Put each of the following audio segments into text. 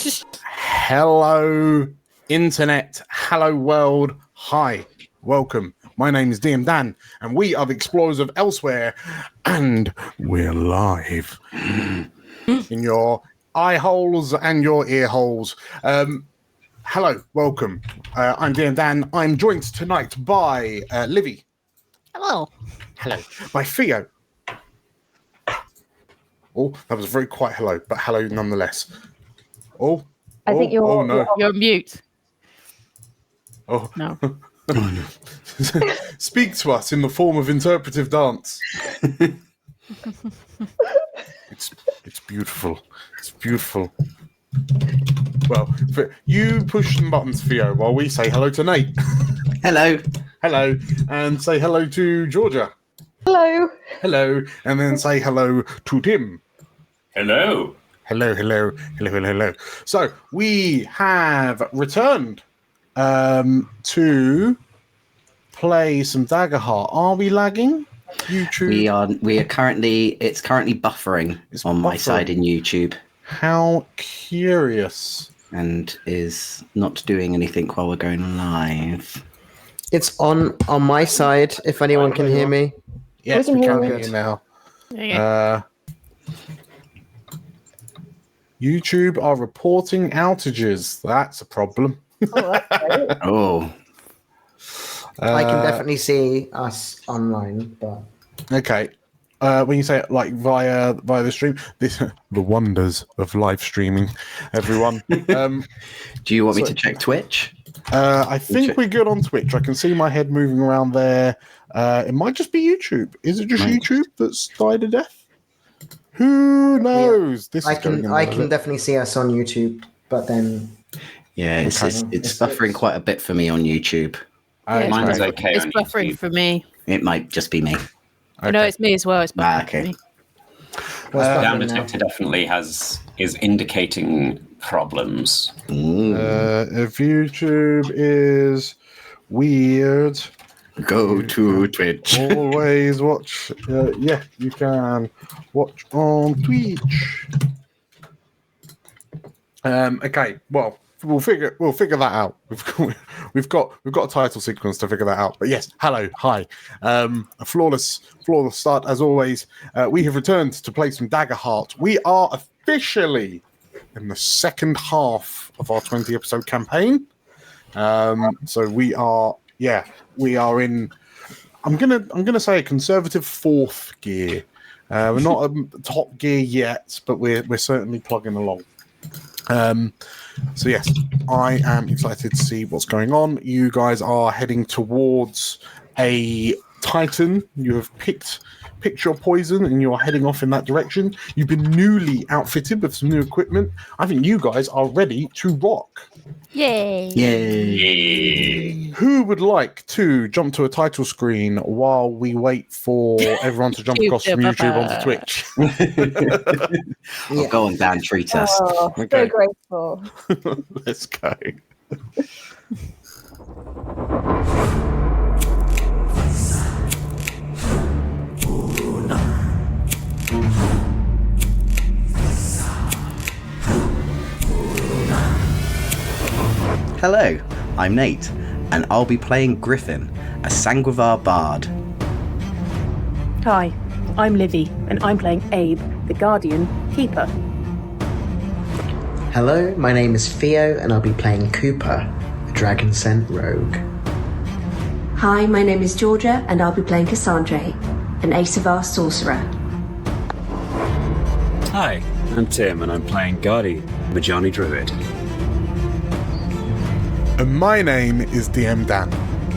Hello, internet. Hello, world. Hi, welcome. My name is DM Dan, and we are the Explorers of Elsewhere, and we're live in your eye holes and your ear holes. Hello, welcome. I'm DM Dan. I'm joined tonight by Livy. Hello. Hello. By Theo. Oh, that was a very quiet hello, but hello nonetheless. I think You're mute. Oh No. Speak to us in the form of interpretive dance. It's beautiful. It's beautiful. Well, you push some buttons, Theo, while we say hello to Nate. Hello. Hello. And say hello to Georgia. Hello. Hello. And then say hello to Tim. Hello. Hello. So we have returned to play some Daggerheart. Are we lagging? YouTube. We are currently. It's currently buffering on my side in YouTube. How curious. And is not doing anything while we're going live. It's on my side. If anyone can hear me. Yes, we can hear you you now. There you go. YouTube are reporting outages. That's a problem. Oh, that's great. Oh, I can definitely see us online, but Okay. When you say it like via the stream, the wonders of live streaming, everyone. do you want me to check Twitch? I think we're good on Twitch. I can see my head moving around there. It might just be YouTube. Is it just YouTube that's died a death? Who knows? This I can definitely see us on YouTube, but then Yeah, it's buffering quite a bit for me on YouTube. Yeah, Mine's okay. It's on buffering YouTube. for me. It might just be me. Okay. No, it's me as well. It's buffering for Okay. me. Down Detector definitely is indicating problems. If YouTube is weird, Go to Twitch. always watch. Yeah, you can watch on Twitch. Okay, well, we'll figure that out. We've got a title sequence to figure that out. But yes, hello, hi. A flawless start as always. We have returned to play some Daggerheart. We are officially in the second half of our 20 episode campaign. So we are in. I'm gonna say a conservative fourth gear. We're not top gear yet, but we're certainly plugging along. So yes, I am excited to see what's going on. You guys are heading towards a Titan. You have picked your poison and you are heading off in that direction. You've been newly outfitted with some new equipment. I think you guys are ready to rock. Yay. Yay. Who would like to jump to a title screen while we wait for everyone to jump across from YouTube onto Twitch? Oh, go on, Dan, treat us. Oh, Okay. so grateful. Let's go. Hello, I'm Nate, and I'll be playing Griffin, a Sanguivar bard. Hi, I'm Livy, and I'm playing Abe, the Guardian Keeper. hello, my name is Theo, and I'll be playing Cooper, a Dragon Scent rogue. Hi, my name is Georgia, and I'll be playing Cassandra, an Asavar sorcerer. Hi, I'm Tim, and I'm playing Guardi, Majani Druid. And my name is DM Dan,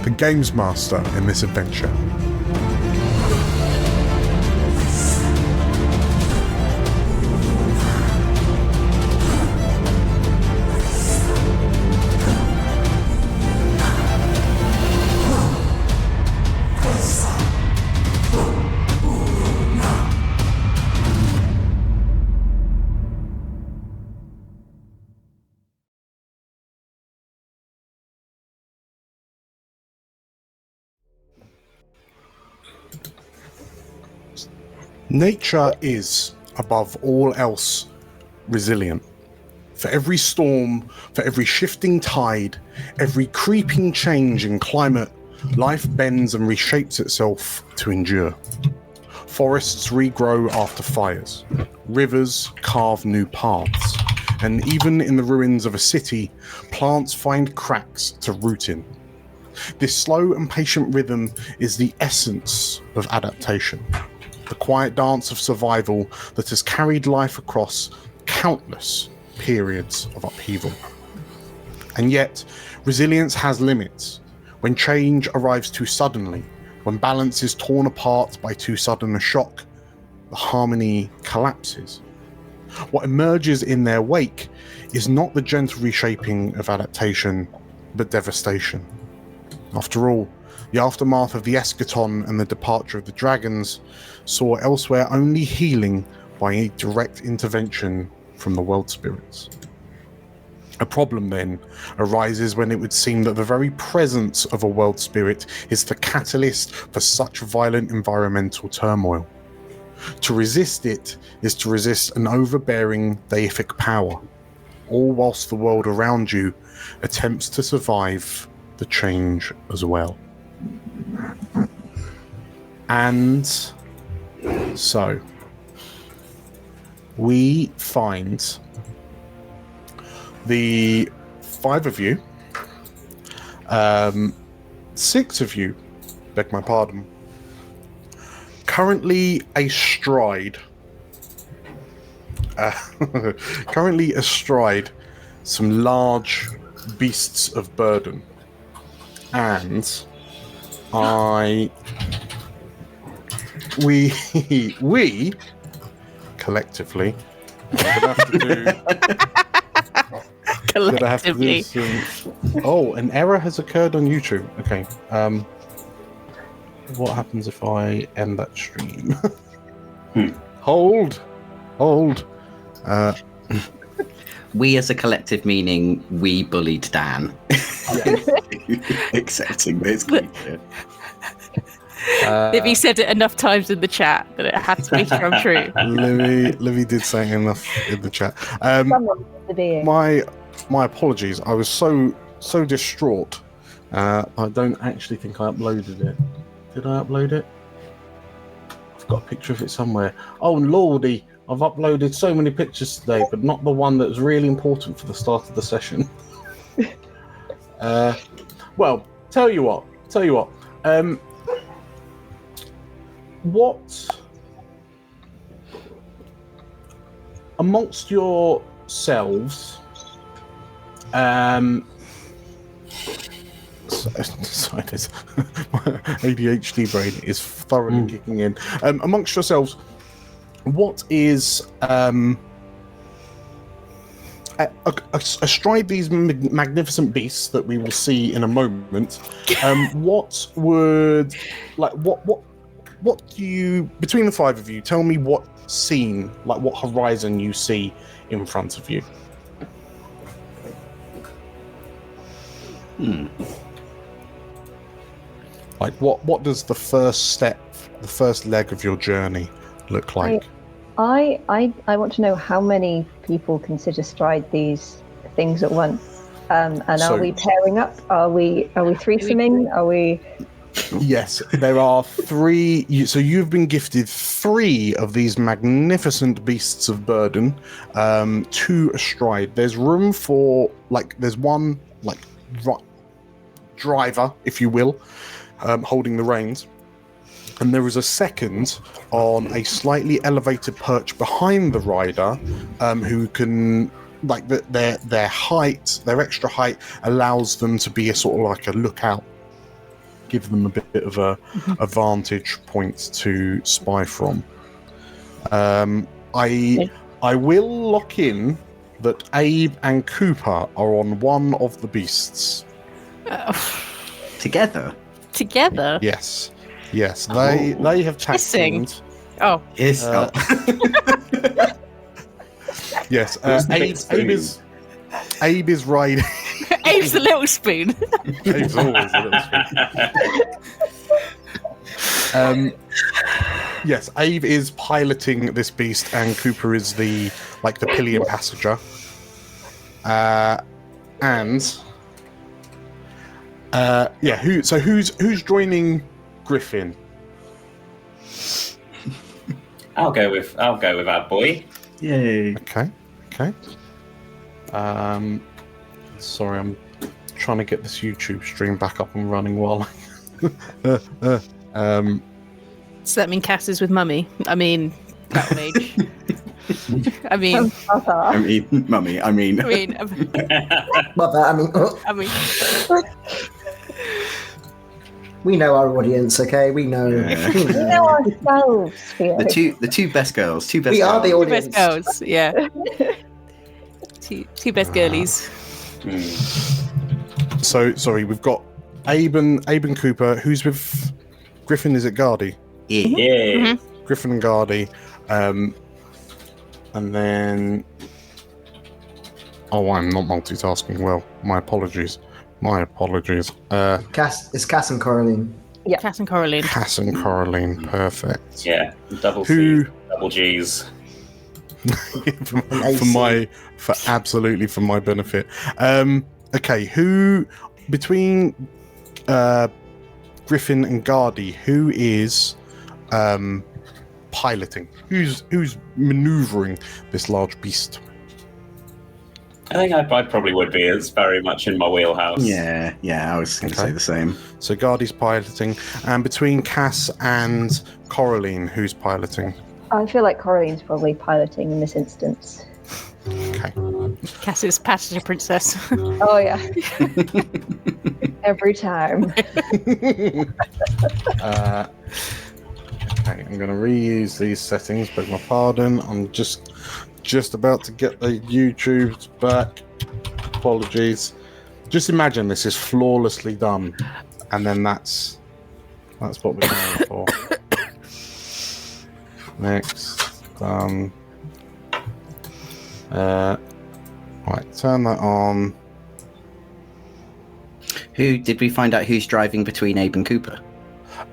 the Games Master in this adventure. Nature is, above all else, resilient. For every storm, for every shifting tide, every creeping change in climate, life bends and reshapes itself to endure. Forests regrow after fires. Rivers carve new paths. And even in the ruins of a city, plants find cracks to root in. This slow and patient rhythm is the essence of adaptation. The quiet dance of survival that has carried life across countless periods of upheaval. And yet, resilience has limits. When change arrives too suddenly, when balance is torn apart by too sudden a shock, the harmony collapses. What emerges in their wake is not the gentle reshaping of adaptation, but devastation. After all, the aftermath of the eschaton and the departure of the dragons saw elsewhere only healing by a direct intervention from the world spirits. A problem then arises when it would seem that the very presence of a world spirit is the catalyst for such violent environmental turmoil. To resist it is to resist an overbearing deific power, all whilst the world around you attempts to survive the change as well. And so we find the 5 of you, 6 of you, beg my pardon, currently astride some large beasts of burden. And we collectively are gonna have to do Collectively. Oh, an error has occurred on YouTube. Okay. What happens if I end that stream? Hold. We as a collective meaning we bullied Dan. Accepting this creature. Livy said it enough times in the chat that it had to come true. Livy did say enough in the chat. My apologies. I was so distraught. I don't actually think I uploaded it. Did I upload it? I've got a picture of it somewhere. Oh lordy, I've uploaded so many pictures today, but not the one that was really important for the start of the session. Well, tell you what. What amongst yourselves? Sorry, my ADHD brain is thoroughly kicking in. Amongst yourselves, what is astride these magnificent beasts that we will see in a moment? What do you, between the 5 of you, tell me what scene, like what horizon you see in front of you? Like what does the first step, the first leg of your journey look like? I want to know how many people can sit astride these things at once. And are we pairing up? Are we threesoming? Are we? Yes, there are 3. So you've been gifted 3 of these magnificent beasts of burden, 2 astride. There's room for there's one driver, if you will, holding the reins, and there is a second on a slightly elevated perch behind the rider, who can their height, their extra height allows them to be a sort of like a lookout, give them a bit of a vantage point to spy from. I will lock in that Abe and Cooper are on one of the beasts. Together? Yes. They have tag teamed. Oh. Yes. Yes. Abe is riding. Abe's the little spoon. Abe's always a little spoon. Yes, Abe is piloting this beast, and Cooper is the pillion passenger. and who's joining Griffin? I'll go with our boy. Yay. Okay. Sorry, I'm trying to get this YouTube stream back up and running while. Does that mean Cass is with Mummy? I mean, that age. Mummy. Mother. We know our audience, okay? We know. We know ourselves. Theo. The two best girls. We are the audience. Two best girls, yeah. two best girlies. So sorry, we've got Abe and Cooper. Who's with Griffin? Is it Gardy? Yeah. Griffin and Gardy. And then I'm not multitasking well. My apologies. It's Cass and Coraline. Yeah. Cass and Coraline. Perfect. Yeah. Double C, double G's. for my benefit. Okay, who between Griffin and Gardy, who is piloting? Who's maneuvering this large beast? I think I probably would be. It's very much in my wheelhouse. Yeah, I was going to say the same. So Gardy's piloting, and between Cass and Coraline, who's piloting? I feel like Coraline's probably piloting in this instance. Okay. Cass is passenger princess. Oh yeah. Every time. Okay, I'm going to reuse these settings. Beg my pardon. I'm just about to get the YouTube back. Apologies. Just imagine this is flawlessly done, and then that's what we're going for. Next, done. Right, turn that on. Who did we find out who's driving between Abe and Cooper?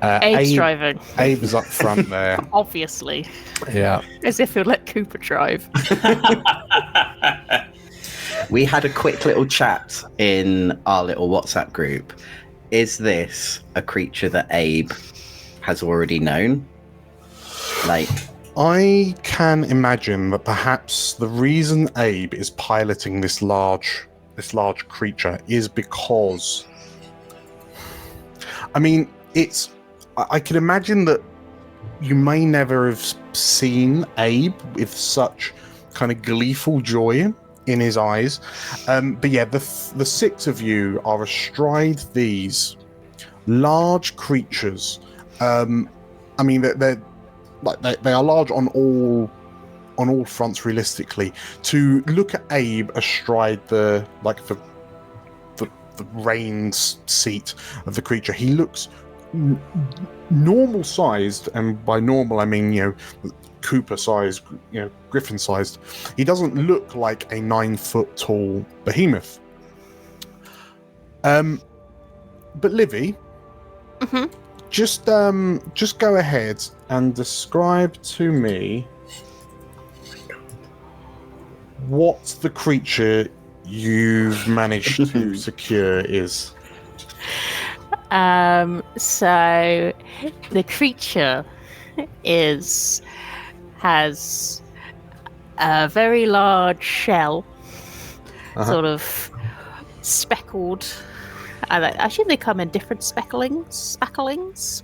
Abe's driving. Abe's up front there. Obviously. Yeah. As if he'll let Cooper drive. We had a quick little chat in our little WhatsApp group. Is this a creature that Abe has already known? I can imagine that perhaps the reason Abe is piloting this large creature is because, I mean, I can imagine that you may never have seen Abe with such kind of gleeful joy in his eyes, but yeah, the six of you are astride these large creatures. I mean, they are large on all fronts. Realistically, to look at Abe astride the reins seat of the creature, he looks normal sized, and by normal I mean Cooper sized, Griffin sized. He doesn't look like a 9 foot tall behemoth. But Livy, just go ahead and describe to me what the creature you've managed to secure is. So the creature has a very large shell, sort of speckled. I think they come in different specklings,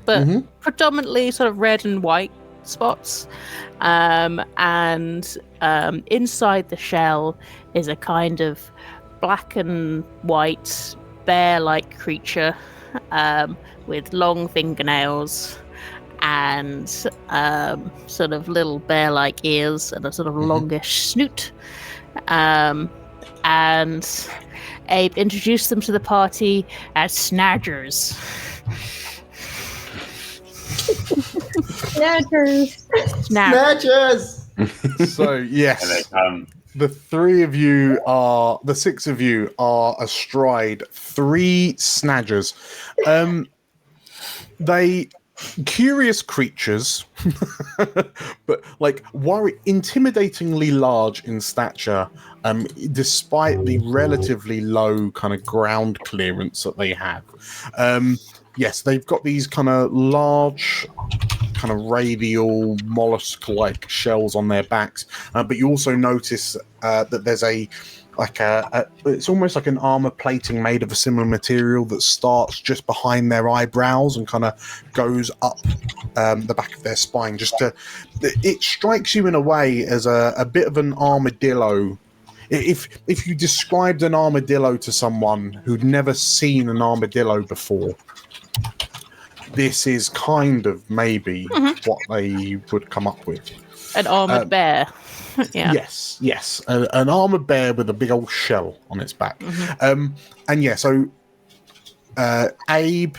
but predominantly sort of red and white spots. And inside the shell is a kind of black and white bear-like creature with long fingernails and sort of little bear-like ears and a sort of longish snoot. And Abe introduced them to the party as Snadgers. Snadgers! So, yes. The six of you are astride 3 Snadgers. They curious creatures, but like intimidatingly large in stature, despite the relatively low kind of ground clearance that they have. Yes, they've got these kind of large, kind of radial mollusk-like shells on their backs, but you also notice that there's it's almost like an armor plating made of a similar material that starts just behind their eyebrows and kind of goes up the back of their spine. It strikes you in a way as a bit of an armadillo. If you described an armadillo to someone who'd never seen an armadillo before, this is kind of maybe what they would come up with. An armored bear. Yeah. Yes. An armored bear with a big old shell on its back. And yeah, so Abe,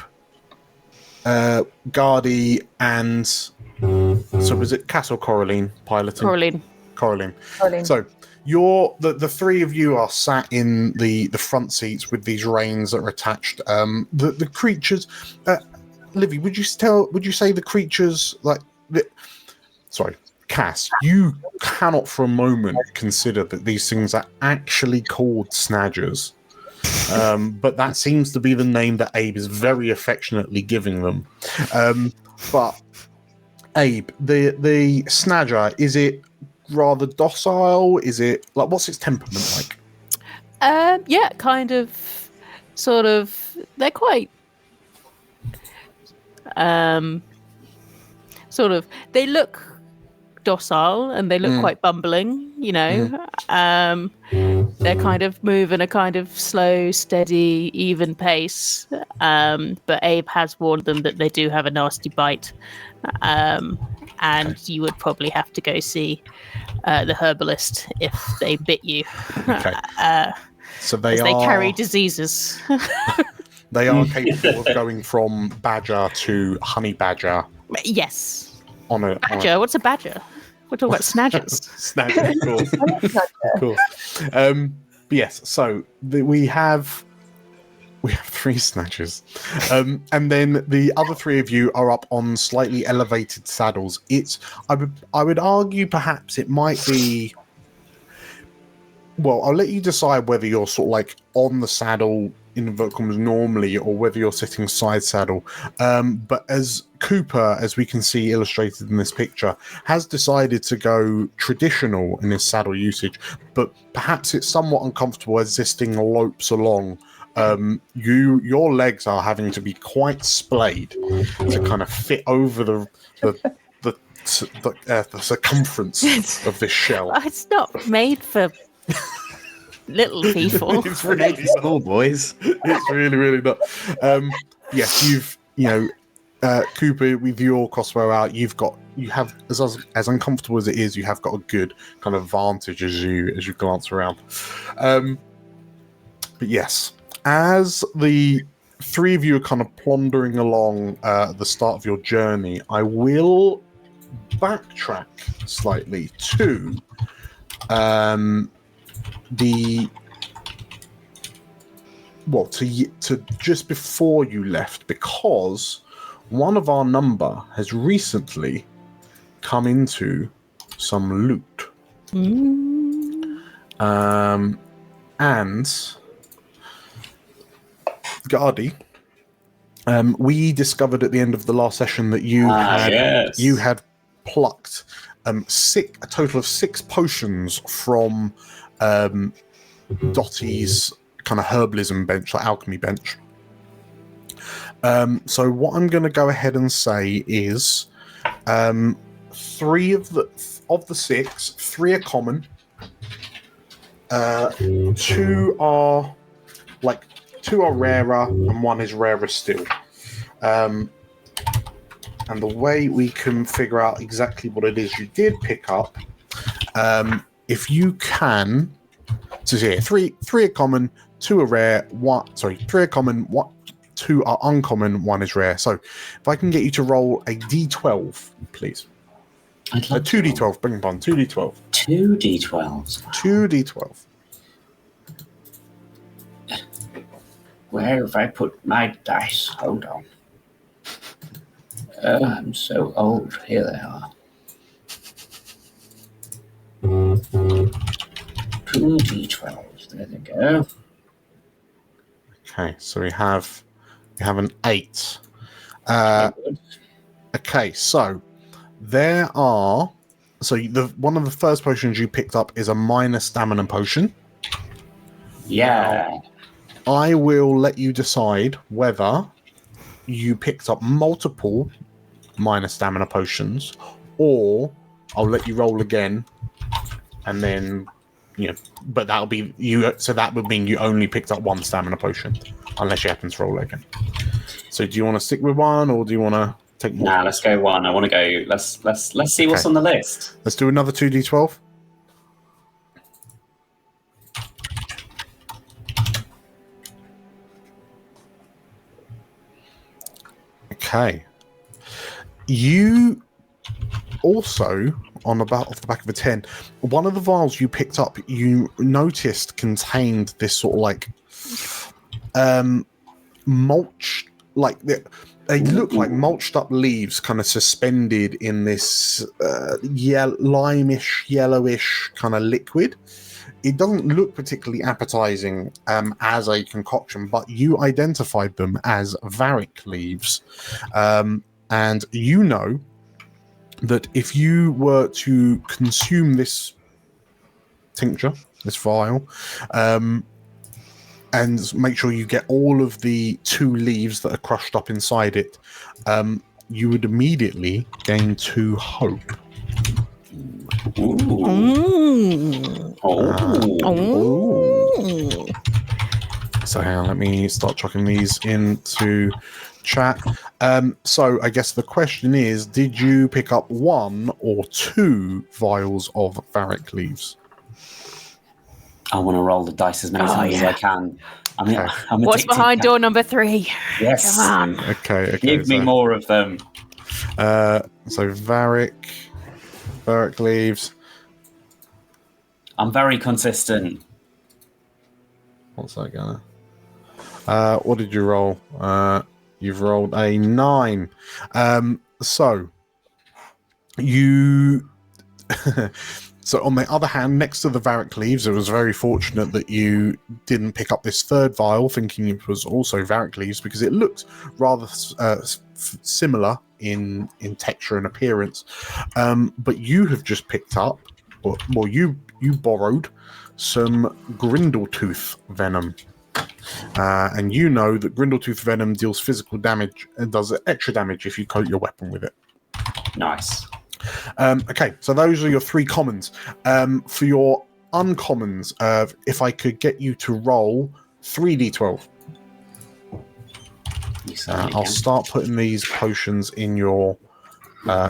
Gardy, and so was it Cass or Coraline piloting? Coraline. So the three of you are sat in the front seats with these reins that are attached. The creatures. Livy, would you say the creatures sorry, Cass, you cannot for a moment consider that these things are actually called snadgers, but that seems to be the name that Abe is very affectionately giving them. But Abe, the snadger, is it rather docile? Is it what's its temperament like? Yeah, kind of, sort of. They're quite. Sort of, they look docile and they look quite bumbling, they're kind of move in a kind of slow, steady, even pace, but Abe has warned them that they do have a nasty bite, and you would probably have to go see the herbalist if they bit you. So they carry diseases. They are capable of going from badger to honey badger. Yes. Badger? What's a badger? We're talking about snadgers. Snadgers, of course. But yes, so we have 3 snadgers. And then the other 3 of you are up on slightly elevated saddles. I would argue perhaps it might be... Well, I'll let you decide whether you're sort of like on the saddle in Vocums normally or whether you're sitting side saddle. But as Cooper, as we can see illustrated in this picture, has decided to go traditional in his saddle usage, but perhaps it's somewhat uncomfortable as this thing lopes along. Your legs are having to be quite splayed to kind of fit over the circumference of this shell. It's not made for little people. It's really small, boys. It's really, really not. Yes, Cooper, with your crossbow out, you have as uncomfortable as it is, you have got a good kind of vantage as you glance around. But yes, as the 3 of you are kind of plundering along the start of your journey, I will backtrack slightly to to just before you left, because one of our number has recently come into some loot. And Gardy, we discovered at the end of the last session that you had plucked a total of 6 potions from Dottie's kind of herbalism bench, like alchemy bench. So what I'm going to go ahead and say is 3 of the 6, 3 are common, 2 are rarer, and 1 is rarer still. And the way we can figure out exactly what it is you did pick up, if you can, so yeah, 3 are common, 2 are rare. 3 are common, 2 are uncommon, 1 is rare. So if I can get you to roll a d12, please. I'd like 2d12, bring on 2d12. 2d12s. 2d12. Where have I put my dice? Hold on. I'm so old. Here they are. 2d12s. There they go. Okay, so we have an 8. Okay, so there are. So one of the first potions you picked up is a minor stamina potion. Yeah. Now, I will let you decide whether you picked up multiple minor stamina potions, or I'll let you roll again, and then but that'll be you. So that would mean you only picked up one stamina potion, unless you happen to roll again. So do you want to stick with one, or do you want to take more? Nah, let's go one. I want to go. Let's see what's on the list. Let's do another 2d12. Okay. You also, off the back of a 10, one of the vials you picked up, you noticed contained this sort of like mulch, like they look like mulched up leaves kind of suspended in this limeish, yellowish kind of liquid. It doesn't look particularly appetizing as a concoction, but you identified them as varick leaves. And you know that if you were to consume this tincture, this vial, and make sure you get all of the 2 leaves that are crushed up inside it, you would immediately gain 2 hope. So hang on, let me start chucking these into chat. So I guess the question is, did you pick up 1 or 2 vials of varick leaves? I want to roll the dice as many times as I can. I'm What's behind door number 3? Yes. Come on. Okay. Give me more of them. So varick leaves. I'm very consistent. What's that gonna? What did you roll? You've rolled a 9. So you. So on the other hand, next to the varick leaves, it was very fortunate that you didn't pick up this 3rd vial, thinking it was also varick leaves, because it looked rather similar in texture and appearance. But you have just picked up, or you borrowed some grindletooth venom. And you know that grindletooth venom deals physical damage and does extra damage if you coat your weapon with it. Nice. Okay, so those are your 3 commons. For your uncommons, if I could get you to roll 3d12. I'll start putting these potions in your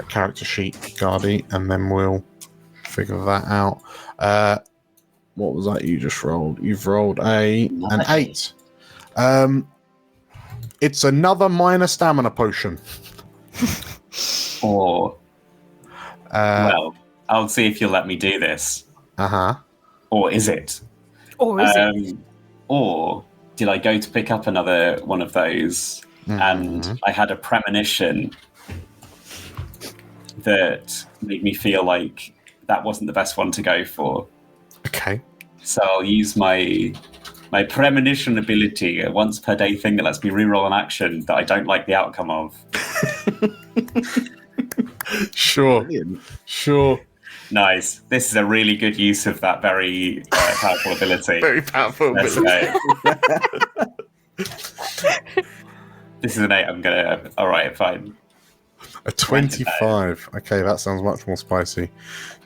character sheet, Gardy, and then we'll figure that out. What was that you just rolled? You've rolled an 8. It's another minor stamina potion. Or... well, I'll see if you'll let me do this. Or is it? Or did I go to pick up another one of those and I had a premonition that made me feel like that wasn't the best one to go for? Okay. So I'll use my premonition ability, a once per day thing that lets me reroll an action that I don't like the outcome of. Sure. Nice. This is a really good use of that very powerful ability. Very powerful ability. This is an 8. I'm gonna. All right, fine. A 25. Okay, that sounds much more spicy.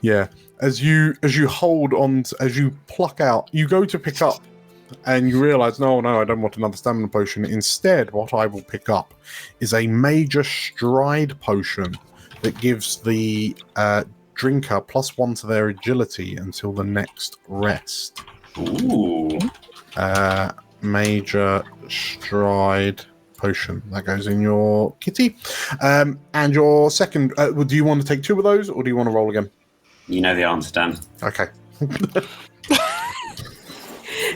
Yeah. As you hold on, as you pluck out, you go to pick up, and you realise, no, I don't want another stamina potion. Instead, what I will pick up is a major stride potion that gives the drinker +1 to their agility until the next rest. Ooh. Major stride potion. That goes in your kitty. And your second, do you want to take 2 of those, or do you want to roll again? You know the answer, Dan. Okay.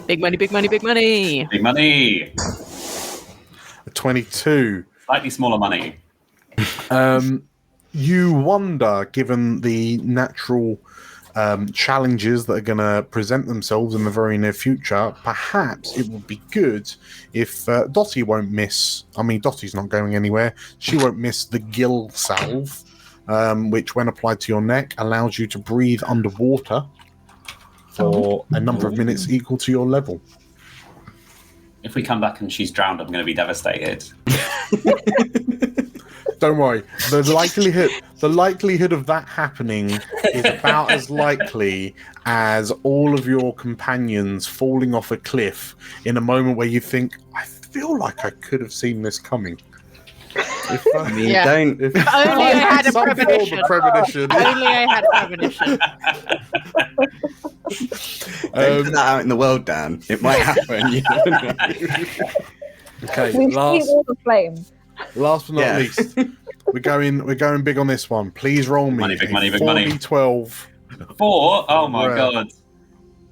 Big money, big money, big money. Big money. A 22. Slightly smaller money. You wonder, given the natural challenges that are going to present themselves in the very near future, perhaps it would be good if Dottie won't miss. I mean, Dottie's not going anywhere. She won't miss the gill salve, which, when applied to your neck, allows you to breathe underwater for a number of minutes equal to your level. If we come back and she's drowned, I'm going to be devastated. Don't worry. The likelihood of that happening is about as likely as all of your companions falling off a cliff in a moment where you think, I feel like I could have seen this coming. If Only I had a premonition. Only I had a premonition. Don't put that out in the world, Dan. It might happen. You never know. Okay, We've seen all the flame. last but not least, we're going big on this one. Please roll me Big money. 12. 4? Oh my god!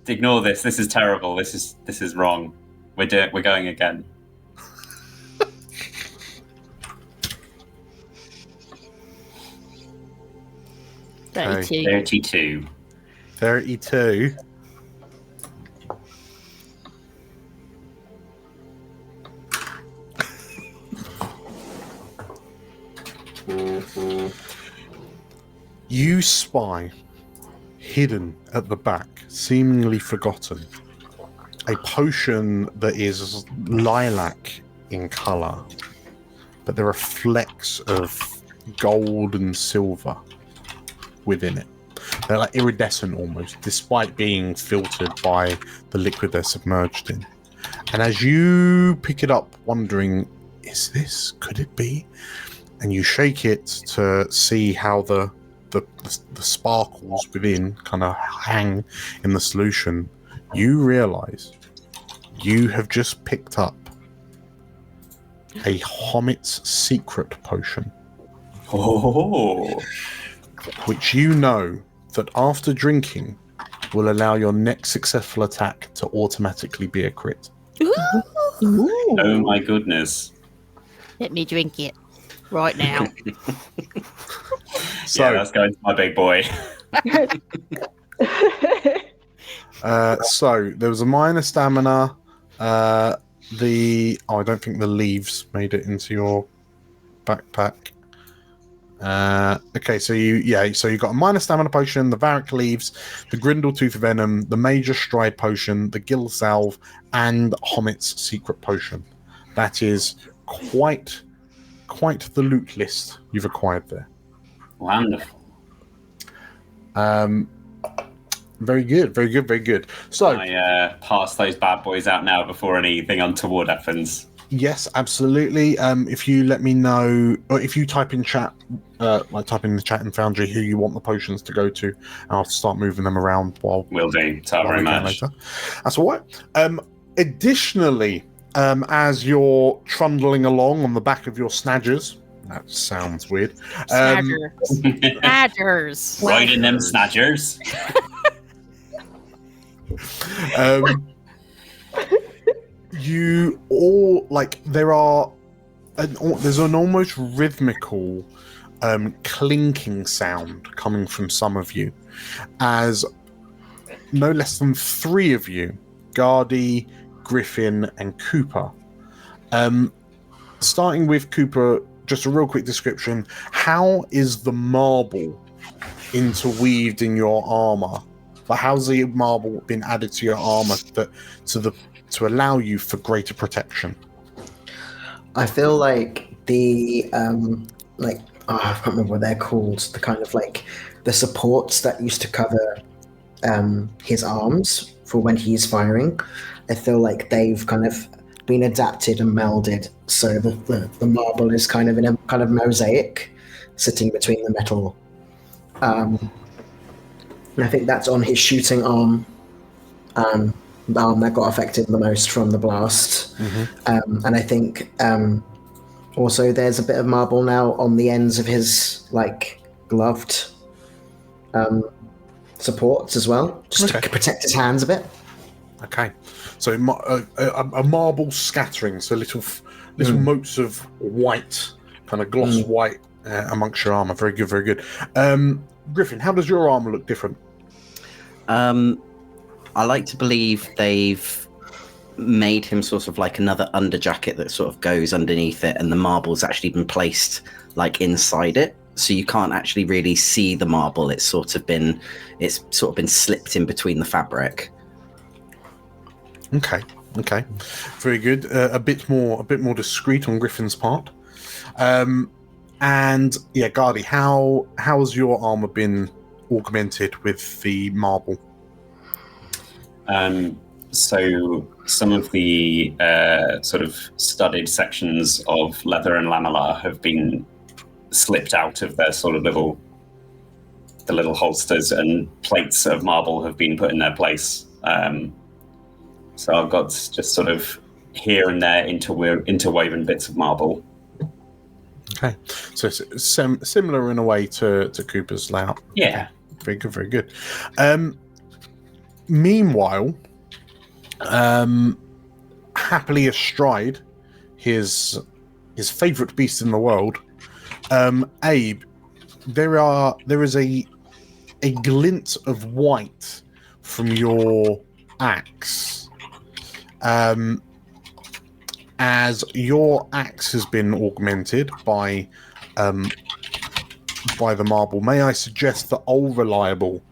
Ignore this. This is terrible. This is wrong. We're going again. Okay. 32. 32. You spy, hidden at the back, seemingly forgotten, a potion that is lilac in colour, but there are flecks of gold and silver within it. They're like iridescent almost, despite being filtered by the liquid they're submerged in. And as you pick it up, wondering, could it be? And you shake it to see how the sparkles within kind of hang in the solution, you realize you have just picked up a Homit's secret potion. Oh. Which you know that after drinking will allow your next successful attack to automatically be a crit. Ooh. Oh my goodness. Let me drink it right now. So yeah, that's going to my big boy. So there was a minor stamina. I don't think the leaves made it into your backpack. Okay, so you got a minor stamina potion, the Varric leaves, the Grindle Tooth Venom, the Major Stride potion, the Gill Salve, and Homit's secret potion. That is quite the loot list you've acquired there. Wonderful. Very good. So I pass those bad boys out now before anything untoward happens. Yes, absolutely. If you let me know, or if you type in chat, type in the chat in Foundry who you want the potions to go to, I'll start moving them around while. Will do. Very much. Later. That's all right. Additionally, as you're trundling along on the back of your snadgers, that sounds weird. Snadgers. Riding them snadgers. You all there's an almost rhythmical clinking sound coming from some of you as no less than 3 of you, Gardy, Griffin, and Cooper. Starting with Cooper, just a real quick description. How is the marble interweaved in your armor? But how's the marble been added to your armor to allow you for greater protection? I feel like the I can't remember what they're called. The kind of the supports that used to cover his arms for when he's firing. I feel like they've kind of been adapted and melded, so the marble is kind of in a kind of mosaic, sitting between the metal. And I think that's on his shooting arm. The arm that got affected the most from the blast. Mm-hmm. And I think also there's a bit of marble now on the ends of his gloved supports as well, just to protect his hands a bit. Okay, so a marble scattering, so little motes of white, kind of gloss white amongst your armor. Very good, very good. Griffin, how does your armor look different? I like to believe they've made him sort of like another underjacket that sort of goes underneath it, and the marble's actually been placed like inside it, so you can't actually really see the marble. It's sort of been slipped in between the fabric. Okay, very good. A bit more discreet on Griffin's part. And yeah, Guardy, how has your armor been augmented with the marble? So some of the sort of studded sections of leather and lamellar have been slipped out of their sort of the little holsters, and plates of marble have been put in their place. So I've got just sort of here and there interwoven bits of marble. Okay, so it's similar in a way to Cooper's layout. Yeah. Very good, very good. Meanwhile, happily astride his favorite beast in the world, Abe, there is a glint of white from your axe, as your axe has been augmented by the marble. May I suggest that Old Reliable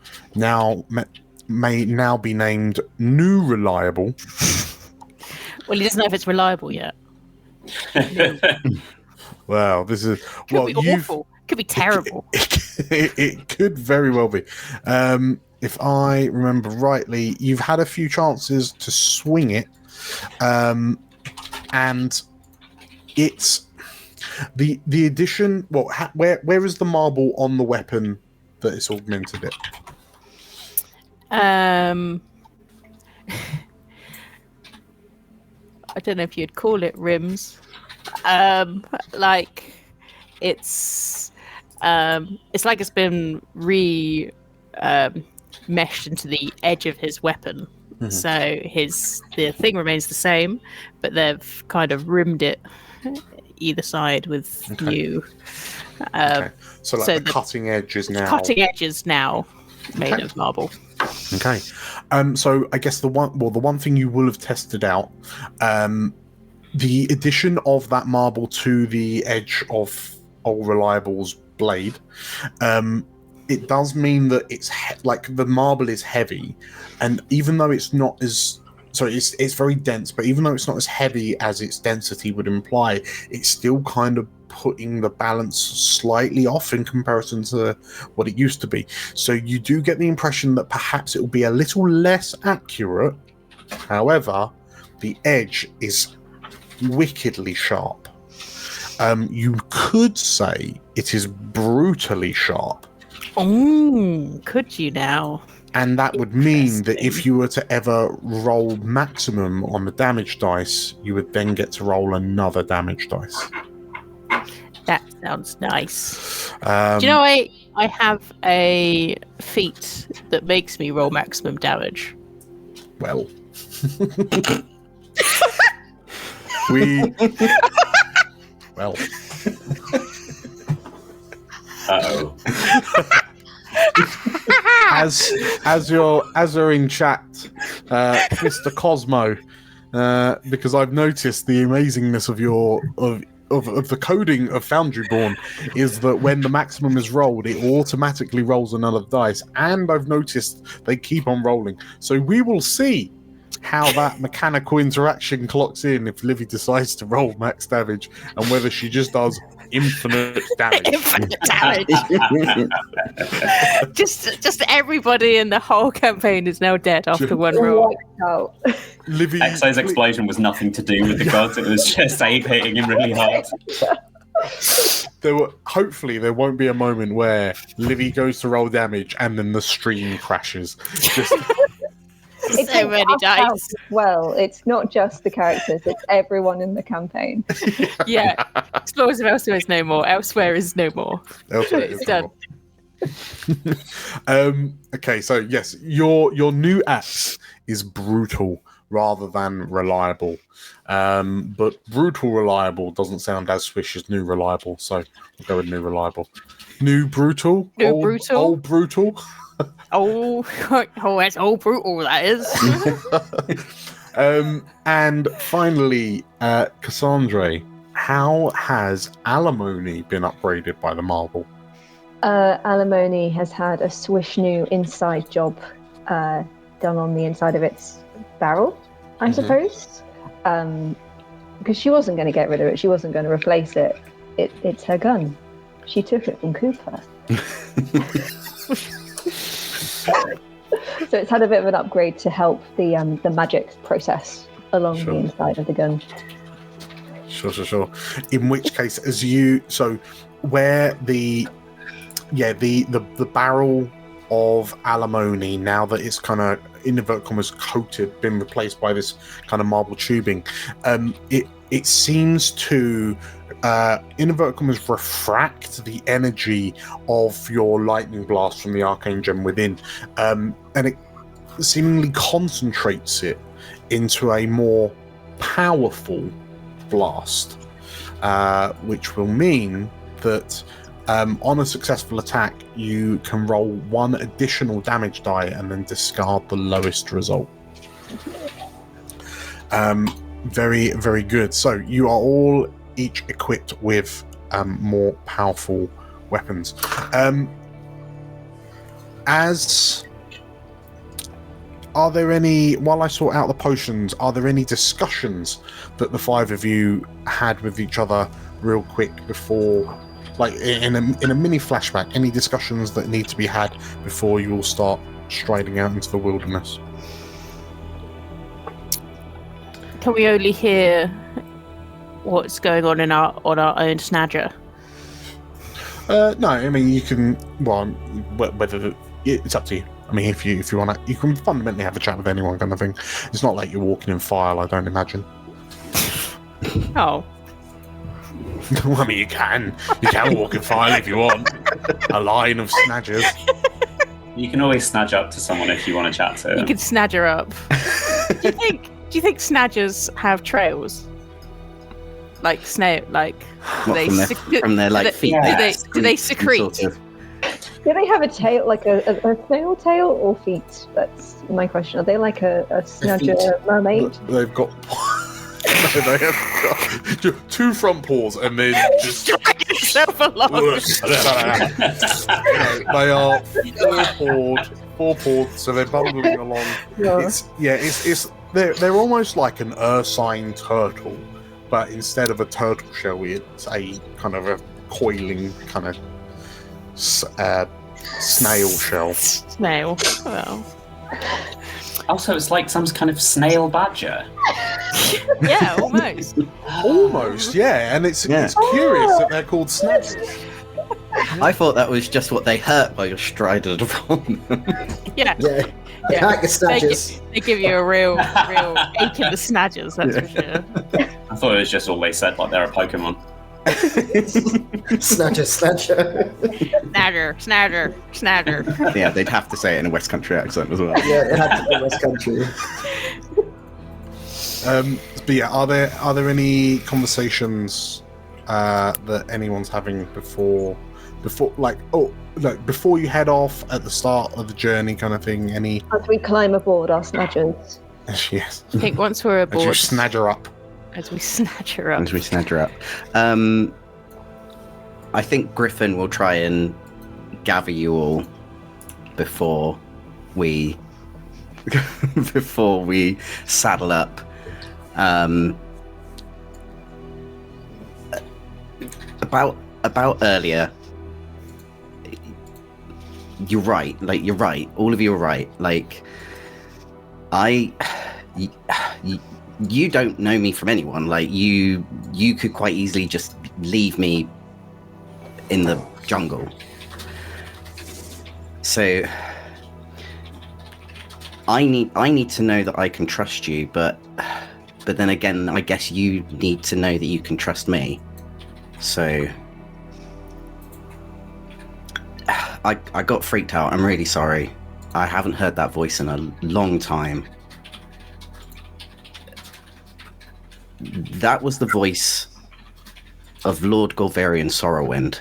may now be named New Reliable? Well, he doesn't know if it's reliable yet. Wow, this is Could be awful. Could be terrible. It could very well be. If I remember rightly, you've had a few chances to swing it, and it's the addition. Well, where is the marble on the weapon that it's augmented it? I don't know if you'd call it rims. Like it's like it's been meshed into the edge of his weapon. Mm-hmm. So the thing remains the same, but they've kind of rimmed it either side with new. Okay. So the cutting edge is now made of marble. Okay. So I guess the one thing you will have tested out, the addition of that marble to the edge of Old Reliable's blade, it does mean that it's the marble is heavy, and even though it's not as it's very dense, but even though it's not as heavy as its density would imply, it's still kind of putting the balance slightly off in comparison to what it used to be. So you do get the impression that perhaps it will be a little less accurate. However, the edge is wickedly sharp. You could say it is brutally sharp. Oh, could you now? And that would mean that if you were to ever roll maximum on the damage dice, you would then get to roll another damage dice. That sounds nice. Do you know I have a feat that makes me roll maximum damage? Well, well. Uh-oh. As you're in chat, Mr. Cosmo, because I've noticed the amazingness of the coding of Foundryborn is that when the maximum is rolled, it automatically rolls another dice, and I've noticed they keep on rolling. So we will see how that mechanical interaction clocks in if Livy decides to roll max damage, and whether she just does infinite damage. Infinite damage. just everybody in the whole campaign is now dead after one roll. Livy, Ekso's explosion was nothing to do with the gods. It was just Abe hitting him really hard. Hopefully there won't be a moment where Livy goes to roll damage and then the stream crashes. It's so many dice. Well, it's not just the characters; it's everyone in the campaign. Yeah, Explorers of Elsewhere is no more. Elsewhere is no more. It's done. Okay, so yes, your new axe is brutal rather than reliable. But brutal reliable doesn't sound as swish as new reliable, so we'll go with new reliable. New brutal? New brutal? Old brutal? Oh, that's old brutal, that is. And finally, Cassandra, how has alimony been upgraded by the marble? Alimony has had a swish new inside job done on the inside of its barrel, I suppose. Because she wasn't going to get rid of it. She wasn't going to replace it. It's her gun. She took it from Cooper. So it's had a bit of an upgrade to help the magic process along the inside of the gun. Sure. In which case, where the barrel of alimony, now that it's kind of in inverted commas coated, been replaced by this kind of marble tubing, it seems to in inverted commas refract the energy of your lightning blast from the arcane gem within, and it seemingly concentrates it into a more powerful blast, which will mean that on a successful attack you can roll one additional damage die and then discard the lowest result. Very, very good. So you are all each equipped with more powerful weapons. Are there any, while I sort out the potions, are there any discussions that the five of you had with each other real quick before, like in a mini flashback, any discussions that need to be had before you all start striding out into the wilderness? Can we only hear what's going on in our own snadger? No, I mean you can. Well, whether it's up to you. I mean, if you want to, you can fundamentally have a chat with anyone, kind of thing. It's not like you're walking in file, I don't imagine. Oh. I mean, you can walk in file if you want. A line of snadgers. You can always snadge up to someone if you want to chat to them. You can snadger up. Do you think snadgers have trails? Like snail, like from their like feet? Do they secrete? Sort of. Do they have a tail, like a snail tail, or feet? That's my question. Are they like a snadger mermaid? They've got. They have got 2 front paws and then just drag yourself along. They are 4-pawed, so they're bumbling along. Yeah. They're almost like an ursine turtle, but instead of a turtle shell, it's a kind of a coiling kind of snail shell. Snail. Well. Also, it's like some kind of snail badger. Yeah, almost. Almost, yeah. And it's curious that they're called snadgers. I thought that was just what they hurt while you're striding upon them. Yeah. They give you a real ache in the snadgers, that's for sure. I thought it was just all they said, like they're a Pokemon. Snadger. Snadger. Yeah, they'd have to say it in a West Country accent as well. Yeah, it had to be West Country. But yeah, are there any conversations that anyone's having before you head off at the start of the journey, kind of thing? Any as we climb aboard our snadgers? Yes. I think once we're aboard, as you snadger up. As we snatch her up. I think Griffin will try and gather you all before we saddle up. About earlier. You're right. All of you are right. You don't know me from anyone. Like you could quite easily just leave me in the jungle. So I need to know that I can trust you, but then again, I guess you need to know that you can trust me. So I got freaked out. I'm really sorry. I haven't heard that voice in a long time. That was the voice of Lord Golverian Sorrowwind.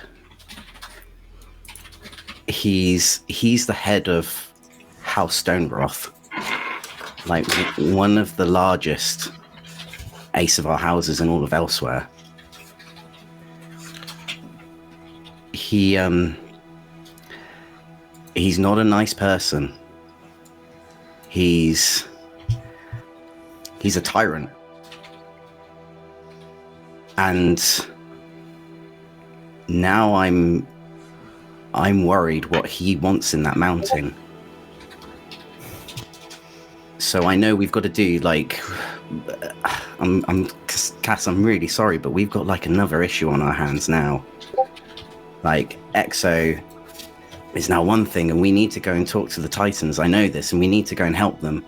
He's the head of House Stonewrath, like one of the largest Asavar houses in all of Elsewhere. He's not a nice person. He's a tyrant. And now I'm worried what he wants in that mountain. So I know we've got to do like Cass, I'm really sorry, but we've got like another issue on our hands now. Like Ekso is now one thing, and we need to go and talk to the Titans. I know this, and we need to go and help them.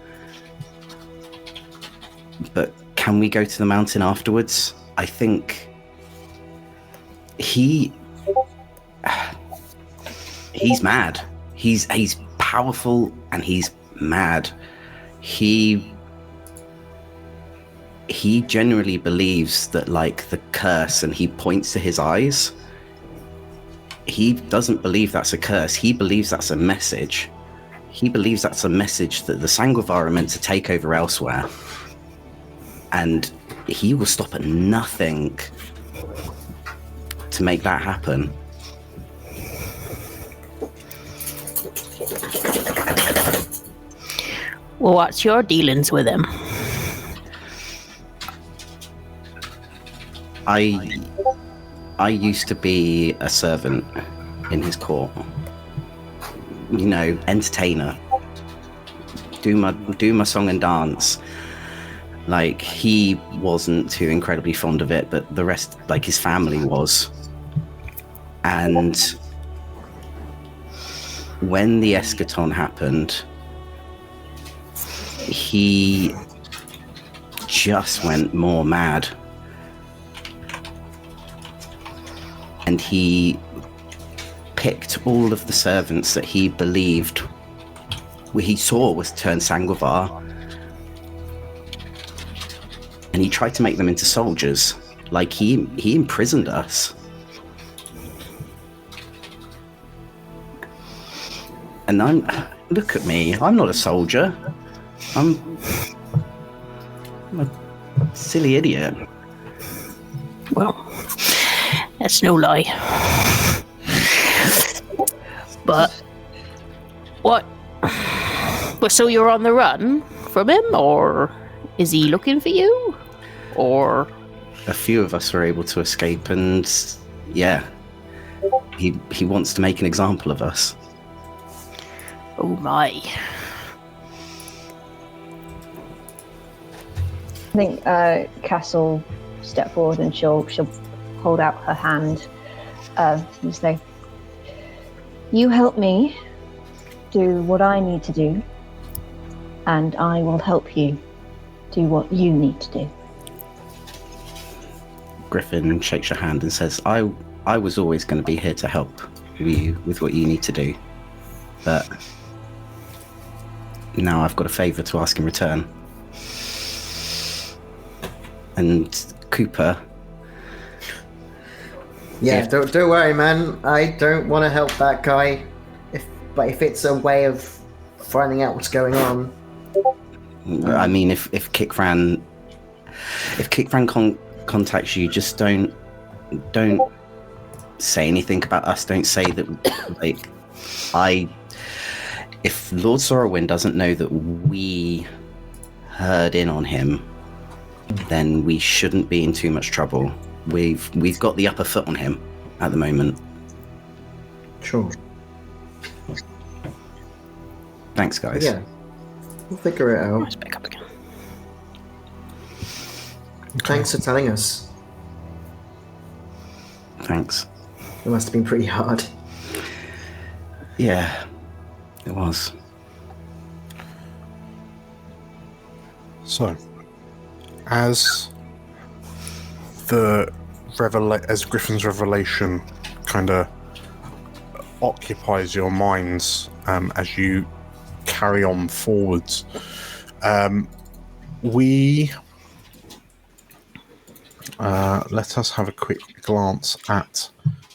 But can we go to the mountain afterwards? I think he's mad. He's powerful and he's mad. He genuinely believes that like the curse, and he points to his eyes. He doesn't believe that's a curse. He believes that's a message. He believes that's a message that the Sanguivar are meant to take over Elsewhere. And he will stop at nothing to make that happen. Well, what's your dealings with him? I used to be a servant in his court. You know, entertainer. Do my song and dance. Like, he wasn't too incredibly fond of it, but the rest, like his family was. And when the eschaton happened, he just went more mad. And he picked all of the servants that he believed, he saw was turned Sanguivar, and he tried to make them into soldiers. Like, he imprisoned us. And look at me, I'm not a soldier. I'm a silly idiot. Well, that's no lie. But what? But so you're on the run from him, or is he looking for you? Or a few of us were able to escape, and yeah, he wants to make an example of us. Oh my. I think Cass will step forward and she'll hold out her hand and say, "You help me do what I need to do, and I will help you do what you need to do." Griffin shakes your hand and says, I was always going to be here to help you with what you need to do, but now I've got a favour to ask in return. And Cooper... Yeah, don't worry, man. I don't want to help that guy. But if it's a way of finding out what's going on... I mean, if Kickfran contacts you, just don't say anything about us. Don't say that, like, if Lord Sorrowwind doesn't know that we heard in on him, then we shouldn't be in too much trouble. We've got the upper foot on him at the moment. Sure. Thanks, guys. Yeah, we'll figure it out. Let's back up again. Thanks for telling us. Thanks. It must have been pretty hard. Yeah, it was. So, as Griffin's revelation kind of occupies your minds as you carry on forwards, we let us have a quick glance at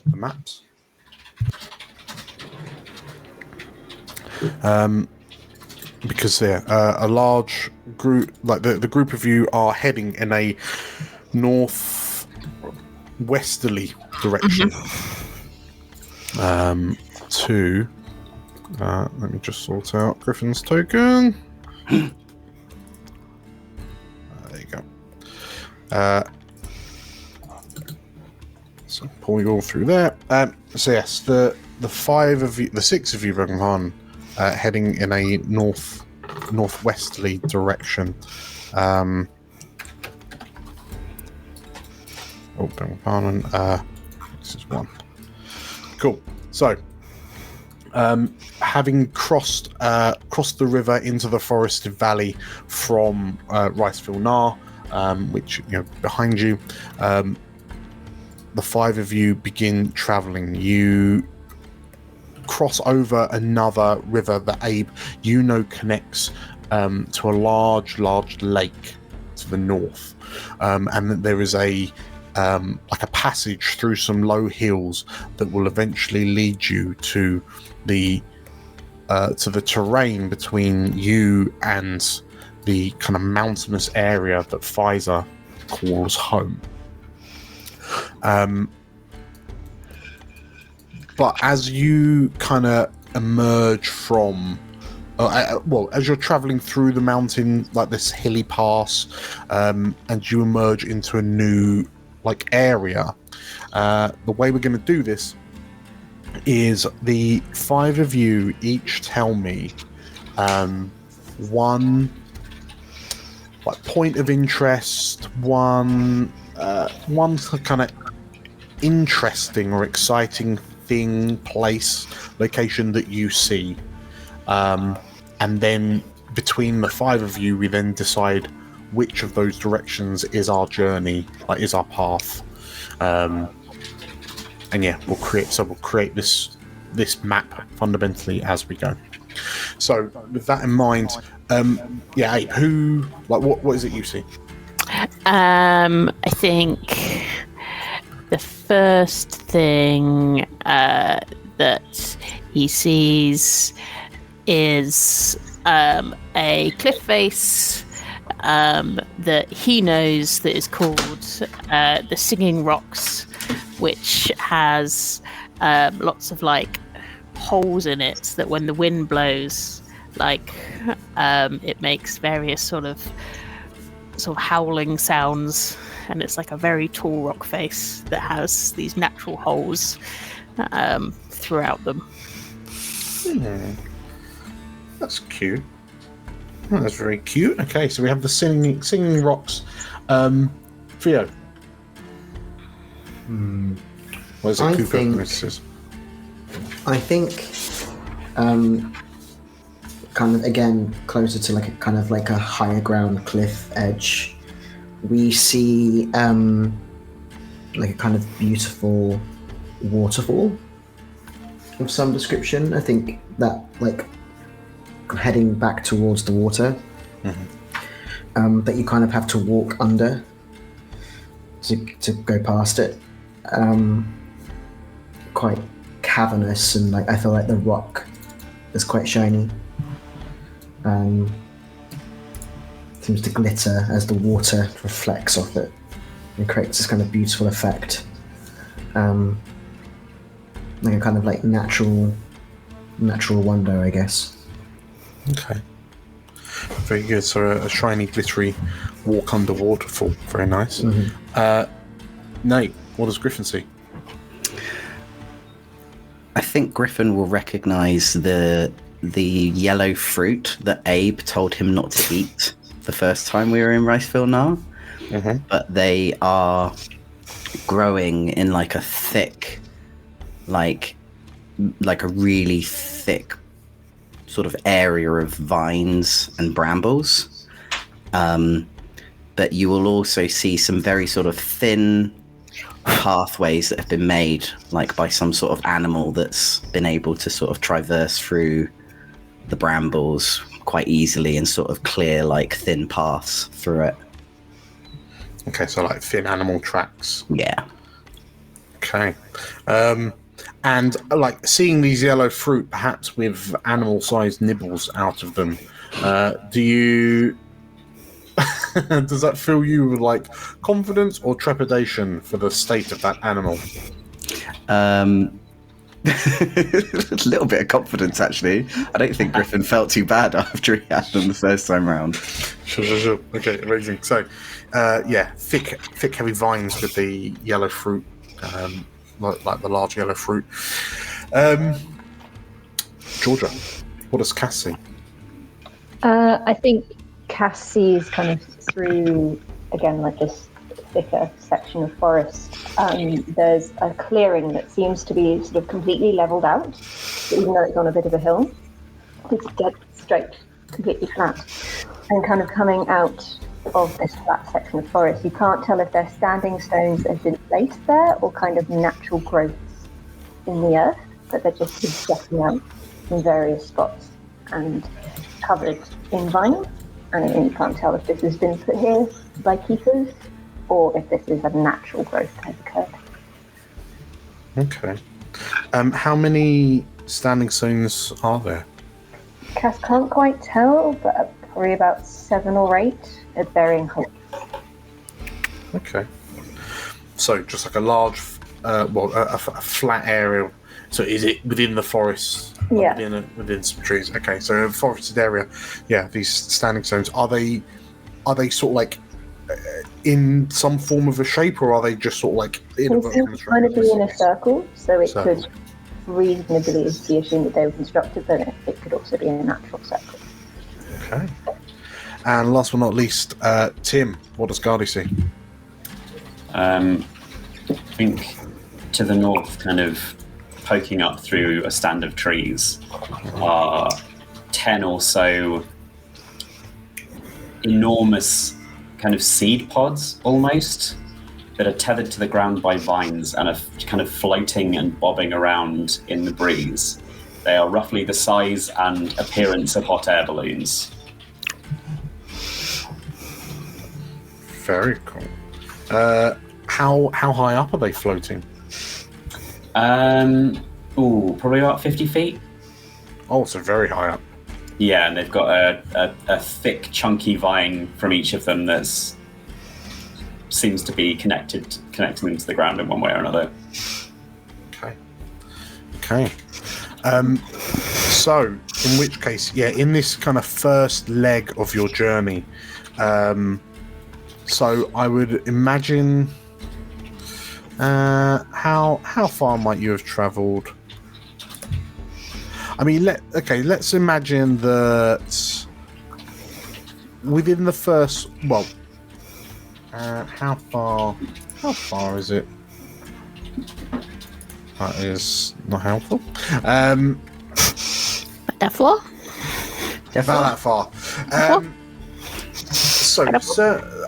the maps. Because a large group, like the group of you, are heading in a northwesterly direction. To let me just sort out Griffin's token. There you go. So pull you all through there. So yes, the six of you, beg your pardon, heading in a northwesterly direction. Oh, beg your pardon. This is one. Cool. So, having crossed the river into the forested valley from Riceville Nar, which behind you, the five of you begin traveling. You cross over another river that Abe connects to a large lake to the north, and that there is like a passage through some low hills that will eventually lead you to the terrain between you and the kind of mountainous area that Pfizer calls home. But as you kind of emerge from as you're traveling through the mountain, like this hilly pass, and you emerge into a new area, the way we're going to do this is the five of you each tell me one point of interest, one kind of interesting or exciting thing, place, location that you see, and then between the five of you we then decide which of those directions is our journey, is our path. And yeah, we'll create this map fundamentally as we go. So with that in mind, Abe, who, what is it you see? I think the first thing that he sees is a cliff face that he knows that is called the Singing Rocks, which has lots of holes in it that when the wind blows, it makes various sort of howling sounds, and it's like a very tall rock face that has these natural holes throughout them. That's cute. Oh, that's very cute. Okay, so we have the singing rocks. Theo. What is it, Cooper? I think kind of again closer to a kind of a higher ground cliff edge, we see a kind of beautiful waterfall of some description. I think that heading back towards the water, that you kind of have to walk under to go past it. Quite cavernous, and I feel like the rock is quite shiny. Seems to glitter as the water reflects off it and creates this kind of beautiful effect. A kind of natural wonder, I guess. Okay. Very good. So a shiny, glittery walk under waterfall. Very nice. Nate, what does Griffin see? I think Griffin will recognise the yellow fruit that Abe told him not to eat the first time we were in Riceville Nar. But they are growing in a thick, like a really thick sort of area of vines and brambles. But you will also see some very sort of thin pathways that have been made by some sort of animal that's been able to sort of traverse through the brambles quite easily and sort of clear thin paths through it. Okay, so like thin animal tracks. Yeah. Okay. And like seeing these yellow fruit, perhaps with animal-sized nibbles out of them, do you... does that fill you with like confidence or trepidation for the state of that animal? A little bit of confidence, actually. I don't think Griffin felt too bad after he had them the first time round. Sure. Okay, amazing. So, thick, heavy vines with the yellow fruit, like the large yellow fruit. Georgia, what does Cass see? I think Cass sees kind of through, again, like this thicker section of forest. There's a clearing that seems to be sort of completely leveled out, even though it's on a bit of a hill. It's dead straight, completely flat. And kind of coming out of this flat section of forest, you can't tell if they're standing stones that have been placed there or kind of natural growths in the earth, but they're just jutting out in various spots and covered in vines. And you can't tell if this has been put here by keepers or if this is a natural growth that has occurred. Okay. How many standing stones are there? Cass can't quite tell, but probably about 7 or 8 at varying heights. Okay. So just like a large, a flat area. So is it within the forest? Yeah. Within some trees. Okay. So a forested area. Yeah. These standing stones, are they sort of like in some form of a shape, or are they just sort of like in They seem to kind of be in a circle, so it could reasonably be assumed that they were constructed, but it could also be a natural circle. Okay. And last but not least, Tim, what does Gardy see? I think to the north, kind of poking up through a stand of trees, are 10 or so enormous kind of seed pods, almost, that are tethered to the ground by vines and are kind of floating and bobbing around in the breeze. They are roughly the size and appearance of hot air balloons. Very cool. How high up are they floating? Probably about 50 feet. Oh, so very high up. Yeah, and they've got a thick, chunky vine from each of them that seems to be connecting them to the ground in one way or another. Okay. So, in which case, in this kind of first leg of your journey, so I would imagine, how far might you have travelled? I mean, let's imagine that within the first, how far is it? That is not helpful. That far? Not that far.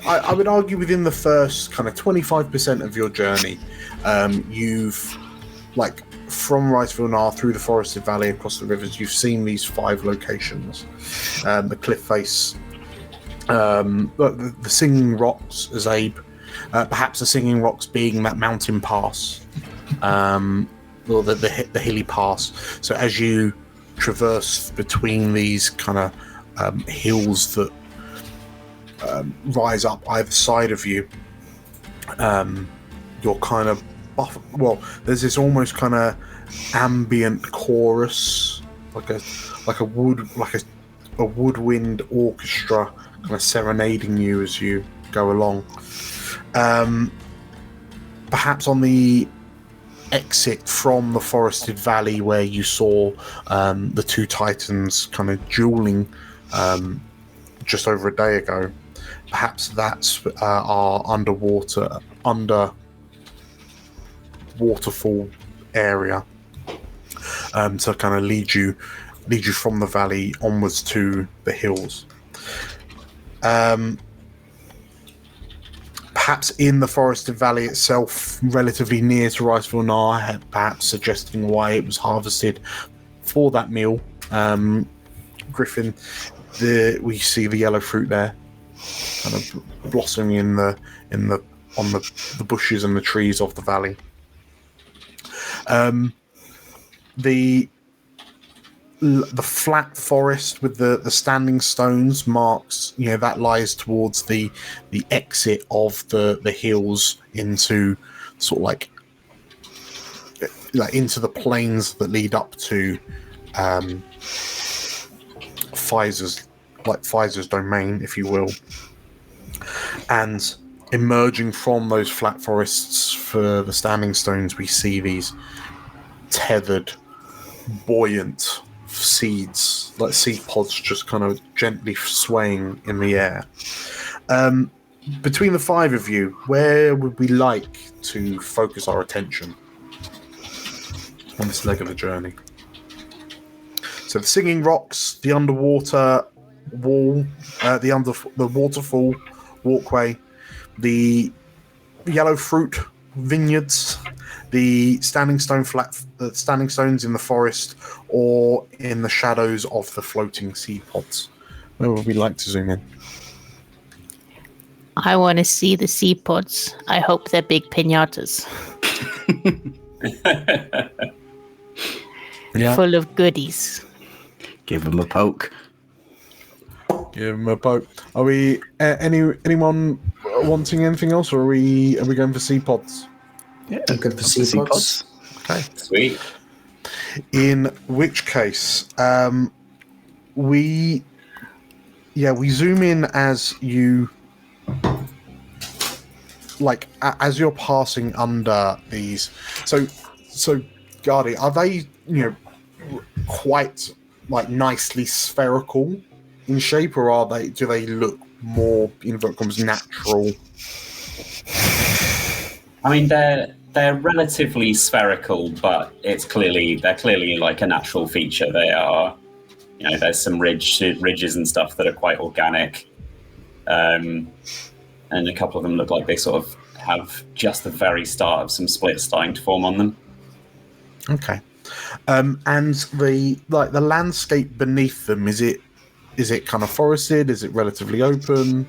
I would argue within the first kind of 25% of your journey, you've, like, from Riceville Nar through the forested valley across the rivers, you've seen these 5 locations. The cliff face, the Singing Rocks, as Abe, perhaps the Singing Rocks being that mountain pass, or the hilly pass. So as you traverse between these kind of hills that rise up either side of you, you're kind of there's this almost kind of ambient chorus, like a woodwind orchestra kind of serenading you as you go along. Perhaps on the exit from the forested valley where you saw the 2 titans kind of dueling just over a day ago, perhaps that's our under waterfall area, to kind of lead you from the valley onwards to the hills. Perhaps in the forested valley itself, relatively near to Riceville Nar, perhaps suggesting why it was harvested for that meal. Griffin, we see the yellow fruit there. kind of blossoming on the bushes and the trees of the valley. The flat forest with the standing stones marks, that lies towards the exit of the hills into sort of like into the plains that lead up to Pfizer's domain, if you will. And emerging from those flat forests for the standing stones, we see these tethered, buoyant seeds, like seed pods, just kind of gently swaying in the air. Between the five of you, where would we like to focus our attention on this leg of the journey? So the singing rocks, the underwater wall, the waterfall walkway, the yellow fruit vineyards, the standing stones in the forest, or in the shadows of the floating seed pods. Where would we like to zoom in? I want to see the seed pods. I hope they're big piñatas. Yeah. Full of goodies. Give them a poke. Give them a poke. Are we anyone wanting anything else, or are we going for seed pods? Yeah, I'm good for seed pods. Okay, sweet. In which case, we zoom in as you as you're passing under these. So Gardy, are they quite nicely spherical in shape, or do they look more natural? I mean, they're relatively spherical, but they're clearly like a natural feature. They are, there's some ridges and stuff that are quite organic, and a couple of them look like they sort of have just the very start of some splits starting to form on them. Okay, and the landscape beneath them, is it kind of forested? Is it relatively open?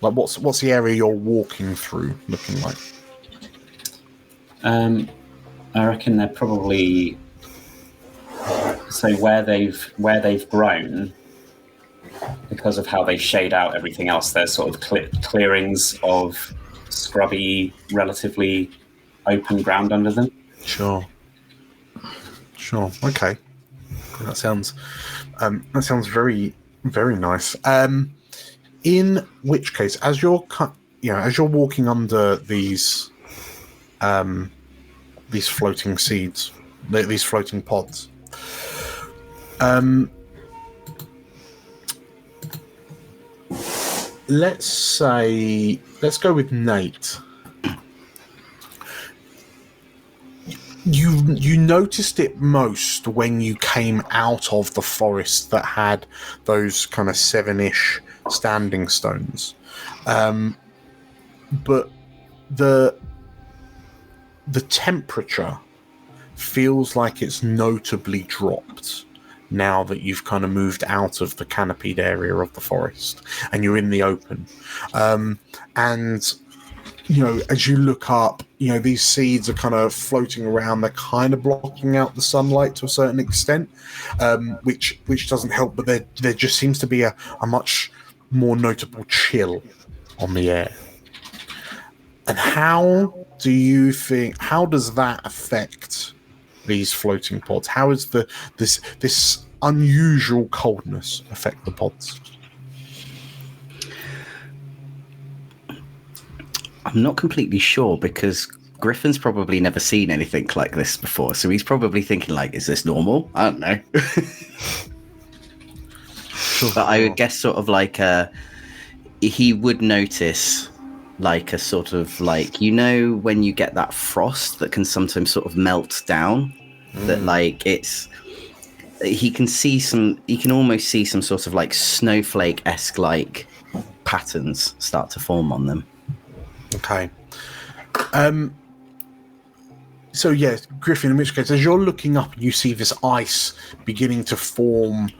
Like, what's the area you're walking through looking like? I reckon they're probably where they've grown, because of how they shade out everything else. There's sort of clearings of scrubby, relatively open ground under them. Sure. Okay, that sounds very, very nice. In which case, as you're walking under these floating seeds, these floating pods, let's go with Nate. You noticed it most when you came out of the forest that had those kind of 7-ish standing stones, but the temperature feels like it's notably dropped now that you've kind of moved out of the canopied area of the forest and you're in the open. And as you look up, these seeds are kind of floating around. They're kind of blocking out the sunlight to a certain extent, which doesn't help. But there just seems to be a much more notable chill on the air. And how does that affect these floating pods? How is this unusual coldness affect the pods? I'm not completely sure, because Griffin's probably never seen anything like this before, so he's probably thinking, is this normal? I don't know. But I would guess sort of he would notice a sort of when you get that frost that can sometimes sort of melt down, that he can almost see some sort of snowflake-esque patterns start to form on them. Okay. So yes, Griffin, in which case, as you're looking up, you see this ice beginning to form.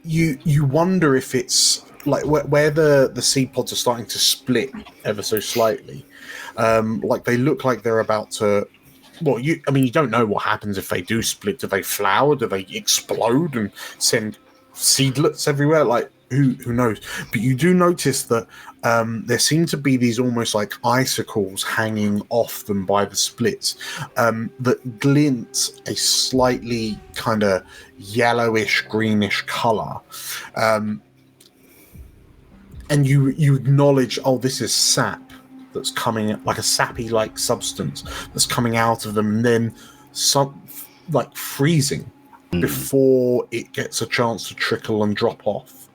You wonder if it's like where the seed pods are starting to split ever so slightly. Like they look like they're about to. Well, you don't know what happens if they do split. Do they flower? Do they explode and send seedlets everywhere? Like who knows? But you do notice that there seem to be these almost like icicles hanging off them by the splits that glint a slightly kind of yellowish, greenish color. And you acknowledge, oh, this is sap that's coming, like a sappy-like substance that's coming out of them, and then some like freezing before it gets a chance to trickle and drop off.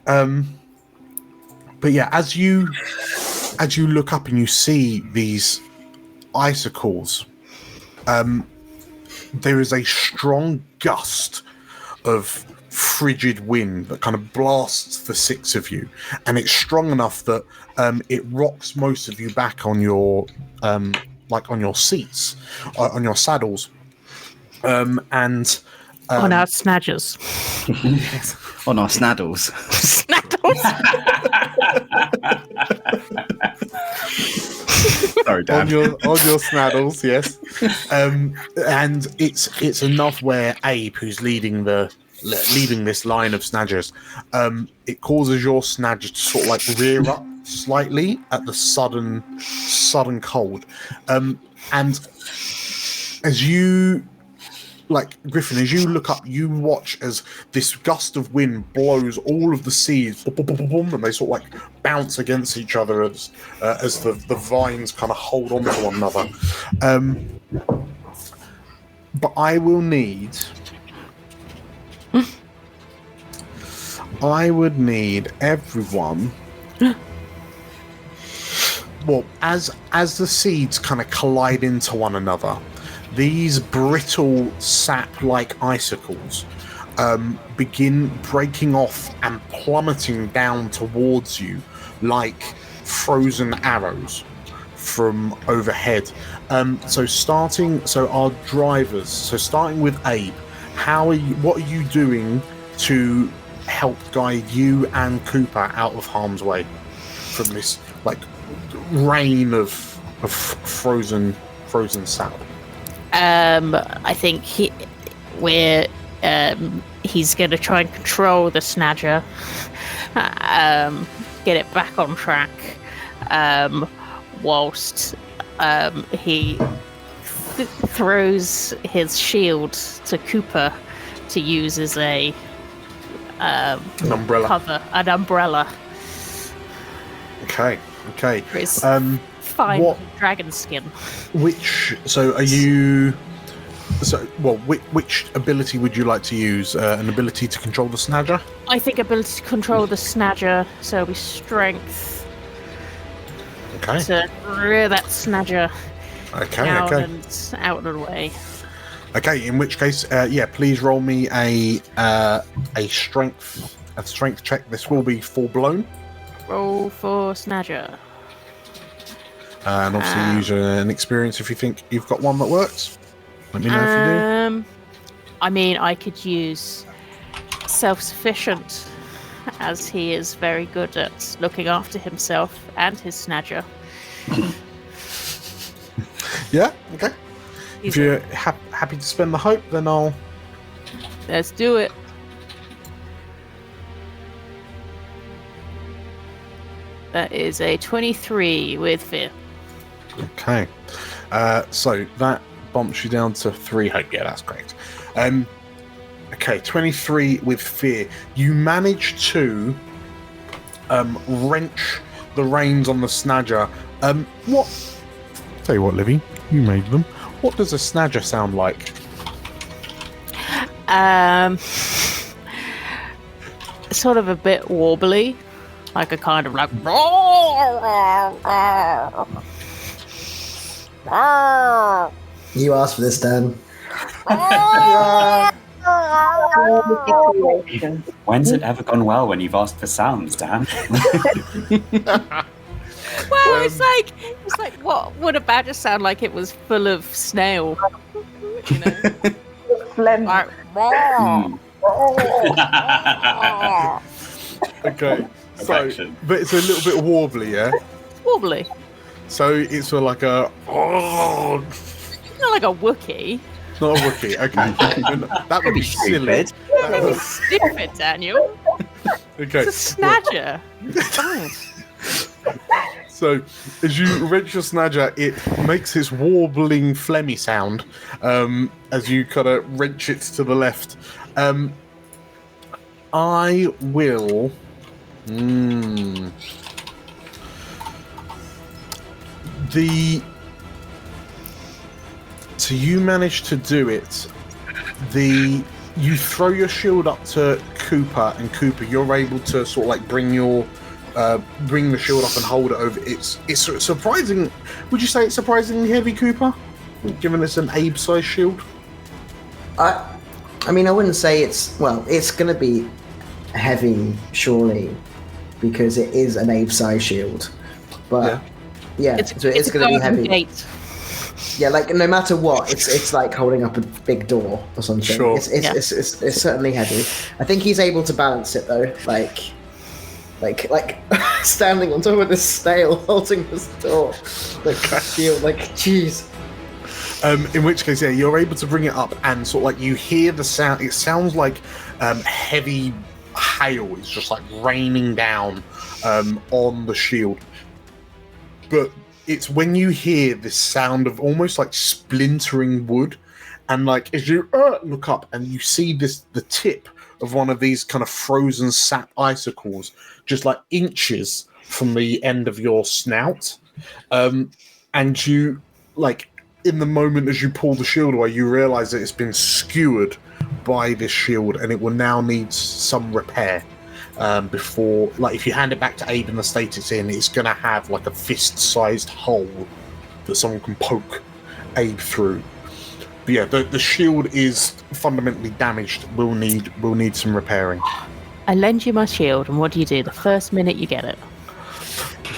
But yeah, as you look up and you see these icicles, there is a strong gust of frigid wind that kind of blasts the six of you, and it's strong enough that it rocks most of you back on your like on your seats, on your saddles, and on our snadgers. Yes. On our snaddles. Sorry, Dan. on your snaddles, yes. And it's enough where Abe, who's leading this line of snadgers, it causes your snadger to sort of like rear up slightly at the sudden cold. And as you, like Griffin, as you look up, you watch as this gust of wind blows all of the seeds, and they sort of like bounce against each other as the vines kind of hold on to one another. But I will need. I would need everyone. Well, as the seeds kind of collide into one another, these brittle sap-like icicles begin breaking off and plummeting down towards you like frozen arrows from overhead. So our drivers. So starting with Abe, what are you doing to help guide you and Cooper out of harm's way from this like rain of frozen sap? I think he's going to try and control the snadger, get it back on track, whilst he throws his shield to Cooper to use as an umbrella. An umbrella. Okay. For his fine dragon skin. Which ability would you like to use? An ability to control the snadger? I think ability to control the snadger, so it'll be strength. Okay. To rear that snadger down and out of the way. Okay, in which case, please roll me a strength check. This will be full blown. Roll for snadger. And obviously use an experience if you think you've got one that works. Let me know if you do. I mean, I could use self-sufficient, as he is very good at looking after himself and his snadger. Yeah, okay. If you're happy to spend the hope, then I'll... Let's do it. That is a 23 with fear. Okay. So that bumps you down to 3 hope. Yeah, that's correct. Okay, 23 with fear. You manage to wrench the reins on the snadger. Tell you what, Livy, you made them. What does a snadger sound like? Sort of a bit wobbly. Like a kind of like... You asked for this, Dan. When's it ever gone well when you've asked for sounds, Dan? Well, it's like what would a badger sound like? It was full of snail, you know. Phlegm. Like, Okay. So, Affection. but it's a little bit wobbly, yeah. Wobbly. So it's sort of like a. Oh, Not like a Wookiee. not a Wookiee. Okay, that would be silly. Stupid. That would- Stupid, Daniel. okay. It's a snadger. Fine. So, as you wrench your snadger, it makes this warbling, phlegmy sound as you kind of wrench it to the left. I will. So you manage to do it. You throw your shield up to Cooper, and Cooper, you're able to sort of like bring the shield up and hold it over. It's surprising. Would you say it's surprisingly heavy, Cooper? Given it's an Abe-sized shield. I mean, I wouldn't say it's going to be heavy, surely, because it is an Abe-sized shield. But yeah, it's going to be heavy. Gate. Yeah, like no matter what, it's like holding up a big door or something. Sure. It's certainly heavy. I think he's able to balance it though, like standing on top of this snail holding this door, like shield, like jeez. In which case, yeah, you're able to bring it up, and sort of like you hear the sound. It sounds like heavy hail is just like raining down on the shield. But it's when you hear this sound of almost like splintering wood, and like as you look up and you see the tip of one of these kind of frozen sap icicles just like inches from the end of your snout, and you like in the moment as you pull the shield away, you realize that it's been skewered by this shield and it will now need some repair. Before, like, if you hand it back to Abe in the state it's in, it's gonna have like a fist-sized hole that someone can poke Abe through. But yeah, the shield is fundamentally damaged. We'll need some repairing. I lend you my shield, and what do you do the first minute you get it?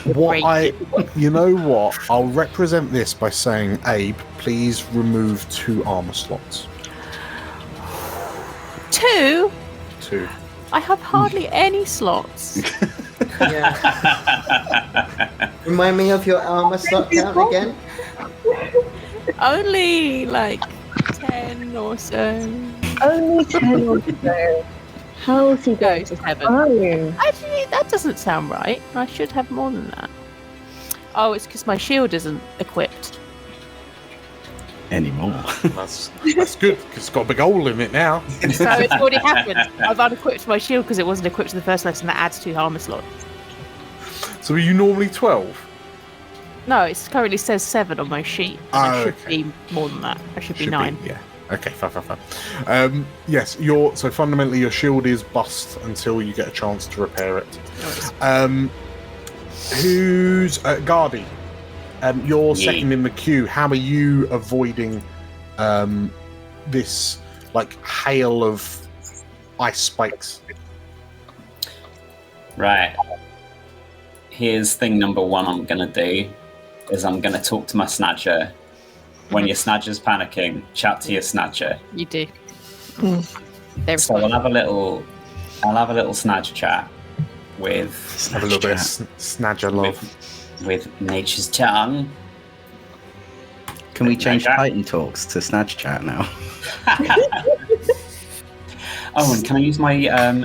You know what? I'll represent this by saying, Abe, please remove 2 armor slots. 2? 2. I have hardly any slots. Yeah. Remind me of your armor slot count again. Only like 10 or so. Only 10 or so. How's he going to to heaven? Oh. Actually, that doesn't sound right. I should have more than that. Oh, it's because my shield isn't equipped. Anymore. That's good, because it's got a big hole in it now. So it's already happened. I've unequipped my shield because it wasn't equipped in the first place, and that adds 2 armor slots. So are you normally 12? No, it currently says 7 on my sheet. I should be more than that. I should be 9. Yeah. Okay, fine. Yes, so fundamentally your shield is bust until you get a chance to repair it. Who's Guardy? You're second in the queue. How are you avoiding this like hail of ice spikes? Right. Here's thing number 1 I'm gonna do is I'm gonna talk to my snatcher. When your snatcher's panicking, chat to your snatcher. You do. So I'll have a little snatcher chat with. Just have a little bit of snatcher love. With nature's tongue. Can we change Titan Talks to Snatch Chat now? Oh, and can I use my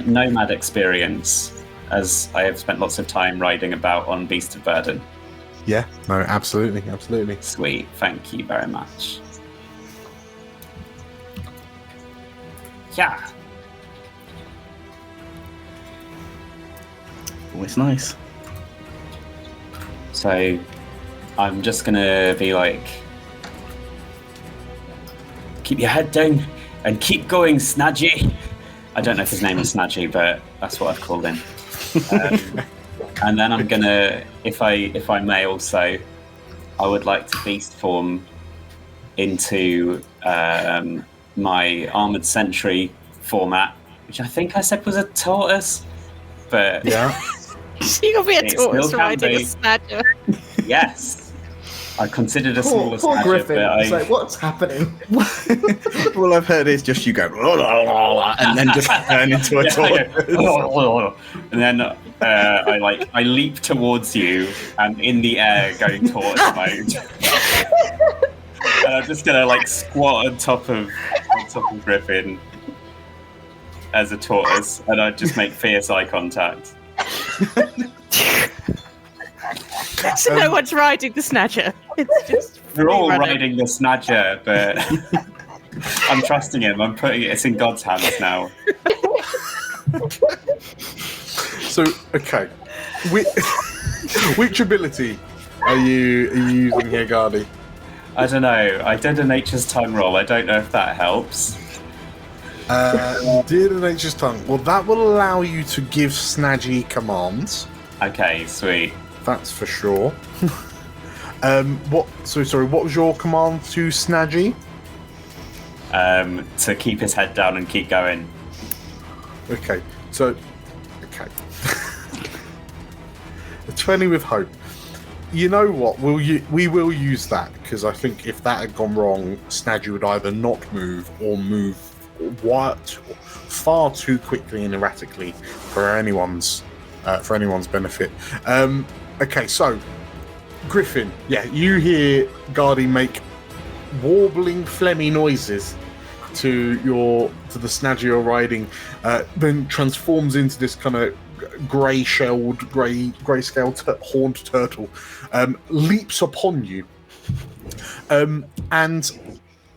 nomad experience, as I have spent lots of time riding about on Beast of Burden? Yeah, no, absolutely. Sweet, thank you very much. Yeah. Always nice. So, I'm just gonna be like, keep your head down and keep going, Snadgy. I don't know if his name is Snadgy, but that's what I've called him. And then I'm gonna, if I may also, I would like to beast form into my armored sentry format, which I think I said was a tortoise, but yeah. You'll be a tortoise riding a snatcher. Yes. I considered a Poor, smaller poor snatcher, Griffin. but It's like, what's happening? All I've heard is just you go, and then just turn into a tortoise. and then I leap towards you and in the air going tortoise mode. And I'm just gonna squat on top of Griffin as a tortoise, and I just make fierce eye contact. So no one's riding the snatcher. It's just We're all running. riding the snatcher, but I'm trusting him. I'm putting it's in God's hands now. So, okay. Which ability are you using here, Gardy? I don't know. I did a nature's tongue roll. I don't know if that helps. You did a nature's tongue. Well, that will allow you to give Snaggy commands. Okay, sweet. That's for sure. What was your command to Snaggy? To keep his head down and keep going. Okay. A 20 with hope. You know what? We will use that, because I think if that had gone wrong, Snaggy would either not move or move far too quickly and erratically for anyone's benefit. Okay, so Griffin, you hear Gardy make warbling, phlegmy noises to the Snaggy you're riding, then transforms into this kind of grey-scaled horned turtle, leaps upon you, and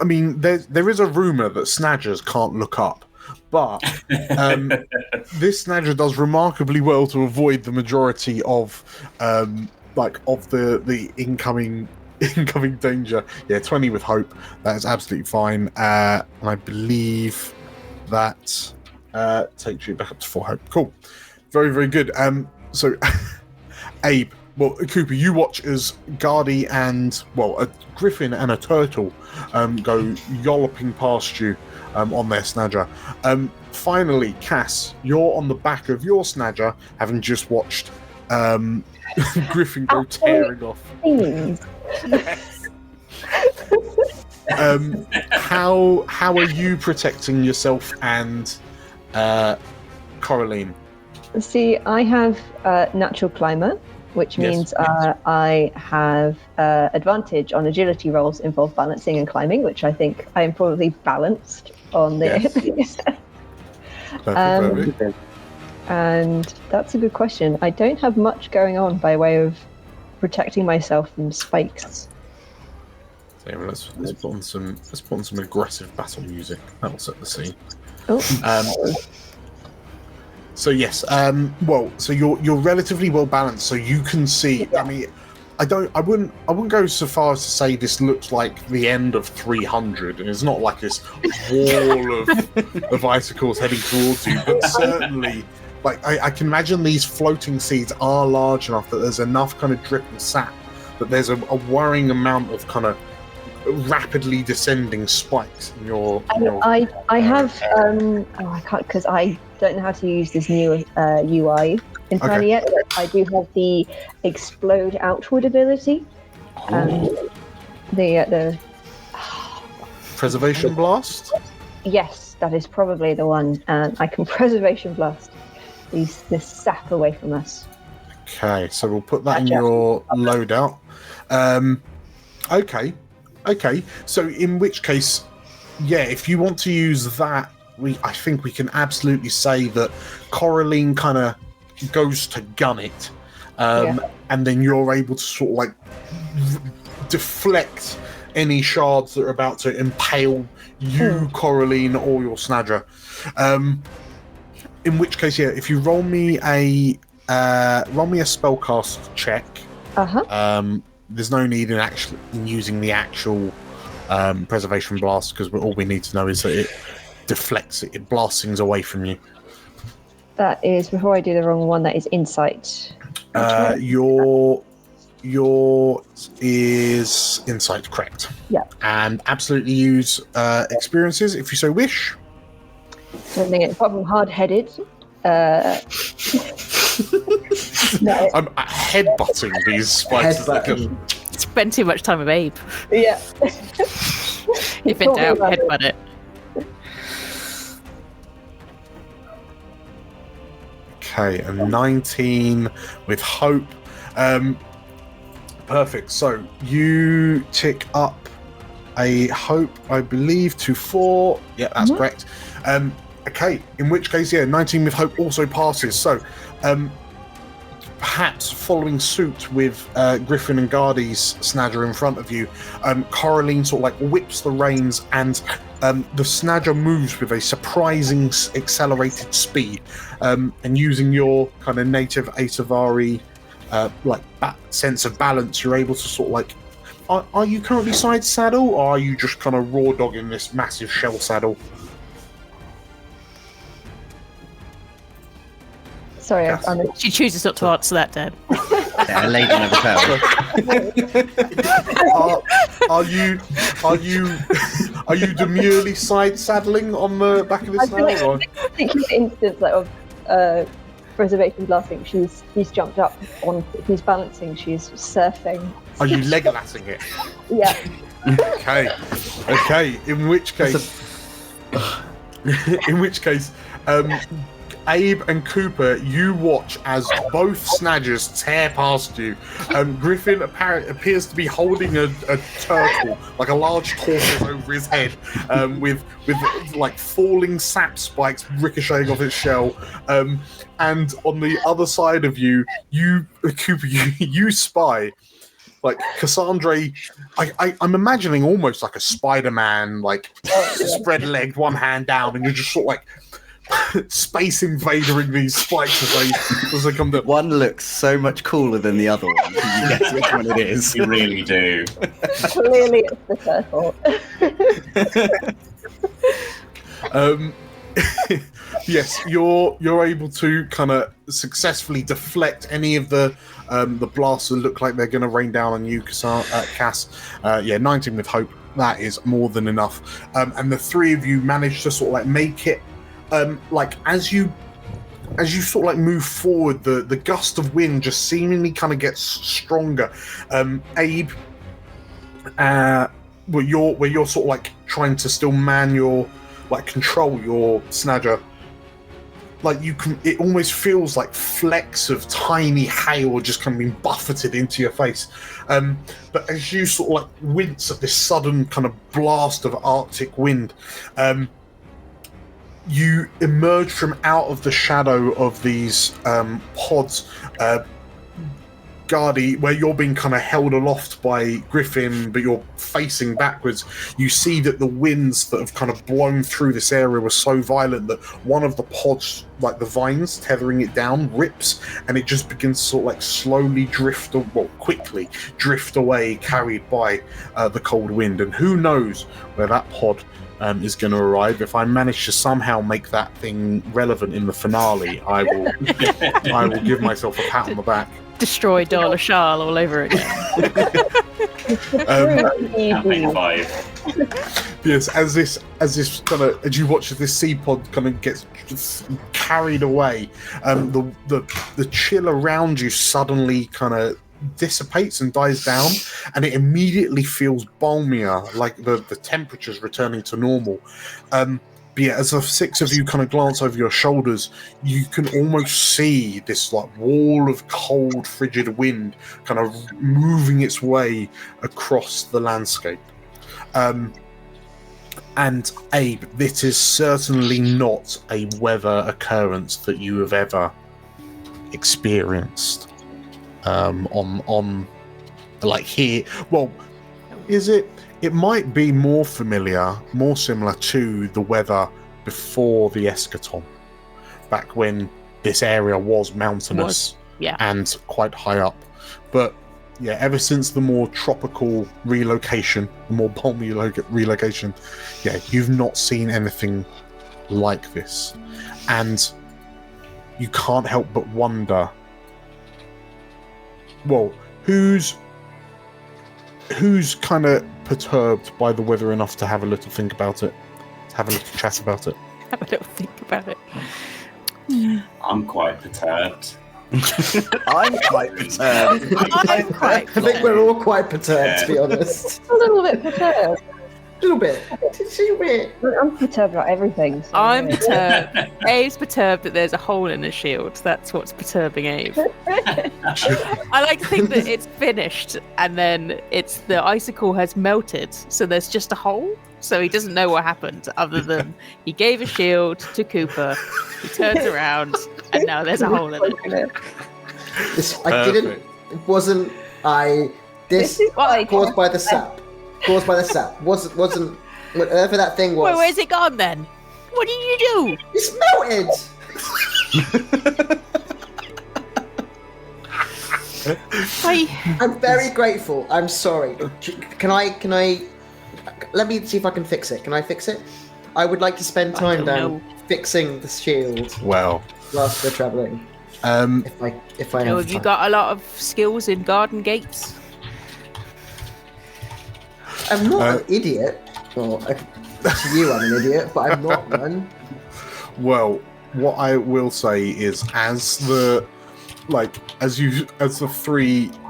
I mean there is a rumour that Snagers can't look up, but this Snagger does remarkably well to avoid the majority of the incoming danger. 20 with hope. That is absolutely fine, and I believe that takes you back up to 4 hope. Cool. Very, very good. So, Abe, Cooper, you watch as Gardy and, a griffin and a turtle go yolloping past you on their snadger. Finally, Cass, you're on the back of your snadger, having just watched Griffin go tearing off. How are you protecting yourself and Coraline? See, I have natural climber, which means I have advantage on agility rolls involve balancing and climbing, which I think I am probably balanced on this. And that's a good question. I don't have much going on by way of protecting myself from spikes. So let's put on some aggressive battle music. That'll set the scene. Oh. So yes, so you're relatively well balanced, so you can see. I mean, I wouldn't go so far as to say this looks like the end of 300, and it's not like this wall of icicles heading towards you, but certainly, I can imagine these floating seeds are large enough that there's enough kind of drip and sap that there's a worrying amount of kind of rapidly descending spikes in your. I have I can't, because I don't know how to use this new UI entirely yet. But I do have the explode outward ability. The preservation blast. Yes, that is probably the one. I can preservation blast this sap away from us. Okay, so we'll put that in your loadout. Okay. So in which case, if you want to use that, I think we can absolutely say that Coraline kind of goes to gun it, and then you're able to sort of deflect any shards that are about to impale you, Coraline, or your snadger. In which case, if you roll me a spellcast check. There's no need in using the actual preservation blast, because all we need to know is that it deflects it blasts things away from you. That is, before I do the wrong one, that is insight. Your is insight, correct? Yeah. And absolutely use experiences if you so wish. I don't think it's apart from hard-headed. No. I'm headbutting these spikes. spend too much time with Abe. Yeah. If in doubt, headbutt it. Okay, a 19 with hope. Perfect. So you tick up a hope, I believe, to 4. Yeah, that's correct. Okay, in which case, 19 with hope also passes. So perhaps following suit with Griffin and Guardy's Snadger in front of you, Coraline sort of like whips the reins, and the Snadger moves with a surprising accelerated speed, and using your kind of native Asavari sense of balance, you're able to sort of like, are you currently side saddle, or are you just kind of raw dogging this massive shell saddle? Sorry, she chooses not to answer that, Dan. Yeah, a lady never tells. Are you demurely side saddling on the back of this now? I think in the instance of Reservation Blasting, he's jumped up on, he's balancing, she's surfing. Are you Legolasing it? Yeah. Okay. In which case, Abe and Cooper, you watch as both Snadgers tear past you. Griffin appears to be holding a turtle, like a large tortoise over his head, with like falling sap spikes ricocheting off its shell. And on the other side of you, Cooper, you spy like Cassandra. I'm imagining almost like a Spider-Man, like spread-legged, one hand down, and you're just sort of like space invadering these spikes as they come down. One looks so much cooler than the other one. You guess which one it is. You really do. Clearly it's the turtle. Yes, you're able to kind of successfully deflect any of the blasts that look like they're going to rain down on you, Cass. 19 with hope. That is more than enough. And the three of you manage to sort of like make it. Like as you sort of like move forward, the gust of wind just seemingly kind of gets stronger. Abe, where you're sort of like trying to still control your Snadger. Like it almost feels like flecks of tiny hail just kind of being buffeted into your face. But as you sort of like wince at this sudden kind of blast of Arctic wind, you emerge from out of the shadow of these pods, Guardy, where you're being kind of held aloft by Griffin, but you're facing backwards. You see that the winds that have kind of blown through this area were so violent that one of the pods, like the vines tethering it down, rips, and it just begins to sort of like slowly quickly drift away, carried by the cold wind. And who knows where that pod is going to arrive. If I manage to somehow make that thing relevant in the finale, I will give myself a pat on the back. Destroy Darla Shah all over again. Campaign 5. Yes, as this kind of, as you watch as this sea pod kind of gets just carried away, the chill around you suddenly kind of dissipates and dies down, and it immediately feels balmier, like the temperature's returning to normal. But yeah, as the six of you kind of glance over your shoulders, you can almost see this like wall of cold, frigid wind kind of moving its way across the landscape. And Abe, this is certainly not a weather occurrence that you have ever experienced. On like here, well, is it? It might be more similar to the weather before the eschaton, back when this area was mountainous and quite high up. But yeah, ever since the more tropical relocation, the more balmy relocation, you've not seen anything like this, and you can't help but wonder. Well, who's kind of perturbed by the weather enough to have a little think about it, to have a little chat about it? Have a little think about it. I'm quite perturbed. I'm quite perturbed. I'm quite I think we're all quite perturbed, to be honest. A little bit perturbed. A little bit. Just a little bit. I'm perturbed about everything. So I'm perturbed. Abe's perturbed that there's a hole in the shield. That's what's perturbing Abe. I like to think that it's finished and then the icicle has melted, so there's just a hole. So he doesn't know what happened other than he gave a shield to Cooper, he turns around, and now there's a hole in it. This is what I caused by the sap. Caused by the sap. Wasn't whatever that thing was. Well, where's it gone then? What did you do? It's melted. I'm very grateful. I'm sorry. Can I? Let me see if I can fix it. Can I fix it? I would like to spend time down fixing the shield. Well, whilst we're traveling. If I have you got a lot of skills in garden gates? I'm not an idiot. Well, to you, I'm an idiot, but I'm not one. Well, what I will say is, as the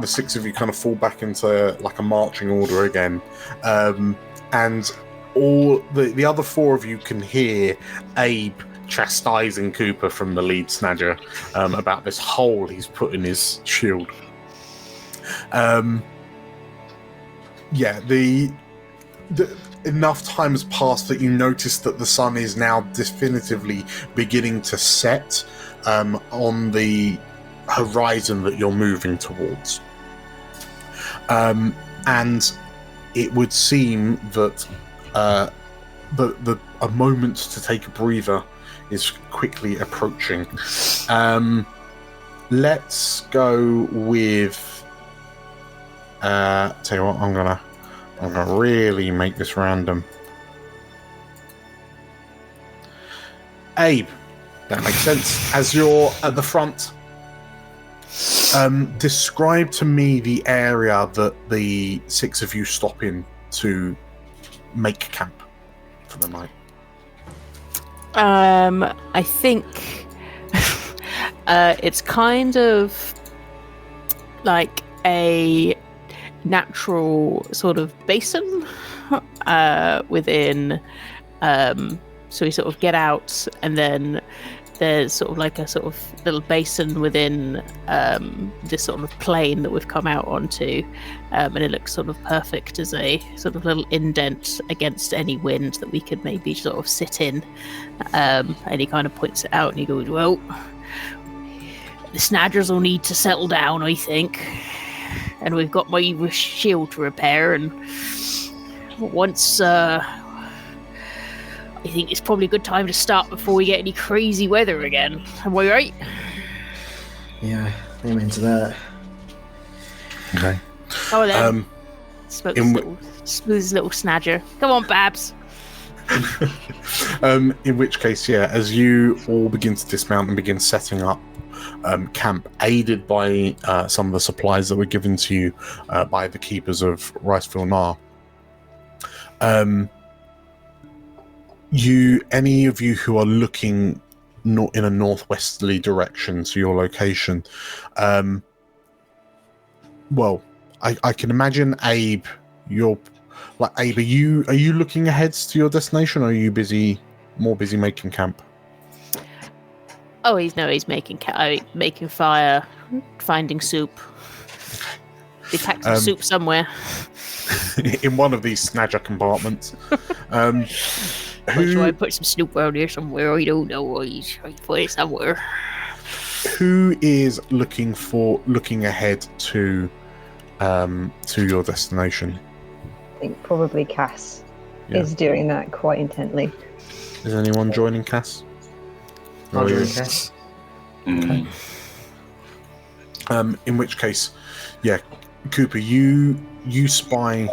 six of you kind of fall back into like a marching order again, and all the other four of you can hear Abe chastising Cooper from the lead snadger about this hole he's put in his shield. Enough time has passed that you notice that the sun is now definitively beginning to set on the horizon that you're moving towards. And it would seem that a moment to take a breather is quickly approaching. Let's go with tell you what, I'm gonna really make this random. Abe, that makes sense. As you're at the front, describe to me the area that the six of you stop in to make camp for the night. I think it's kind of like a natural sort of basin within. So we sort of get out, and then there's sort of like a sort of little basin within this sort of plain that we've come out onto, and it looks sort of perfect as a sort of little indent against any wind that we could maybe sort of sit in. And he kind of points it out and he goes, well, the snadgers will need to settle down, I think, and we've got my shield to repair, and once I think it's probably a good time to start before we get any crazy weather again. Am I right? Yeah, I'm into that. Okay. Oh, then. Smooth little snadger. Come on, Babs. In which case, yeah, as you all begin to dismount and begin setting up camp, aided by some of the supplies that were given to you by the keepers of Riceville Nar, any of you who are looking in a northwesterly direction to your location, well, I can imagine Abe, Abe, are you looking ahead to your destination, or are you more busy making camp? Oh, he's making making fire, finding soup. They packed some soup somewhere. In one of these snadger compartments. Should I put some snoop around here somewhere? I don't know. I put it somewhere. Who is looking ahead to your destination? I think probably Cass is doing that quite intently. Is anyone joining Cass? I'll join Cass. Okay. In which case, yeah, Cooper, you spy.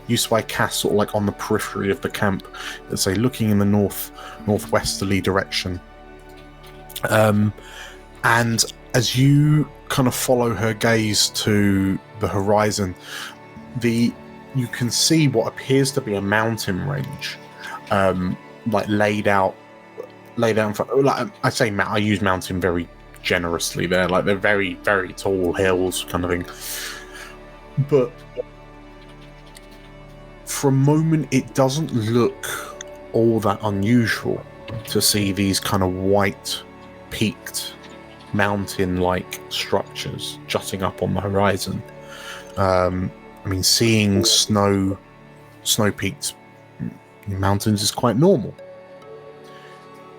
You spy Cass sort of like on the periphery of the camp, let's say looking in the northwesterly direction. And as you kind of follow her gaze to the horizon, you can see what appears to be a mountain range, like laid out lay down for, like I say, I use mountain very generously there, like they're very, very tall hills kind of thing. But for a moment, it doesn't look all that unusual to see these kind of white, peaked, mountain-like structures jutting up on the horizon. I mean, seeing snow-peaked mountains is quite normal.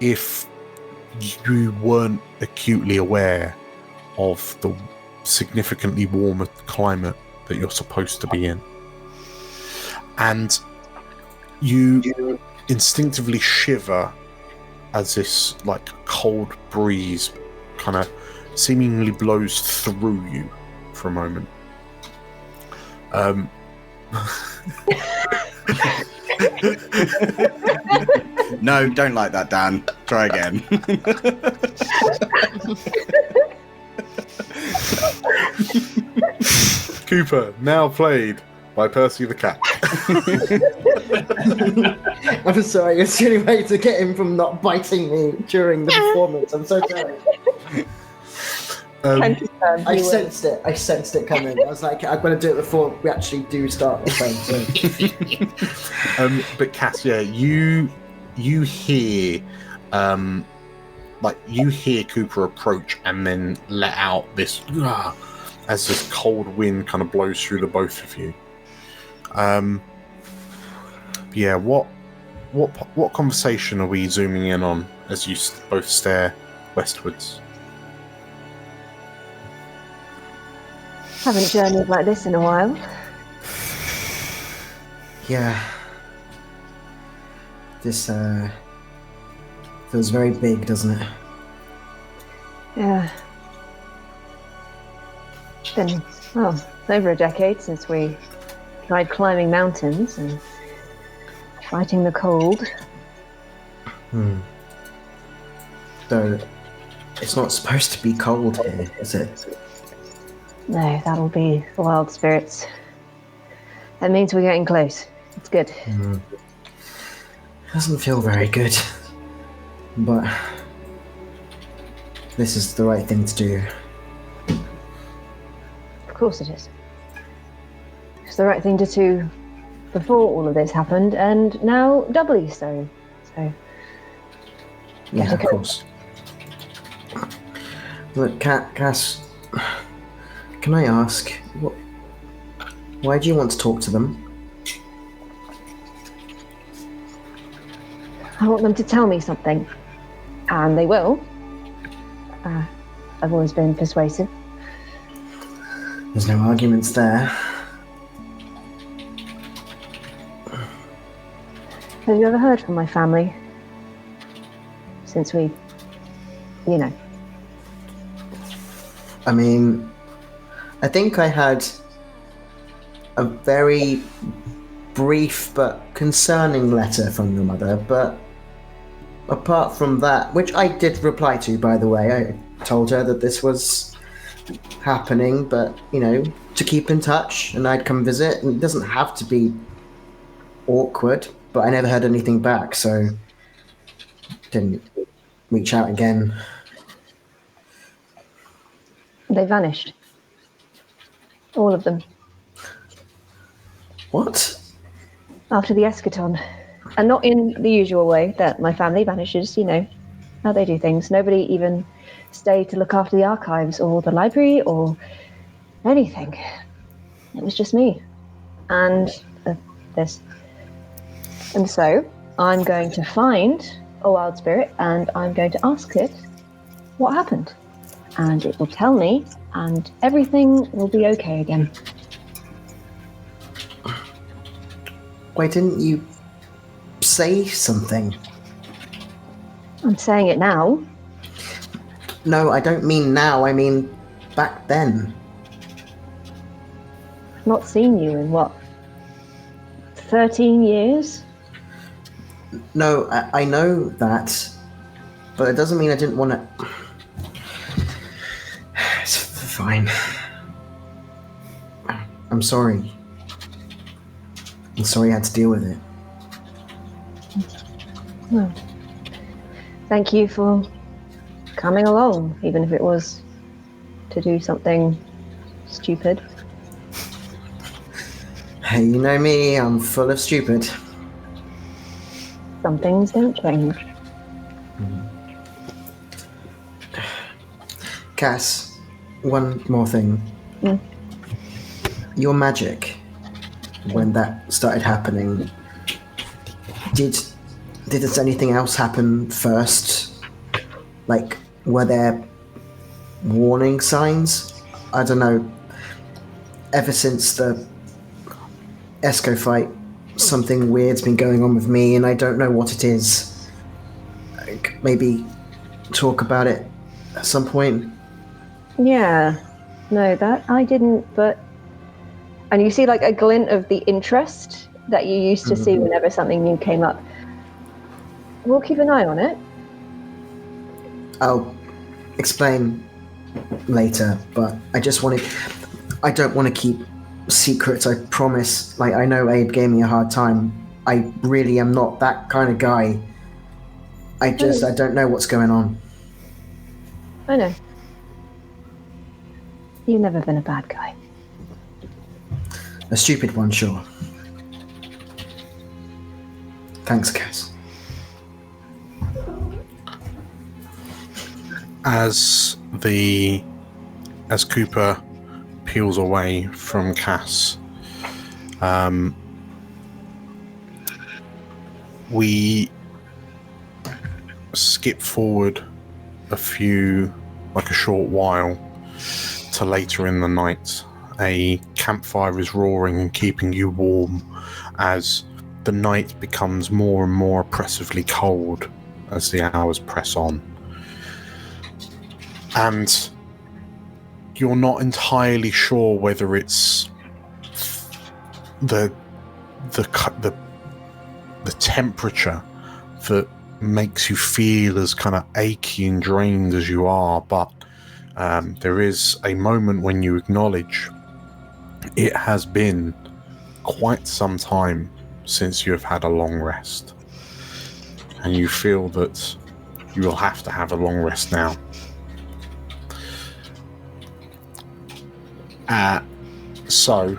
If you weren't acutely aware of the significantly warmer climate that you're supposed to be in. And you instinctively shiver as this like cold breeze kind of seemingly blows through you for a moment. No, don't like that, Dan. Try again. Cooper, now played by Percy the Cat. I'm sorry, it's the only way to get him from not biting me during the performance. I'm so sorry. I sensed it. I sensed it coming. I was like, I'm going to do it before we actually do start the thing. So. But Cass, yeah, you hear, you hear Cooper approach and then let out this as this cold wind kind of blows through the both of you. Yeah, what conversation are we zooming in on as you both stare westwards? Haven't journeyed like this in a while. Yeah. This feels very big, doesn't it? Yeah. It's been, over a decade since we tried climbing mountains and fighting the cold. Though, it's not supposed to be cold here, is it? No, that'll be the wild spirits. That means we're getting close. It's good. Doesn't feel very good. But this is the right thing to do. Of course it is. It's the right thing to do before all of this happened, and now doubly so. Yeah, of course. Look, Cass, can I ask, why do you want to talk to them? I want them to tell me something, and they will. I've always been persuasive. There's no arguments there. Have you ever heard from my family? Since we, I mean, I think I had a very brief but concerning letter from your mother, but apart from that, which I did reply to, by the way, I told her that this was happening, but, to keep in touch, and I'd come visit, and it doesn't have to be awkward, but I never heard anything back, so didn't reach out again. They vanished. All of them. What? After the eschaton. And not in the usual way that my family vanishes, how they do things. Nobody even stayed to look after the archives or the library or anything. It was just me. And this. And so, I'm going to find a wild spirit and I'm going to ask it what happened. And it will tell me, and everything will be okay again. Why didn't you say something? I'm saying it now. No, I don't mean now, I mean back then. I've not seen you in, 13 years? No, I know that, but it doesn't mean I didn't want to... It's fine. I'm sorry. I'm sorry I had to deal with it. No. thank you for coming along, even if it was to do something stupid. Hey, you know me, I'm full of stupid. Some things don't change. Cass, one more thing. Mm. Your magic, when that started happening, did anything else happen first? Like, were there warning signs? I don't know. Ever since the Esco fight, something weird's been going on with me, and I don't know what it is. Like, maybe talk about it at some point. Yeah. No, that I didn't, but... And you see like a glint of the interest that you used to see whenever something new came up. We'll keep an eye on it. I'll explain later, but I don't want to keep secrets, I promise. Like, I know Abe gave me a hard time. I really am not that kind of guy. I don't know what's going on. I know. You've never been a bad guy. A stupid one, sure. Thanks, Cass. As Cooper peels away from Cass, we skip forward a short while to later in the night. A campfire is roaring and keeping you warm as the night becomes more and more oppressively cold as the hours press on. And you're not entirely sure whether it's the temperature that makes you feel as kind of achy and drained as you are, but there is a moment when you acknowledge it has been quite some time since you have had a long rest, and you feel that you will have to have a long rest now. So,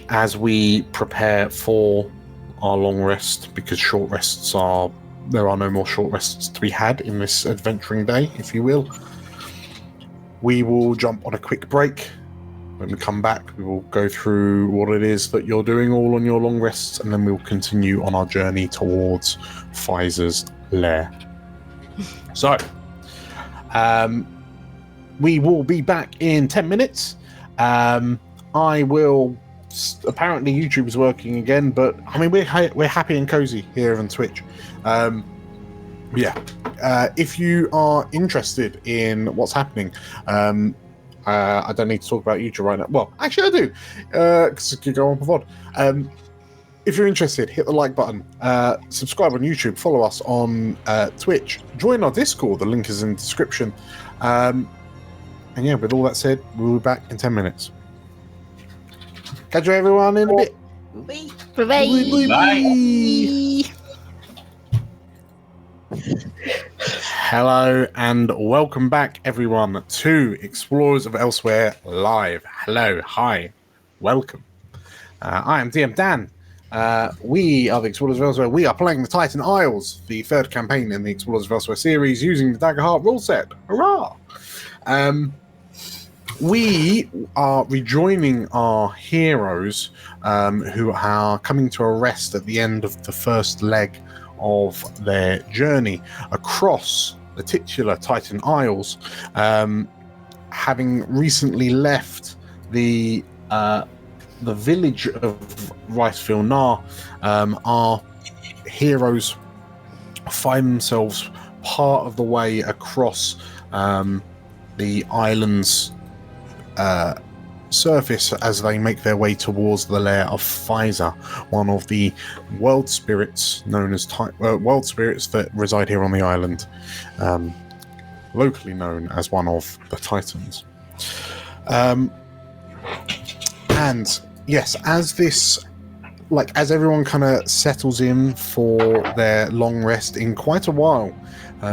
as we prepare for our long rest, because there are no more short rests to be had in this adventuring day, if you will, we will jump on a quick break. When we come back, we will go through what it is that you're doing all on your long rests, and then we'll continue on our journey towards Pfizer's lair. So, we will be back in 10 minutes. I will... Apparently YouTube is working again, but I mean, we're happy and cozy here on Twitch. If you are interested in what's happening, I don't need to talk about YouTube right now. Well, actually I do, because it could go on before. If you're interested, hit the like button, subscribe on YouTube, follow us on Twitch, join our Discord, the link is in the description. And yeah, with all that said, we'll be back in 10 minutes. Catch you everyone in a bit. Bye. Bye. Hello and welcome back, everyone, to Explorers of Elsewhere Live. Hello, hi, welcome. I am DM Dan. We are the Explorers of Elsewhere. We are playing the Titan Isles, the third campaign in the Explorers of Elsewhere series, using the Daggerheart rule set. Hurrah! We are rejoining our heroes who are coming to a rest at the end of the first leg of their journey across the titular Titan Isles, having recently left the village of Riceville. Our heroes find themselves part of the way across the island's surface as they make their way towards the lair of Pfizer, one of the world spirits known as world spirits that reside here on the island, locally known as one of the Titans. And yes, as this like as everyone kind of settles in for their long rest in quite a while,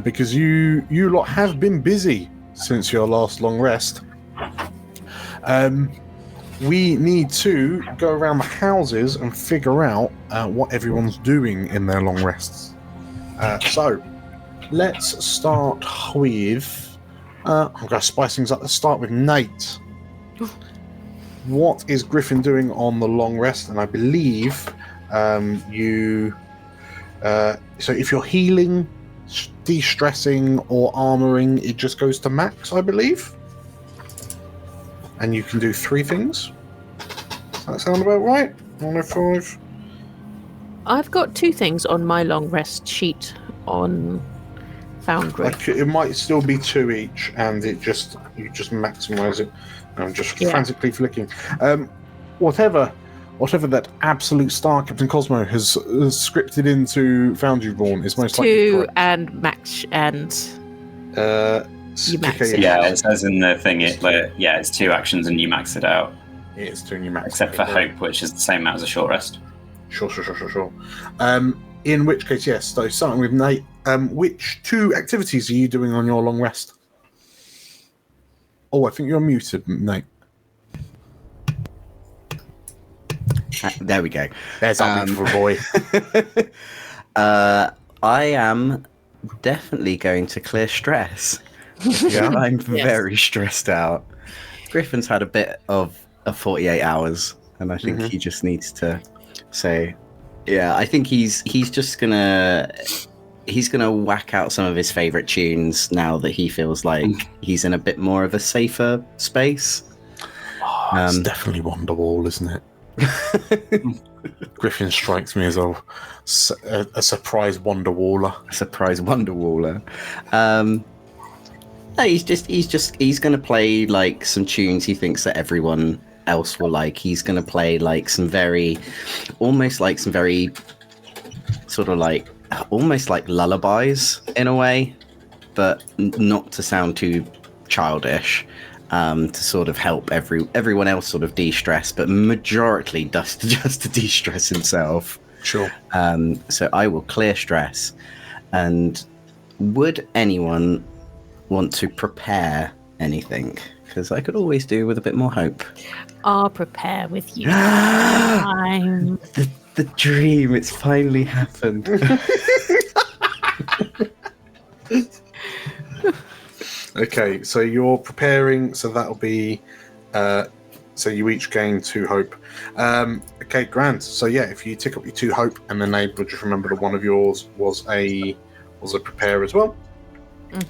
because you lot have been busy since your last long rest. We need to go around the houses and figure out what everyone's doing in their long rests. So let's start with. I'm going to spice things up. Let's start with Nate. What is Griffin doing on the long rest? And I believe you. So if you're healing, de-stressing, or armoring, it just goes to max, I believe. And you can do 3 things. Does that sound about right? 105. I've got 2 things on my long rest sheet on Foundry. Like it might still be 2 each, and you just maximize it. I'm just frantically flicking. Whatever that absolute star Captain Cosmo has scripted into Foundry Born is most likely 2 correct. and max and you max it. Yeah, it says in the thing. It's 2 actions and you max it out. Yeah, it's 2 and you max. Except for Hope, which is the same amount as a short rest. Sure. In which case, yes. So starting with Nate, which 2 activities are you doing on your long rest? Oh, I think you're muted, Nate. There we go. There's our beautiful boy. I am definitely going to clear stress. Yeah? I'm very stressed out. Griffin's had a bit of 48 hours, and I think he just needs to say, yeah, I think he's just gonna whack out some of his favorite tunes now that he feels like he's in a bit more of a safer space. It's definitely Wonderwall, isn't it? Griffin strikes me as a surprise Wonderwaller. A surprise Wonderwaller. No, he's going to play like some tunes he thinks that everyone else will like. He's going to play like some very sort of like almost like lullabies in a way, but not to sound too childish. To sort of help everyone else sort of de-stress, but majority just to de-stress himself. Sure. So I will clear stress. And would anyone want to prepare anything? Because I could always do with a bit more hope. I'll prepare with you. I'm... The dream, it's finally happened. Okay, so you're preparing, so that'll be so you each gain 2 hope. Okay, grand. So yeah, if you tick up your 2 hope and then Abe will just remember that one of yours was a prepare as well.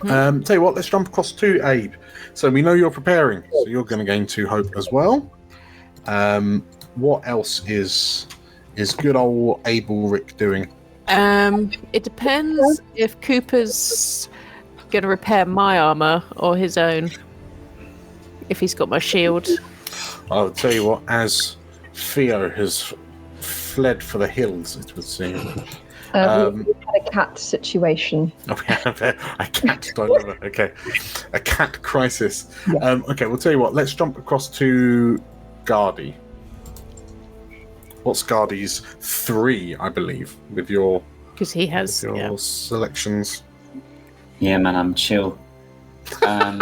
Tell you what, let's jump across to Abe. So we know you're preparing, so you're going to gain 2 hope as well. What else is good old Abel Rick doing? It depends if Cooper's going to repair my armor or his own. If he's got my shield. I'll tell you what, as Theo has fled for the hills, it would seem. We had a cat situation. Oh, we have a cat dilemma. Okay, a cat crisis. Yeah. Okay, we'll tell you what. Let's jump across to Gardy. What's Gardy's 3, I believe, with your selections. Yeah, man, I'm chill. I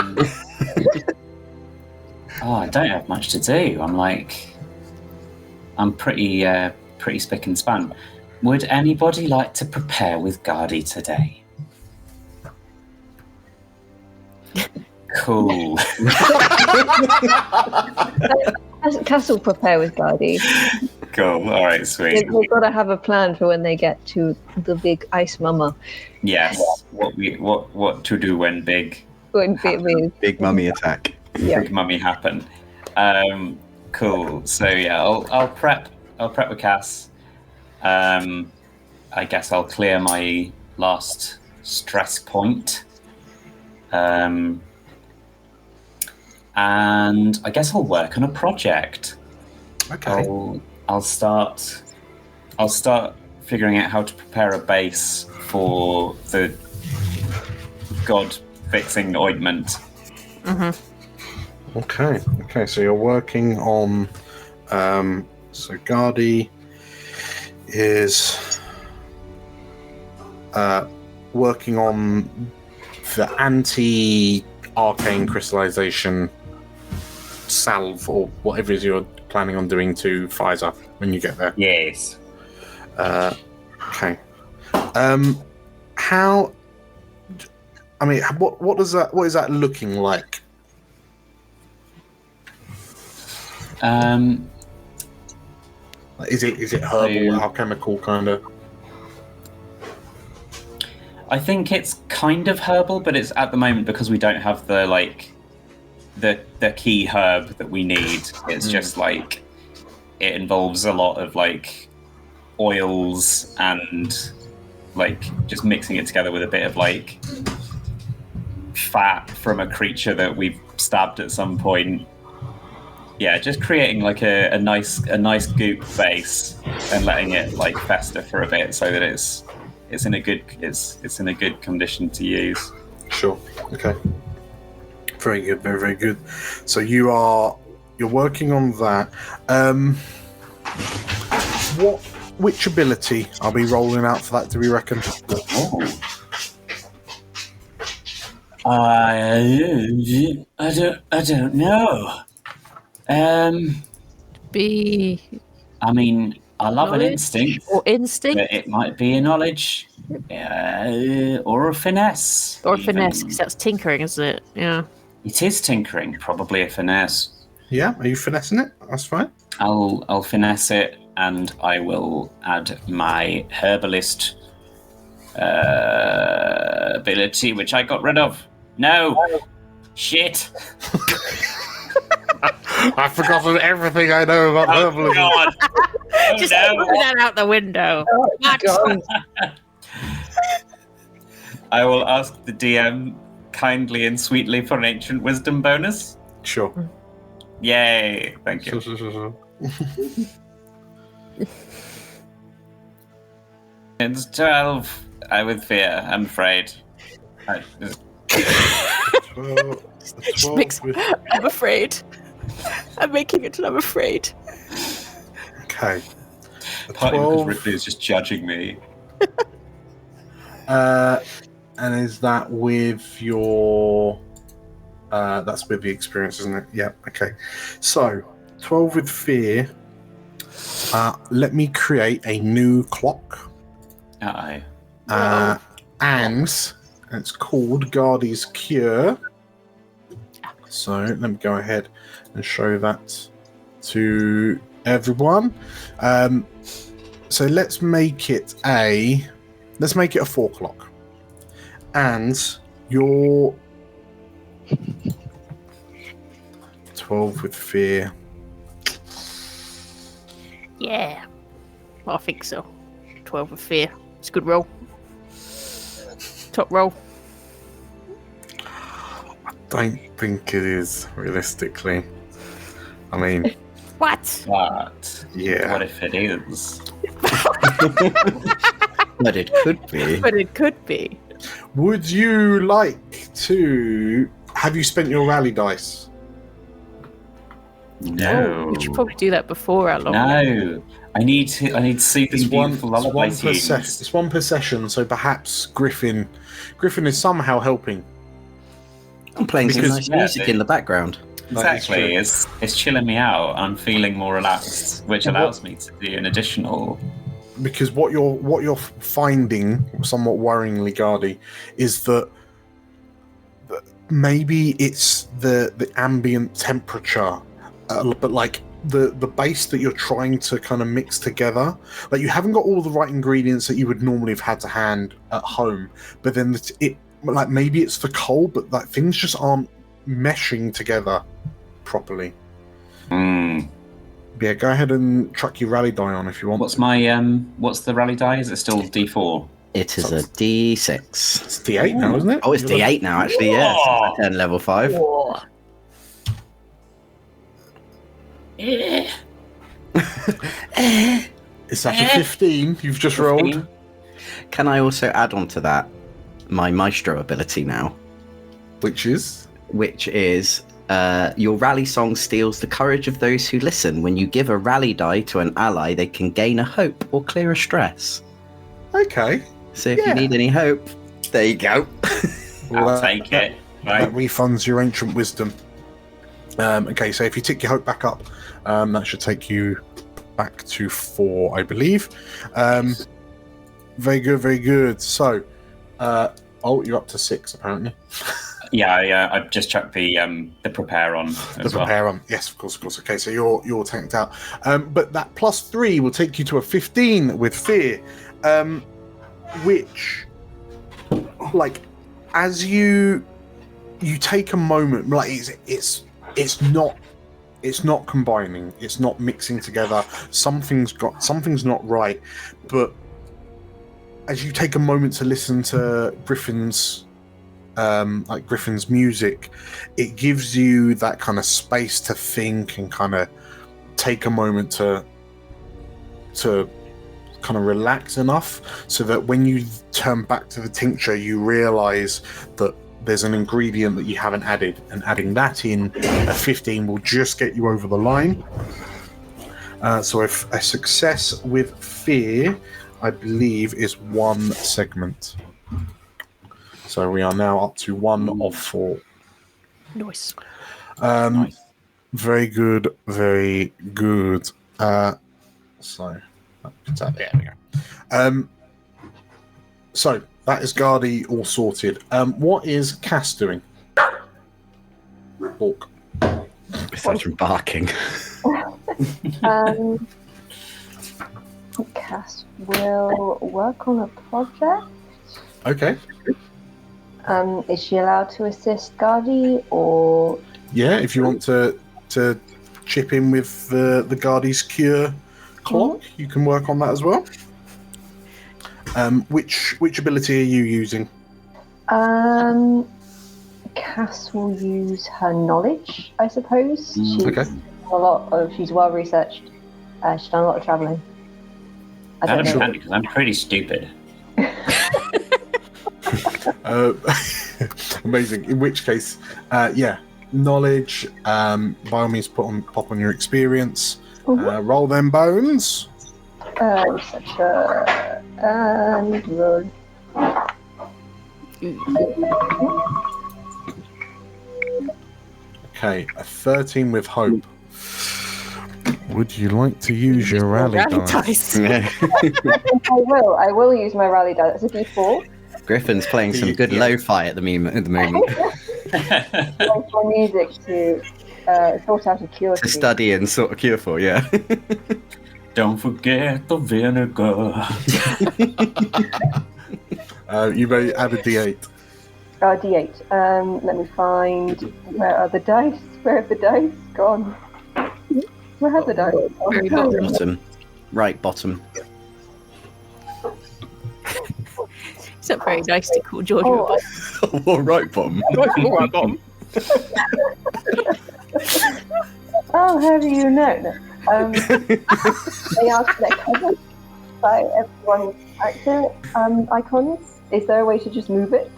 don't have much to do. I'm pretty spick and span. Would anybody like to prepare with Gardy today? Cool. Castle prepare with Gardy. Cool. All right, sweet. We've got to have a plan for when they get to the big ice mama. Yes. What to do when big mummy attack. Yeah. Big mummy happen. Cool. So yeah, I'll prep with Cass. I guess I'll clear my last stress point. And I guess I'll work on a project. Okay. I'll start figuring out how to prepare a base for the god-fixing ointment. Okay. So you're working on so Gardy. is working on the anti-arcane crystallization salve or whatever it is you're planning on doing to Pfizer when you get there. Yes. Okay. How? I mean, what is that looking like? Is it herbal, alchemical kind of? I think it's kind of herbal, but it's at the moment because we don't have the key herb that we need. It's just like it involves a lot of like oils and like just mixing it together with a bit of like fat from a creature that we've stabbed at some point. Yeah, just creating like a nice goop base and letting it like fester for a bit so that it's in a good condition to use. Sure. Okay. Very good. Very, very good. So you're working on that. Which ability I'll be rolling out for that? Do we reckon? I don't know. I mean, I love an instinct. Or instinct? But it might be a knowledge. Or a finesse. Or a finesse, because that's tinkering, isn't it? Yeah. It is tinkering, probably a finesse. Yeah, are you finessing it? That's fine. I'll finesse it, and I will add my herbalist ability, which I got rid of. No! Shit! I've forgotten everything I know about herbalism. God. Just throw that out the window. Oh, God. I will ask the DM kindly and sweetly for an ancient wisdom bonus. Sure. Yay! Thank you. Sure. It's 12. I would fear. I'm afraid. 12 I'm afraid. I'm making it till I'm afraid. Okay. Partly because Ripley is just judging me. And is that with your... that's with the experience, isn't it? Yeah, okay. So, 12 with fear. Let me create a new clock. Aye. And it's called Guardi's Cure. So, let me go ahead and show that to everyone. So let's make it a 4 o'clock. And your 12 with fear. Yeah. Well, I think so. 12 with fear. It's a good roll. Top roll. I don't think it is, realistically. I mean... What? Yeah. What if it is? But it could be. But it could be. Would you like to... Have you spent your rally dice? No. We should probably do that before our long. No. I need soothing beautiful lullaby tunes. It's one per session, so perhaps Griffin is somehow helping. I'm playing some nice music in the background. Exactly, it's chilling me out. I'm feeling more relaxed, which allows me to do an additional. Because what you're finding, somewhat worryingly, Gardy, is that maybe it's the ambient temperature, but like the base that you're trying to kind of mix together, like you haven't got all the right ingredients that you would normally have had to hand at home. But then like maybe it's the cold, but like things just aren't meshing together properly. Yeah, go ahead and chuck your rally die on if you want. What's the rally die? Is it still D4? It is a D6. It's D8 now, isn't it? Oh, it's D8 now, actually, yeah. It's 10 level 5. Is that a 15 you've just rolled? Can I also add on to that my maestro ability now? Which is Your rally song steals the courage of those who listen. When you give a rally die to an ally, they can gain a hope or clear a stress. Okay. So if you need any hope, there you go. I'll take it. Right. That refunds your ancient wisdom. Okay, so if you tick your hope back up, that should take you back to 4, I believe. Very good, very good. So, you're up to 6 apparently. Yeah, I've just chucked the prepare on as well. Prepare on, yes, of course. Okay, so you're tanked out. But that +3 will take you to a 15 with fear, which, like, as you take a moment, like it's not combining, it's not mixing together. Something's not right. But as you take a moment to listen to Griffin's music, it gives you that kind of space to think and kind of take a moment to kind of relax enough so that when you turn back to the tincture, you realize that there's an ingredient that you haven't added, and adding that in a 15 will just get you over the line. So if a success with fear, I believe, is 1 segment. So we are now up to 1 of 4. Nice. Nice. Very good, very good. So there we go. So that is Gardy all sorted. What is Cass doing? Walk. Besides from barking. Cass will work on a project. Okay. Is she allowed to assist Gardy, or? Yeah, if you want to chip in with the Gardy's cure clock, you can work on that as well. Which ability are you using? Cass will use her knowledge, I suppose. She's okay. She's well researched. She's done a lot of traveling. That'd be handy because I'm pretty stupid. Amazing. In which case, knowledge. By all means, pop on your experience. Roll them bones. Researcher and roll. Okay, a 13 with hope. Would you like to use your rally dice? I will use my rally dice. That's a D4. Griffin's playing some good lo-fi at the moment. For music to sort out a cure. To study and sort a cure for, yeah. Don't forget the vinegar. You may add a D8. D8. Let me find. Where are the dice? Where have the dice gone? Where have the dice gone? Very bottom. Right bottom. It's not very nice to call Georgia a bottom. Oh, right bottom. Right bottom. Oh, how do you know? They are connected by everyone's actor icons. Is there a way to just move it?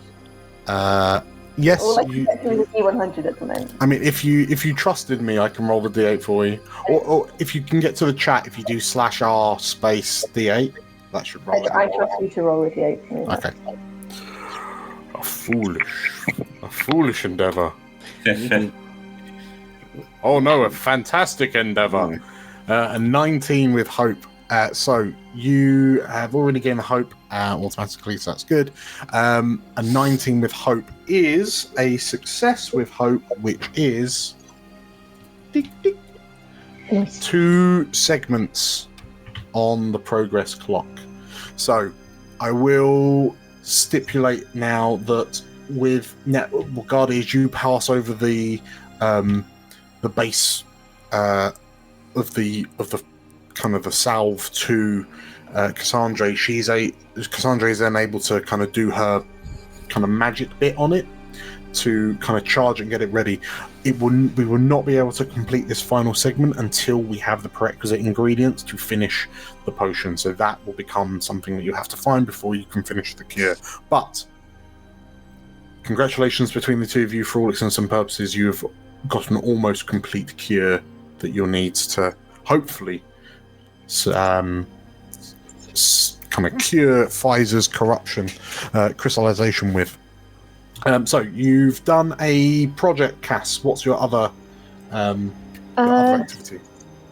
Yes. Or like through the D100 at the moment. I mean, if you trusted me, I can roll the D8 for you. Or if you can get to the chat, if you do /R space D8, that should roll it. I trust you to roll a D8 for me. Okay. A foolish endeavor. Oh no, a fantastic endeavor. A 19 with hope. So you have already gained the hope automatically, so that's good. A 19 with hope is a success with hope, which is 2 segments on the progress clock. So I will stipulate now that with Gardy, as you pass over the base of the kind of the salve to Cassandra, Cassandra is then able to kind of do her kind of magic bit on it to kind of charge and get it ready. We will not be able to complete this final segment until we have the prerequisite ingredients to finish the potion. So that will become something that you have to find before you can finish the cure. But congratulations between the two of you. For all intents and purposes, you have got an almost complete cure that you'll need to hopefully kind of cure Pfizer's corruption, crystallization with. So you've done a project, Cass. What's your other activity?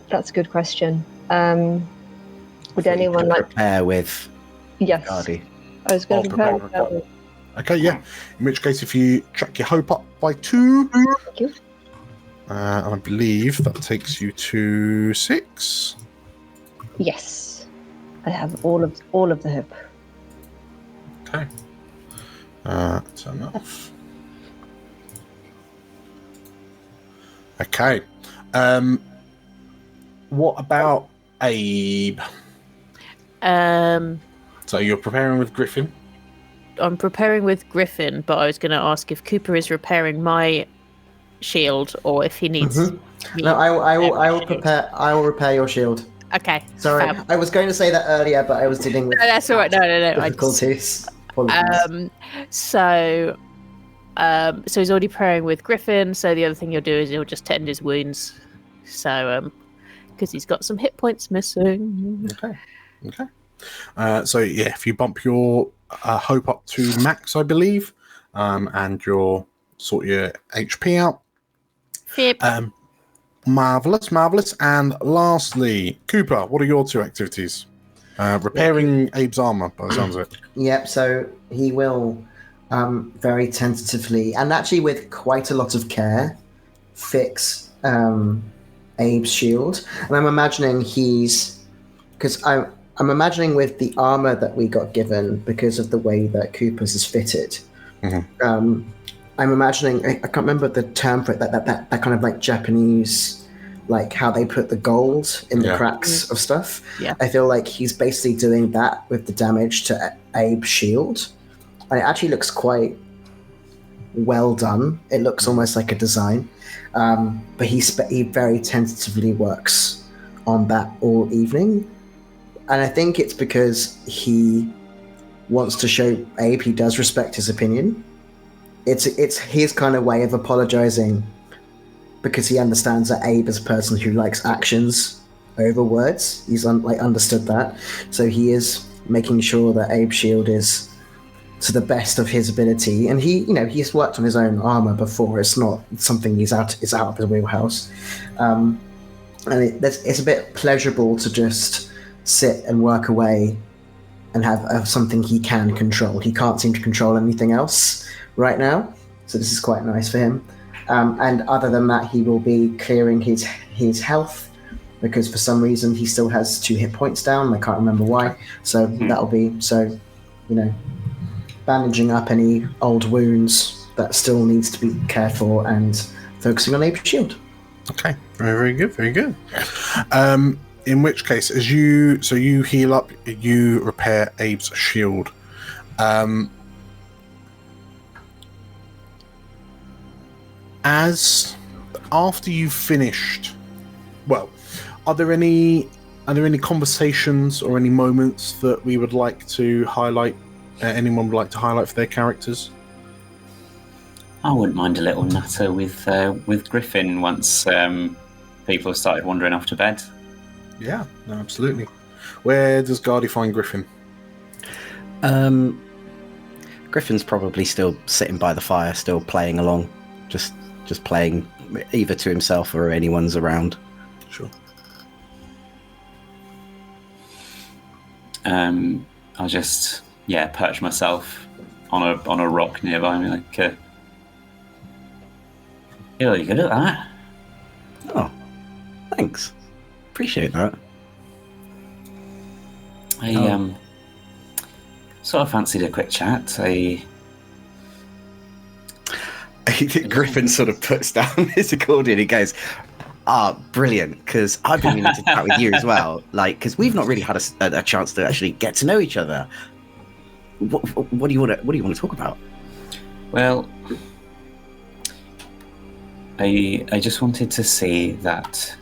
That's a good question. Would anyone like prepare with? Yes. Gardy. I was going to prepare. Okay, yeah. In which case, if you chuck your hope up by 2, Thank you. and I believe that takes you to 6. Yes, I have all of the hope. Okay. Turn that off. Okay. What about Abe? So you're preparing with Griffin? I'm preparing with Griffin, but I was going to ask if Cooper is repairing my shield or if he needs. me No, I will shield. prepare. I will repair your shield. Okay. Sorry, fab. I was going to say that earlier, but I was dealing with No, that's all right. No. difficulties. So he's already preparing with Griffin. So the other thing you'll do is he'll just tend his wounds. So because he's got some hit points missing. Okay. So yeah, if you bump your hope up to max, I believe, and your sort your HP out. Yep. Marvelous. And lastly, Cooper, what are your 2 activities? Repairing Abe's armor, by the sounds of it. Yep. So he will very tentatively and actually with quite a lot of care fix Abe's shield. And I'm imagining I'm imagining with the armor that we got given because of the way that Cooper's is fitted. Mm-hmm. I'm imagining, I can't remember the term for it, that kind of like Japanese, like how they put the gold in the cracks of stuff. Yeah. I feel like he's basically doing that with the damage to Abe's shield. And it actually looks quite well done. It looks almost like a design. But he very tentatively works on that all evening. And I think it's because he wants to show Abe he does respect his opinion. It's his kind of way of apologizing because he understands that Abe is a person who likes actions over words. He's understood that. So he is making sure that Abe's shield is to the best of his ability. And he's worked on his own armor before. It's not something is out of his wheelhouse. And it's a bit pleasurable to just sit and work away and have something he can control. He can't seem to control anything else right now, so this is quite nice for him. And other than that, he will be clearing his health because for some reason he still has 2 hit points down. I can't remember why. So that'll be bandaging up any old wounds that still needs to be cared for and focusing on Abe's shield. Okay, very good, very good. In which case, as you heal up, you repair Abe's shield. As after you've finished, well, are there any conversations or any moments that we would like to highlight? Anyone would like to highlight for their characters? I wouldn't mind a little natter with Griffin once people have started wandering off to bed. Yeah, no, absolutely. Where does Gardy find Griffin? Griffin's probably still sitting by the fire, still playing along, just playing either to himself or anyone's around. Sure. I'll just perch myself on a rock nearby and be like, you're really good at that. Oh, thanks. Appreciate that. I sort of fancied a quick chat. Griffin sort of puts down his accordion. He goes, brilliant, because I've been meaning to chat with you as well. Like, because we've not really had a chance to actually get to know each other. What do you want to talk about? Well, I just wanted to say that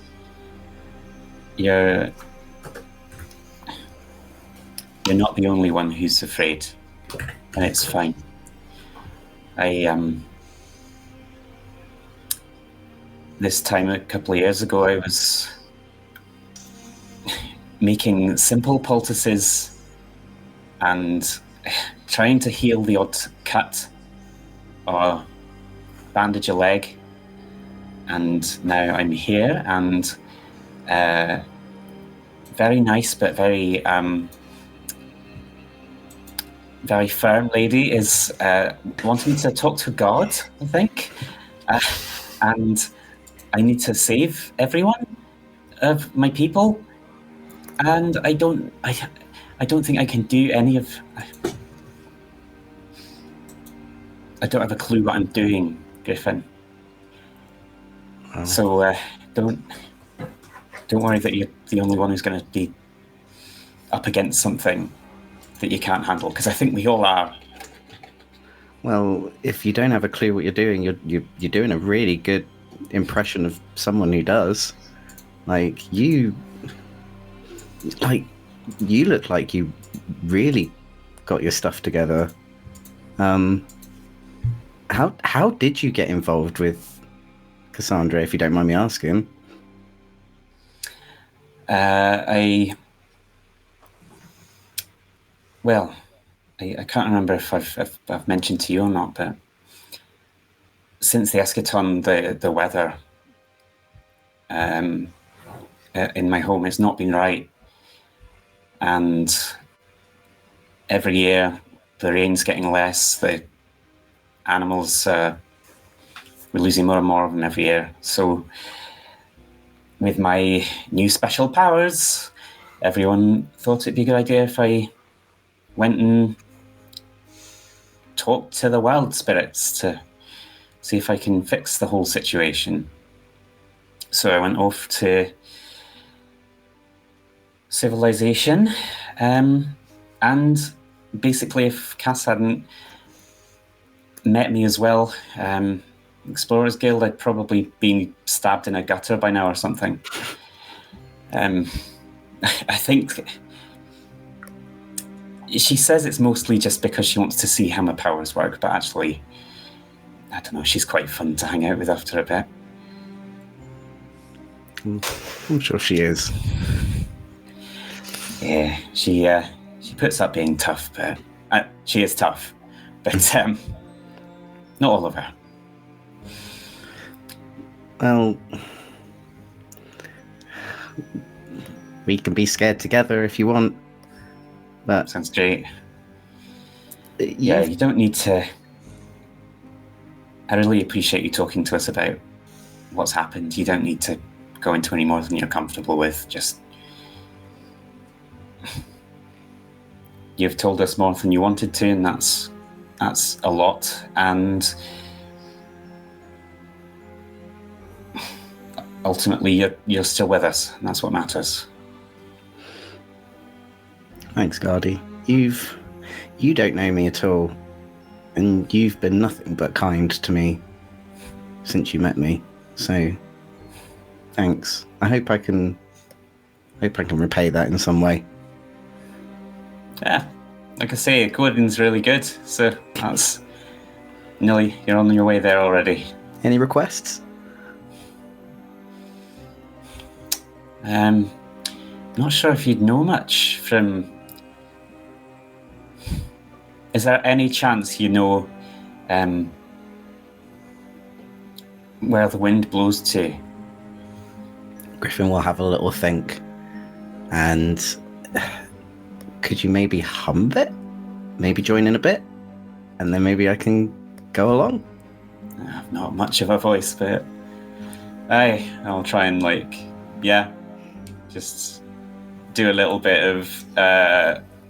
you're not the only one who's afraid, and it's this time a couple of years ago, I was making simple poultices and trying to heal the odd cut or bandage a leg. And now I'm here, and very nice but very very firm lady is wanting me to talk to God, I think, and I need to save everyone of my people, and I don't think I can do any of. I don't have a clue what I'm doing, Griffin. So don't worry that you're the only one who's going to be up against something that you can't handle, because I think we all are. Well, if you don't have a clue what you're doing, you're doing a really good impression of someone who does. You look like you really got your stuff together. How did you get involved with Cassandra, if you don't mind me asking? I can't remember if I've mentioned to you or not, but since the eschaton, the weather in my home has not been right, and every year the rain's getting less, the animals we're losing more and more of them every year. So with my new special powers, everyone thought it'd be a good idea if I went and talked to the wild spirits to see if I can fix the whole situation. So I went off to civilization, and basically if Cass hadn't met me as well, Explorers Guild, I'd probably been stabbed in a gutter by now or something. I think she says it's mostly just because she wants to see how my powers work, but actually, I don't know, she's quite fun to hang out with after a bit. I'm sure she is. Yeah, she puts up being tough, but she is tough, but not all of her. Well, we can be scared together if you want. But sounds great. Yeah, you don't need to. I really appreciate you talking to us about what's happened. You don't need to go into any more than you're comfortable with. Just you've told us more than you wanted to, and that's a lot. And ultimately, you're still with us, and that's what matters. Thanks, Gardy. You don't know me at all, and you've been nothing but kind to me since you met me. So, thanks. I hope I can repay that in some way. Yeah, like I say, coding's really good, so that's nearly, you're on your way there already. Any requests? Not sure if you'd know much from. Is there any chance you know where the wind blows to? Griffin will have a little think. And could you maybe hum a bit? Maybe join in a bit? And then maybe I can go along? I've not much of a voice, but I'll try and just do a little bit of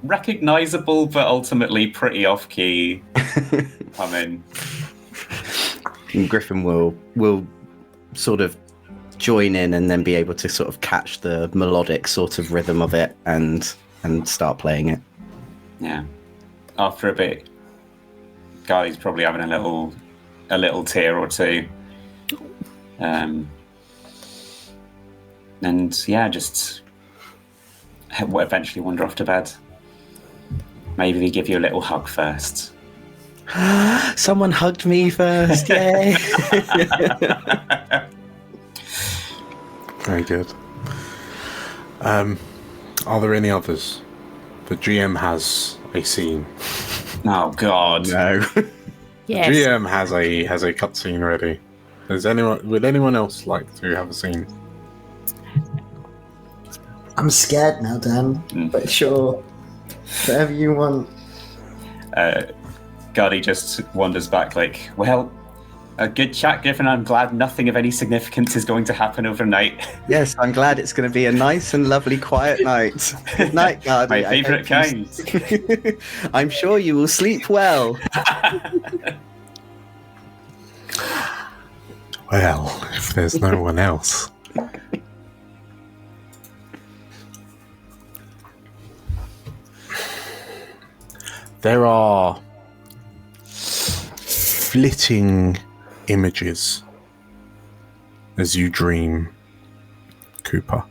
recognizable but ultimately pretty off-key humming. And Griffin will sort of join in and then be able to sort of catch the melodic sort of rhythm of it and start playing it. Yeah. After a bit, Guy's probably having a little tear or two. And yeah, just eventually wander off to bed. Maybe give you a little hug first. Someone hugged me first, yay! Very good. Are there any others? The GM has a scene. Oh God, no. Yes. The GM has a cutscene ready. Would anyone else like to have a scene? I'm scared now, Dan. But sure, whatever you want. Gardy just wanders back like, well, a good chat, Griffin. I'm glad nothing of any significance is going to happen overnight. Yes, I'm glad it's going to be a nice and lovely quiet night. Good night, Gardy. My favourite kind. I'm sure you will sleep well. Well, if there's no one else. There are flitting images as you dream, Cooper.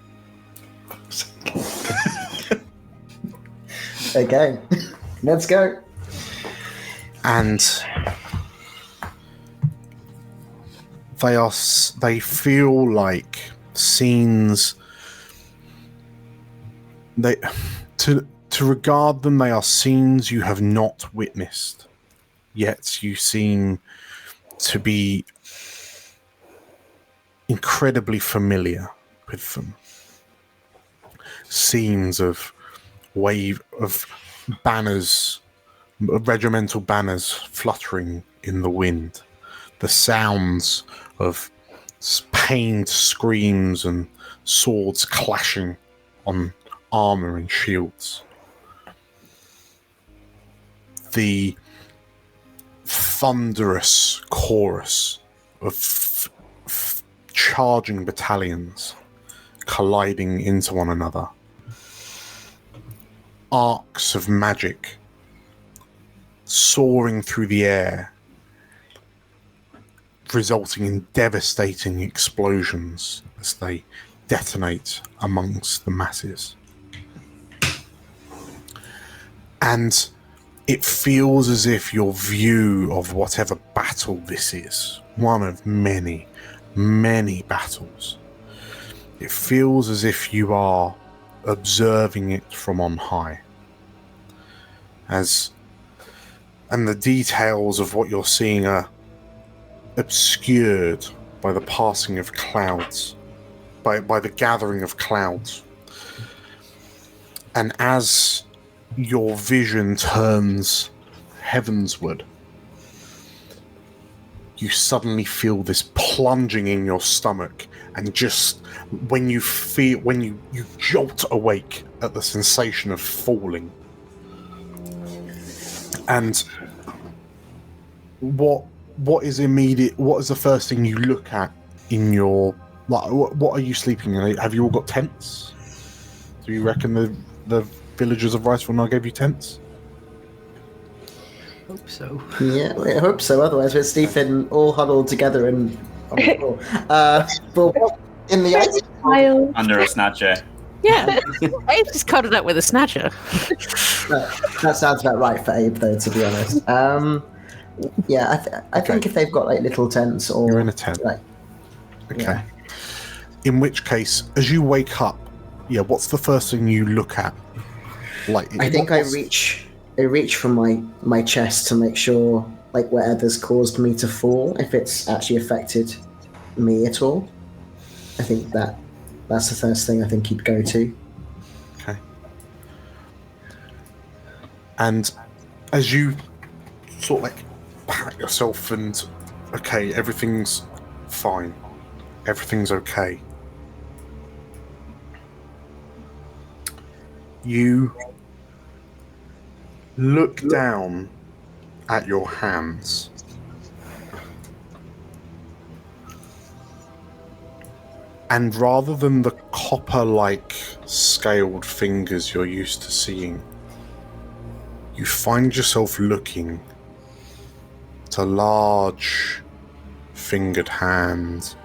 Okay, let's go. And they feel like scenes. To regard them, they are scenes you have not witnessed, yet you seem to be incredibly familiar with them. Scenes of banners, regimental banners fluttering in the wind, the sounds of pained screams and swords clashing on armor and shields. The thunderous chorus of charging battalions colliding into one another. Arcs of magic soaring through the air, resulting in devastating explosions as they detonate amongst the masses. And it feels as if your view of whatever battle this is, one of many, many battles, it feels as if you are observing it from on high. And the details of what you're seeing are obscured by the passing of clouds, by the gathering of clouds. And as your vision turns heavensward, you suddenly feel this plunging in your stomach, and just when you jolt awake at the sensation of falling. And what is the first thing you look at in your, like, what are you sleeping in? Have you all got tents? Do you reckon the villagers of Riceville now gave you tents? Hope so. Yeah, I hope so. Otherwise, we're sleeping all huddled together and on the floor. But in the ice under a snatcher. Yeah, Abe just cuddled up with a snatcher. that sounds about right for Abe, though. To be honest, yeah, I think if they've got like little tents or you're in a tent, like, okay. Yeah. In which case, as you wake up, what's the first thing you look at? Like, I think I reach from my chest to make sure like whatever's caused me to fall, if it's actually affected me at all. I think that's the first thing I think you'd go to. Okay. And as you sort of like pat yourself and, okay, everything's fine, everything's okay, you look down at your hands. And rather than the copper-like scaled fingers you're used to seeing, you find yourself looking at a large fingered hand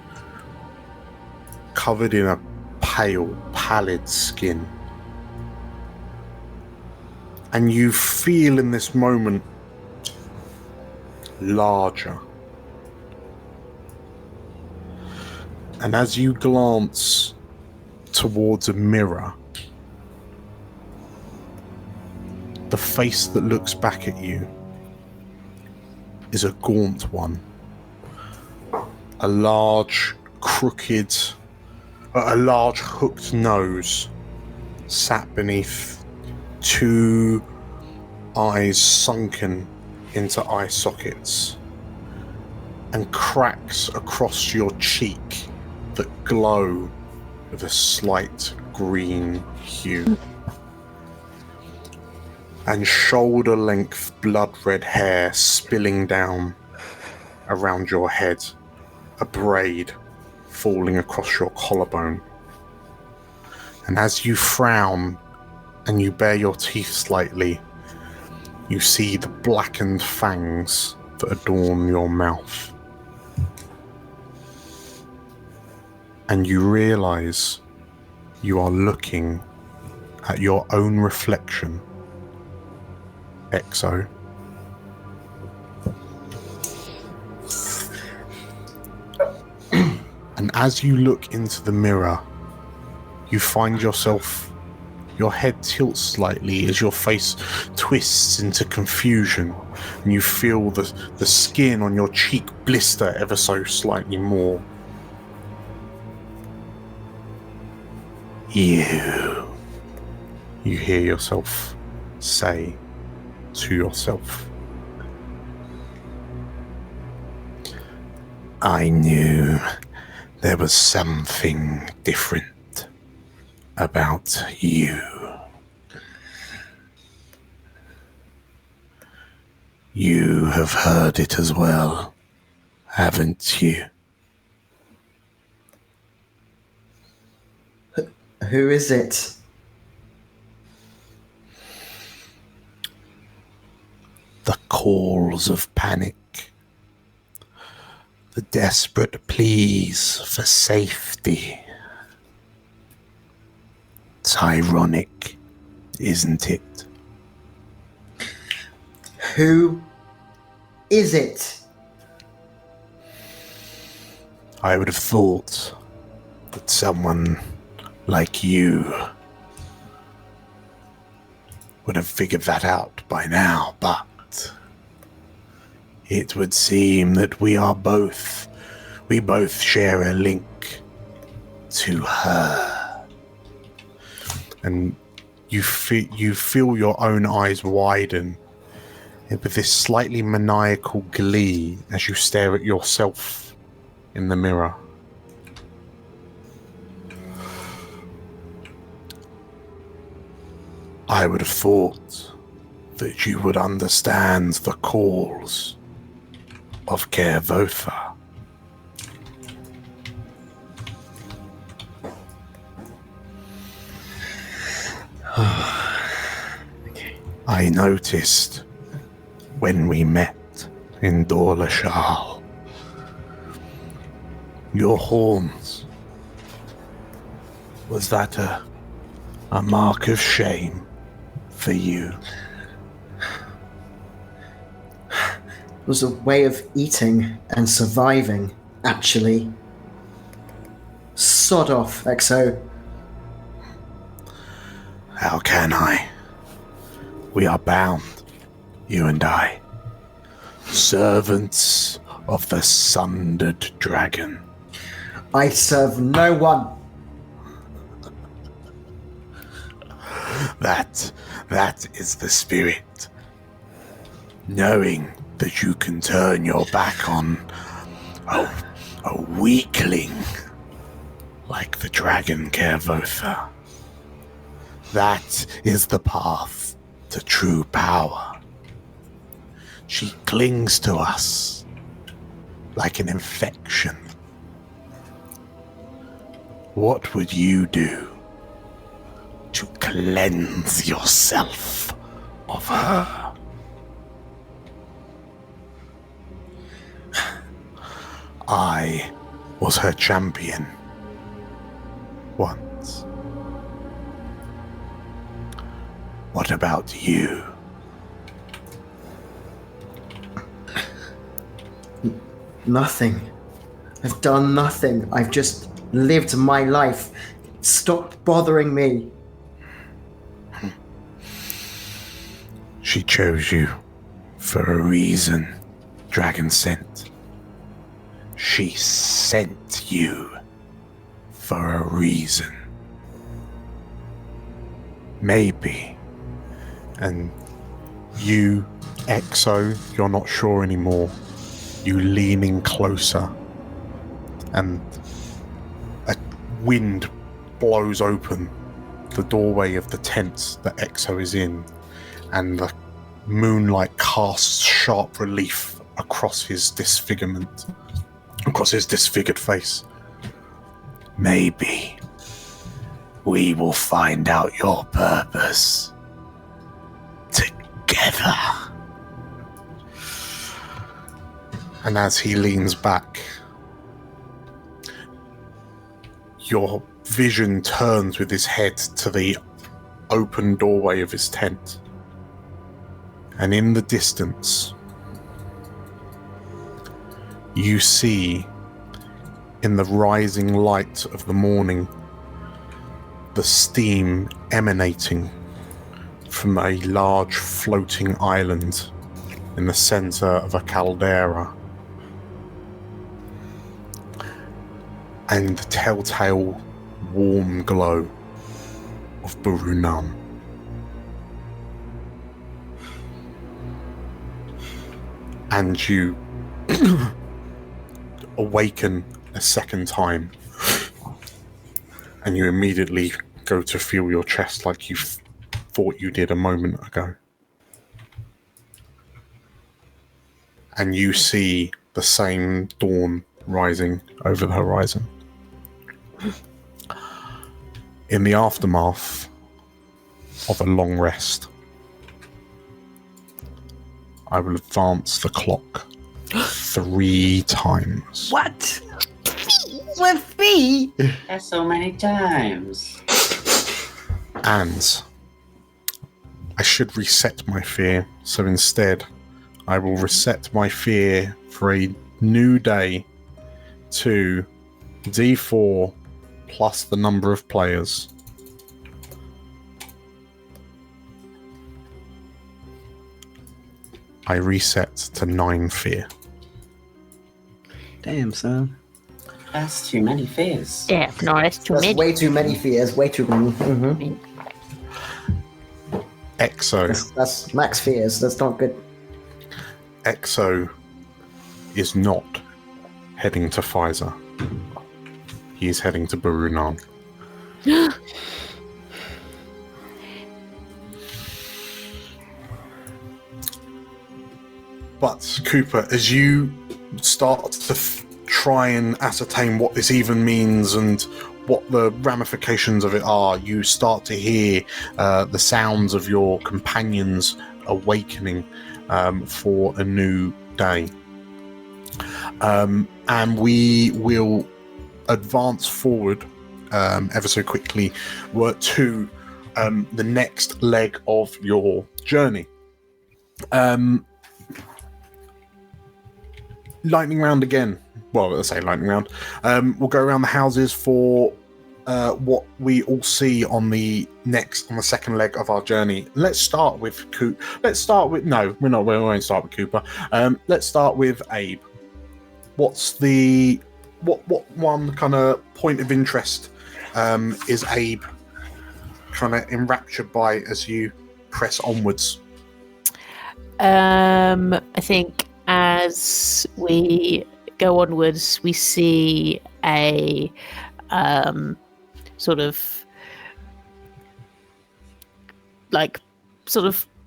covered in a pallid skin. And you feel in this moment larger. And as you glance towards a mirror. The face that looks back at you is a gaunt one. A large, crooked, a large hooked nose sat beneath two eyes sunken into eye sockets, and cracks across your cheek that glow with a slight green hue. And shoulder-length blood-red hair spilling down around your head, a braid falling across your collarbone. And as you frown and you bare your teeth slightly, you see the blackened fangs that adorn your mouth. And you realize you are looking at your own reflection, Ekso. And as you look into the mirror, you find yourself, your head tilts slightly as your face twists into confusion, and you feel the skin on your cheek blister ever so slightly more. You hear yourself say to yourself, I knew there was something different about you. You have heard it as well, haven't you? Who is it? The calls of panic, the desperate pleas for safety. It's ironic, isn't it? Who is it? I would have thought that someone like you would have figured that out by now, but it would seem that we both share a link to her. And you feel your own eyes widen with this slightly maniacal glee as you stare at yourself in the mirror. I would have thought that you would understand the calls of Kervotha. Okay. I noticed when we met in Dorlashal, your horns. Was that a mark of shame for you? It was a way of eating and surviving, actually. Sod off, Ekso. How can I? We are bound, you and I. Servants of the sundered dragon. I serve no one. That is the spirit. Knowing that you can turn your back on a weakling like the dragon Kervotha. That is the path to true power. She clings to us like an infection. What would you do to cleanse yourself of her? I was her champion once. What about you? Nothing. I've done nothing. I've just lived my life Stop bothering me. She chose you for a reason, Dragon Scent. She sent you for a reason. Maybe. And you, Ekso, you're not sure anymore. You leaning closer, and a wind blows open the doorway of the tent that Ekso is in, and the moonlight casts sharp relief across his disfigurement, across his disfigured face. Maybe we will find out your purpose together. And as he leans back, your vision turns with his head to the open doorway of his tent. And in the distance, you see, in the rising light of the morning, the steam emanating from a large floating island in the center of a caldera. And the telltale warm glow of Burunam. And you awaken a second time, and you immediately go to feel your chest like you thought you did a moment ago. And you see the same dawn rising over the horizon. In the aftermath of a long rest, I will advance the clock 3 times. What? With me? That's so many times. And I should reset my fear, so instead I will reset my fear for a new day to D4 plus the number of players. I reset to 9 fear. Damn, son. That's too many fears. Yeah, no, that's too That's many. way too many fears. Way too many. Mm-hmm. Ekso. That's max fears. That's not good. Ekso is not heading to Pfizer. He is heading to Burunam. But Cooper, as you start to try and ascertain what this even means and what the ramifications of it are, you start to hear the sounds of your companions awakening for a new day. And we will advance forward ever so quickly to the next leg of your journey. Lightning round again. Well, let's say lightning round. We'll go around the houses for what we all see on the second leg of our journey. Let's start with no, we won't start with Cooper. Let's start with Abe. What's the what one kind of point of interest is Abe kind of enraptured by as you press onwards? I think as we go onwards, we see a sort of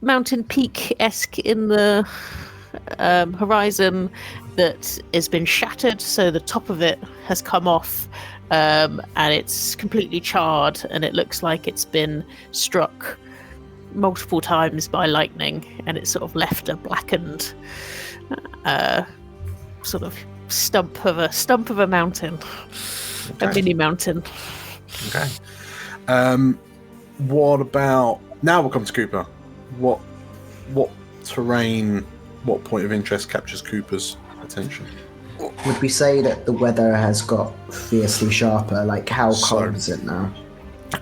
mountain peak-esque in the horizon that has been shattered, so the top of it has come off, and it's completely charred, and it looks like it's been struck multiple times by lightning, and it's sort of left a blackened sort of stump of a mountain. Okay. A mini mountain. Okay. What about now? We'll come to Cooper. What terrain? What point of interest captures Cooper's attention? Would we say that the weather has got fiercely sharper? Like, how cold is it now?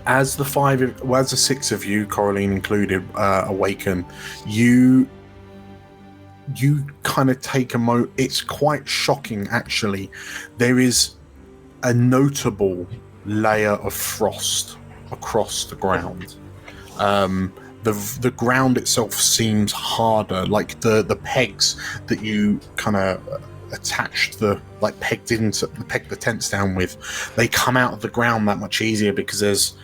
as the six of you, Coraline included, awaken, you kind of take a moment. It's quite shocking, actually. There is a notable layer of frost across the ground. The ground itself seems harder, like the pegs that you kind of attached pegged the tents down with, they come out of the ground that much easier because it's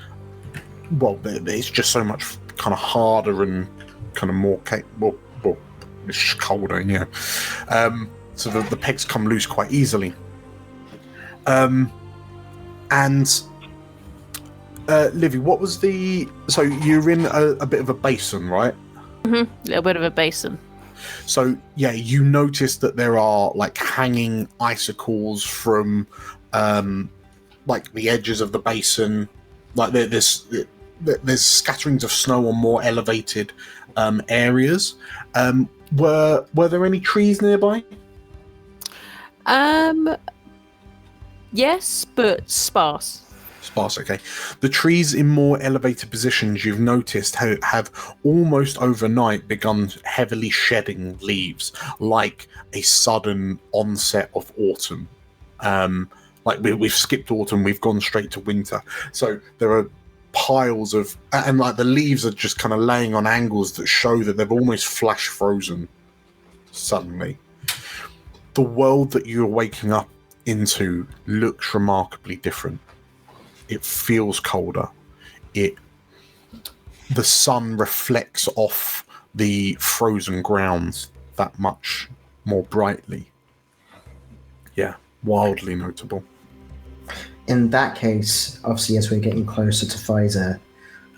just so much kind of harder and kind of more capable. Well, it's just colder, yeah. So the pegs come loose quite easily. And Livy, what was so you're in a bit of a basin, right? A little bit of a basin. So yeah, you notice that there are like hanging icicles from like the edges of the basin. Like there's scatterings of snow on more elevated areas. Were there any trees nearby? Yes, but sparse. Sparse, okay. The trees in more elevated positions, you've noticed, have almost overnight begun heavily shedding leaves, like a sudden onset of autumn. Like we've skipped autumn, we've gone straight to winter. So there are piles of, and like the leaves are just kind of laying on angles that show that they've almost flash frozen suddenly. The world that you're waking up into looks remarkably different. It feels colder. The sun reflects off the frozen ground that much more brightly. Yeah, wildly notable. In that case, obviously, as we're getting closer to Pfizer,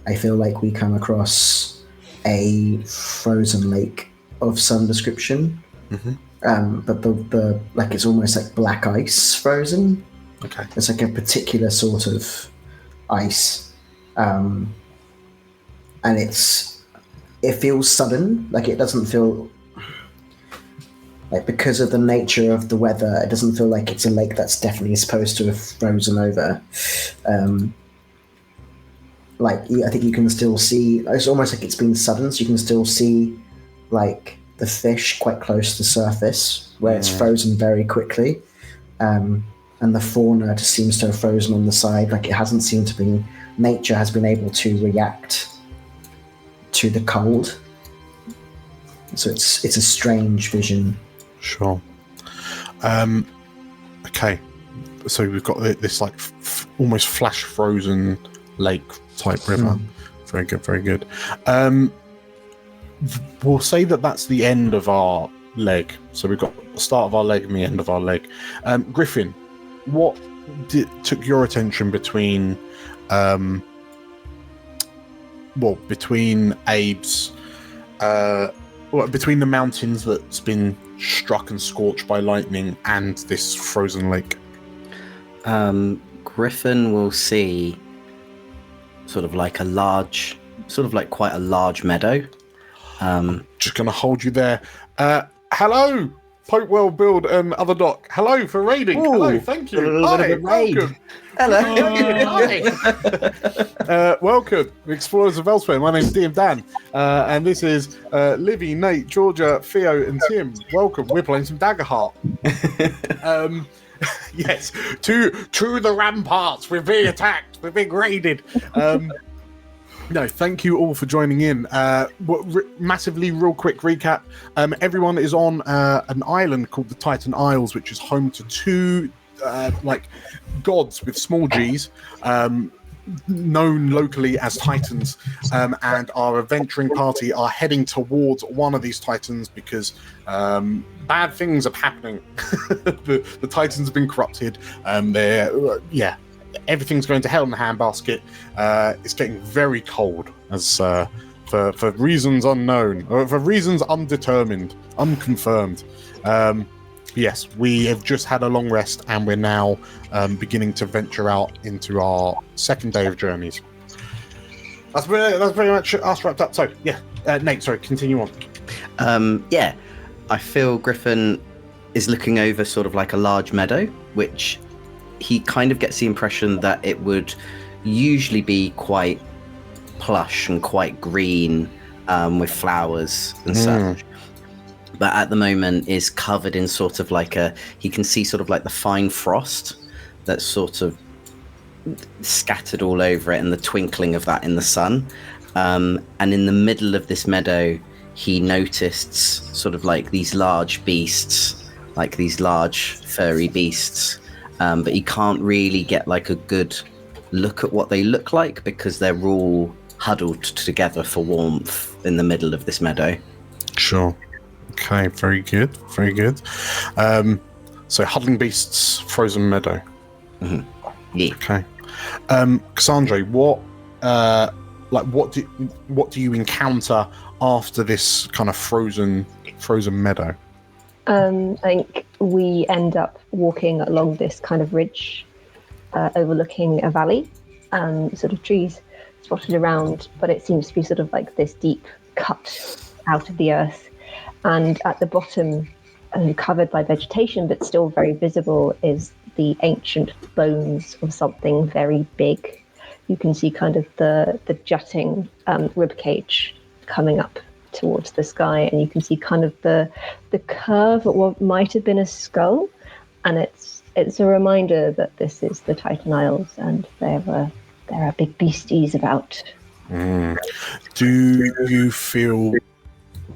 I feel like we come across a frozen lake of some description. Mm-hmm. But the like it's almost like black ice frozen. Okay. It's like a particular sort of ice, and it feels sudden. Like it doesn't feel like, because of the nature of the weather, it doesn't feel like it's a lake that's definitely supposed to have frozen over. Like I think you can still see. It's almost like it's been sudden, so you can still see like the fish quite close to the surface where it's frozen very quickly. And the fauna just seems to have frozen on the side, like it hasn't seemed to be. Nature has been able to react to the cold, so it's a strange vision. Sure. Okay. So we've got this like almost flash frozen lake type river. Very good. Very good. We'll say that's the end of our leg. So we've got the start of our leg and the end of our leg. Griffin, what took your attention between Abe's between the mountains that's been struck and scorched by lightning and this frozen lake? Griffin will see quite a large meadow. Just gonna hold you there. Hello, Popewell Build and Other Doc. Hello for raiding. Ooh, hello, thank you. Hi, welcome. Hello. Hi. Welcome, Explorers of Elsewhere. My name's DM Dan, and this is Livy, Nate, Georgia, Theo, and Tim. Welcome. We're playing some Daggerheart. Yes, to the ramparts. We're being attacked. We're being raided. No, thank you all for joining in. Massively, real quick recap. Everyone is on an island called the Titan Isles, which is home to two gods with small g's, known locally as Titans. And our adventuring party are heading towards one of these Titans because bad things are happening. the Titans have been corrupted. Everything's going to hell in a handbasket. It's getting very cold, as for reasons unknown, or for reasons undetermined, unconfirmed. Yes, we have just had a long rest, and we're now beginning to venture out into our second day of journeys. That's pretty much us wrapped up. So, yeah, Nate, sorry, continue on. I feel Griffin is looking over sort of like a large meadow, which he kind of gets the impression that it would usually be quite plush and quite green, with flowers and such. But at the moment is covered in sort of like he can see sort of like the fine frost that's sort of scattered all over it and the twinkling of that in the sun. And in the middle of this meadow, he noticed sort of like these large beasts, like these large furry beasts. But he can't really get like a good look at what they look like because they're all huddled together for warmth in the middle of this meadow. Sure. Okay, very good, very good. So huddling beasts, frozen meadow. Yeah. Okay. Cassandra, what do you encounter after this kind of frozen meadow? I think we end up walking along this kind of ridge, overlooking a valley, sort of trees spotted around, but it seems to be sort of like this deep cut out of the earth. And at the bottom, covered by vegetation, but still very visible, is the ancient bones of something very big. You can see kind of the jutting rib cage coming up towards the sky, and you can see kind of the curve of what might have been a skull. And it's a reminder that this is the Titan Isles, and there are big beasties about. Do you feel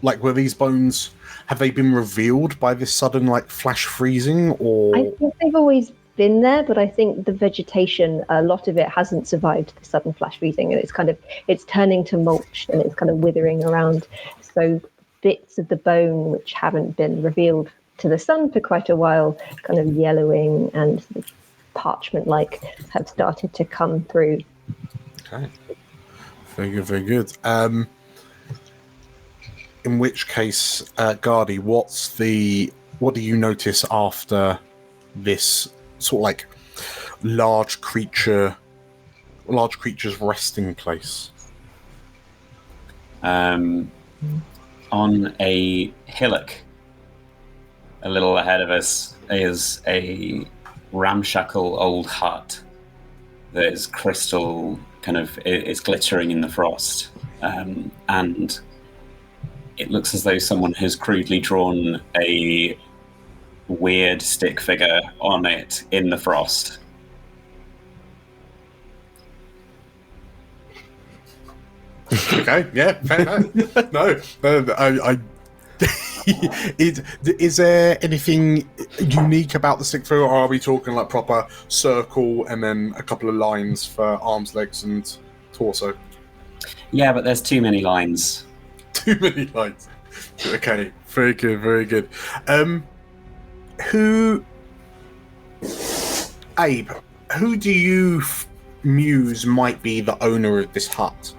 like, were these bones, have they been revealed by this sudden like flash freezing, or? I think they've always been there, but I think the vegetation, a lot of it hasn't survived the sudden flash freezing, and it's turning to mulch and it's kind of withering around. So bits of the bone which haven't been revealed to the sun for quite a while, kind of yellowing and parchment-like, have started to come through. Okay, very good, very good. In which case, Gardy, what do you notice after this sort of like large creature's resting place? On a hillock a little ahead of us is a ramshackle old hut that is crystal, kind of is glittering in the frost, and it looks as though someone has crudely drawn a weird stick figure on it in the frost. Okay, yeah, fair enough. No, is there anything unique about the stick figure, or are we talking like proper circle and then a couple of lines for arms, legs, and torso? Yeah, but there's too many lines. Too many lines. Okay, very good, very good. Abe, who do you muse might be the owner of this hut?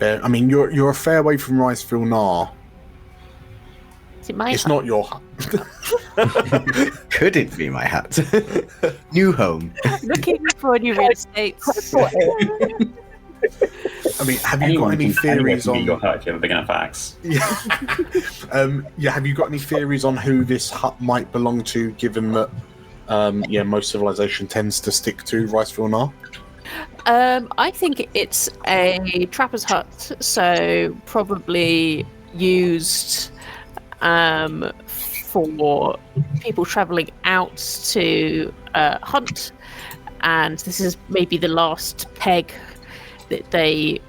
I mean, you're a fair way from Riceville Nar. It's not your hut. Could it be my hut? New home. Looking for a new real estate. I mean, have you got any theories on your hut if you have a big enough axe? Yeah, have you got any theories on who this hut might belong to, given that most civilization tends to stick to Riceville Nar? I think it's a trapper's hut, so probably used for people travelling out to hunt, and this is maybe the last peg that they've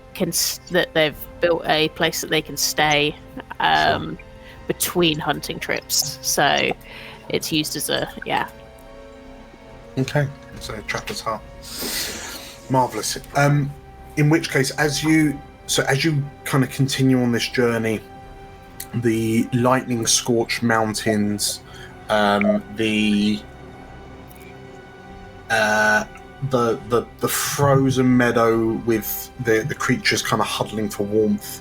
built a place that they can stay between hunting trips. So it's used as Okay, it's a trapper's hut. Marvelous. In which case, as you kind of continue on this journey, the lightning scorched mountains, the frozen meadow with the creatures kind of huddling for warmth,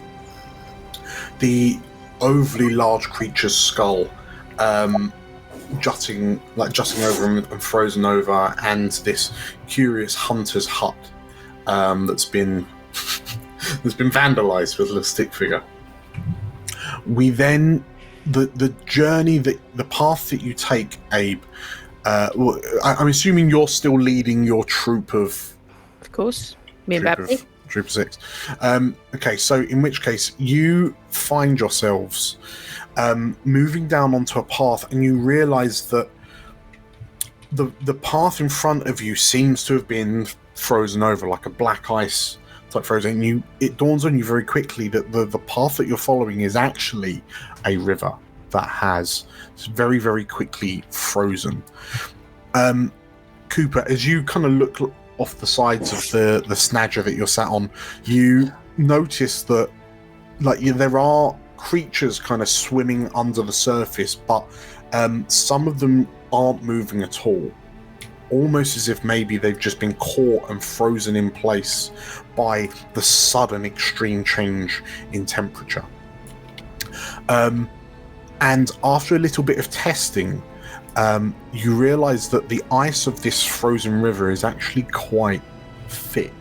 the overly large creature's skull jutting over and frozen over, and this curious hunter's hut that's been vandalized with a little stick figure. We then the journey, the path that you take, Abe. I'm assuming you're still leading your troop of course. Me and Troop Babby. Troop of 6. Okay, so in which case you find yourselves moving down onto a path, and you realise that the path in front of you seems to have been frozen over, like a black ice type frozen. And it dawns on you very quickly that the path that you're following is actually a river that has very, very quickly frozen. Cooper, as you kind of look off the sides of the snadger that you're sat on, you notice that there are creatures kind of swimming under the surface, but some of them aren't moving at all, almost as if maybe they've just been caught and frozen in place by the sudden extreme change in temperature. And after a little bit of testing, you realize that the ice of this frozen river is actually quite thick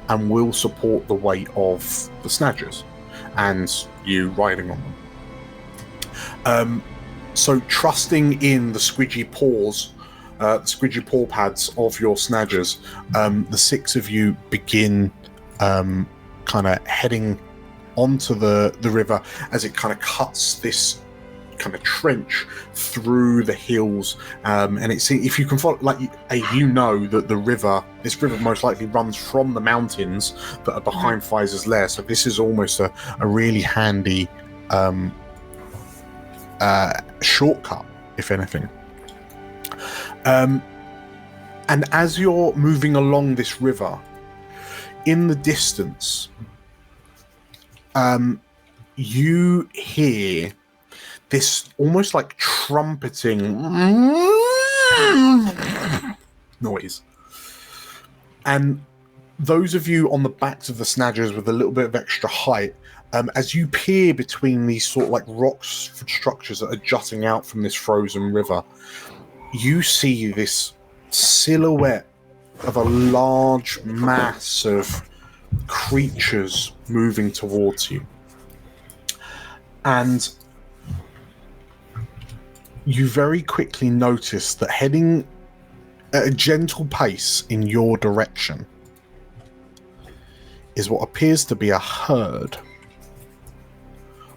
and will support the weight of the snadgers and you riding on them. So trusting in the squidgy paws, the squidgy paw pads of your snadgers, the 6 of you begin kind of heading onto the river as it kind of cuts this kind of trench through the hills, and it's, if you can follow, you know that this river most likely runs from the mountains that are behind Pfizer's lair, so this is almost a really handy shortcut, if anything. And as you're moving along this river, in the distance, you hear this almost like trumpeting noise. And those of you on the backs of the snadgers with a little bit of extra height, as you peer between these sort of like rock structures that are jutting out from this frozen river, you see this silhouette of a large mass of creatures moving towards you. And you very quickly notice that heading at a gentle pace in your direction is what appears to be a herd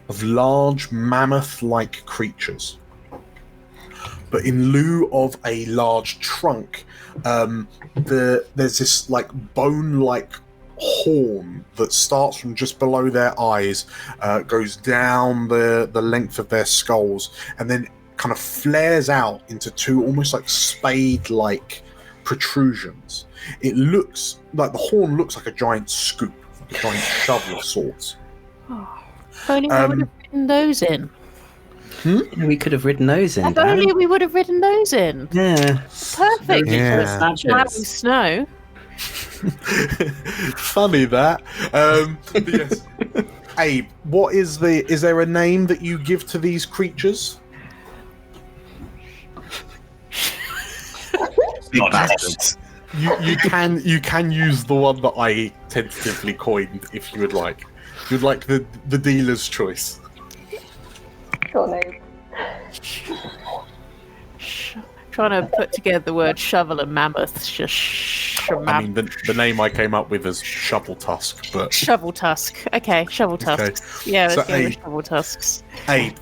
of large mammoth-like creatures. But in lieu of a large trunk, there's this like bone-like horn that starts from just below their eyes, goes down the length of their skulls, and then kind of flares out into 2 almost like spade-like protrusions. It looks like the horn looks like a giant scoop, like a giant shovel of sorts. Oh, if only we would have ridden those in. We could have ridden those in. If only we would have ridden those in. Yeah. Perfect. Yeah. Plowing snow. Funny that. But yes. Abe, is there a name that you give to these creatures? Not bastards. You can use the one that I tentatively coined if you would like. You'd like the dealer's choice. Got no. Trying to put together the word shovel and mammoth. I mean, the name I came up with is Shovel Tusk, but Shovel Tusk. Okay, Shovel Tusks. Okay. Yeah, let's go with Shovel Tusks. Abe,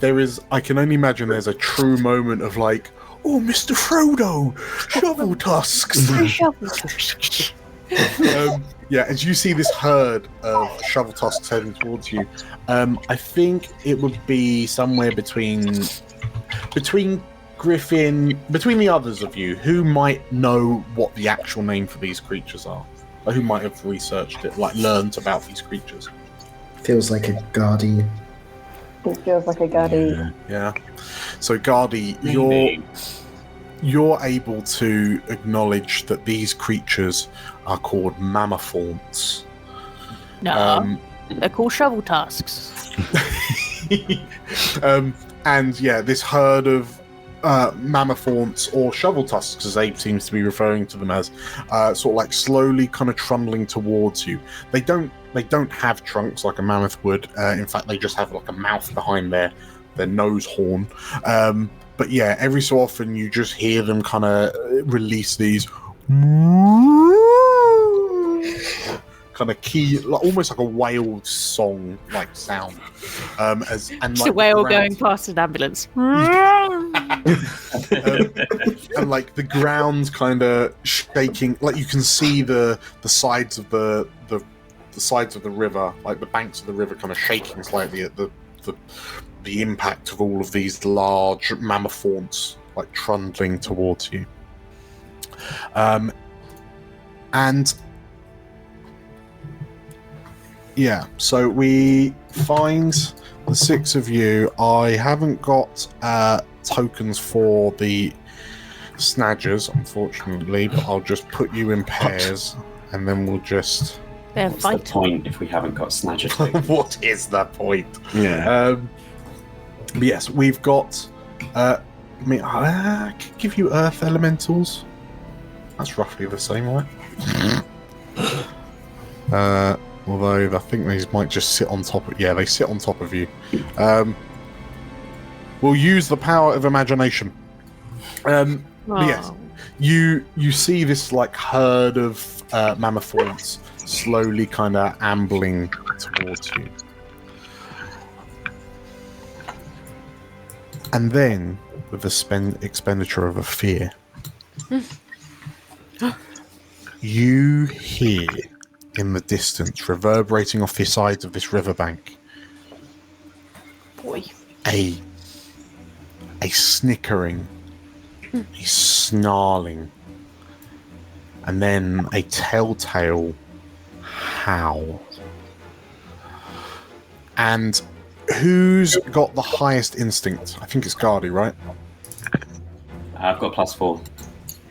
I can only imagine there's a true moment of like, oh, Mr. Frodo, Shovel Tusks. Shovel Tusks. Yeah, as you see this herd of shovel tusks heading towards you, I think it would be somewhere between Griffin, between the others of you, who might know what the actual name for these creatures are, or who might have researched it, like learned about these creatures. Feels like a Guardi. It feels like a Guardi. Yeah. So Guardi, you're able to acknowledge that these creatures are called mammothorns. No, they're called shovel tusks. And yeah, this herd of mammothorns, or shovel tusks as Abe seems to be referring to them as, sort of like slowly kind of trundling towards you. They don't have trunks like a mammoth would. In fact, they just have like a mouth behind their nose horn. But yeah, every so often you just hear them kind of release these kind of key, like, almost like a whale song like sound. As and Just like a whale the going ground, past an ambulance. and like the ground kind of shaking, like you can see the sides of the sides of the river, like the banks of the river, kind of shaking slightly at the impact of all of these large mammothorns like trundling towards you. And yeah, so we find the 6 of you. I haven't got tokens for the snadgers, unfortunately, but I'll just put you in pairs, and then we'll just... What's the point if we haven't got snadger tokens? What is the point? Yeah. But yes, we've got... I could give you earth elementals. That's roughly the same, right? Although I think these might just sit on top of... Yeah, they sit on top of you. We'll use the power of imagination. Yes, you see this like herd of mammothorns slowly kind of ambling towards you. And then, with the expenditure of a fear, you hear in the distance, reverberating off the sides of this riverbank, a snickering, a snarling, and then a telltale howl. And who's got the highest instinct? I think it's Gardy, right? I've got +4.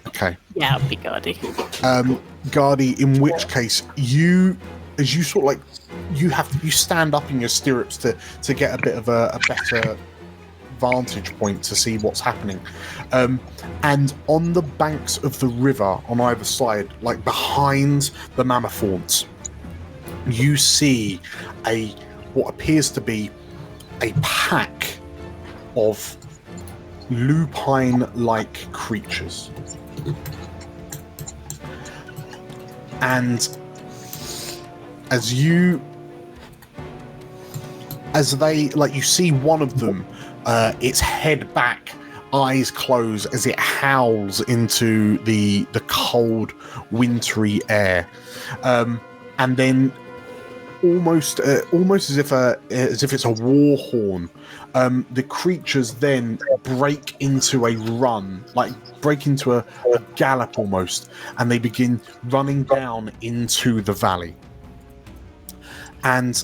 Okay. Yeah, I'll be Gardy. Gardy, in which case you sort of like you stand up in your stirrups to get a bit of a better vantage point to see what's happening. And on the banks of the river on either side, like behind the mammothorns, you see what appears to be a pack of lupine-like creatures. And as they, like, you see one of them, its head back, eyes closed, as it howls into the cold, wintry air, and then almost as if it's a war horn. The creatures then break into a run, like break into a gallop almost, and they begin running down into the valley. And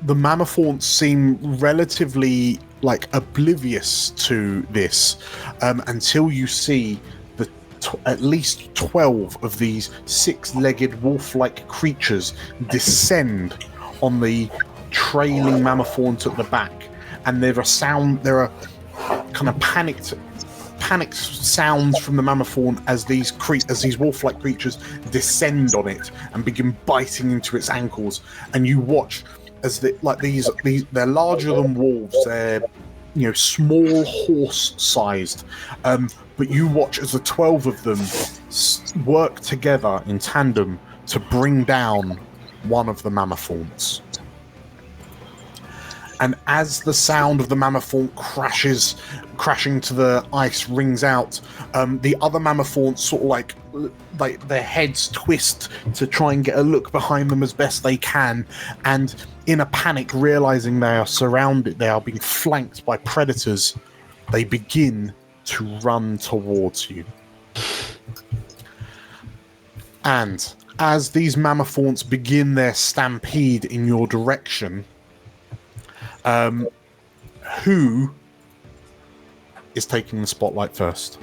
the mammothorns seem relatively like oblivious to this, until you see at least 12 of these 6-legged wolf-like creatures descend on the trailing mammothorns at the back. And there are kind of panicked sounds from the mammothorn as these wolf-like creatures descend on it and begin biting into its ankles. And you watch as they're larger than wolves. They're small horse-sized, but you watch as the 12 of them work together in tandem to bring down one of the mammothorns. And as the sound of the mammothorn crashing to the ice rings out, the other mammothorns sort of like their heads twist to try and get a look behind them as best they can, and in a panic, realizing they are surrounded, they are being flanked by predators, they begin to run towards you. And as these mammothorns begin their stampede in your direction, who is taking the spotlight first?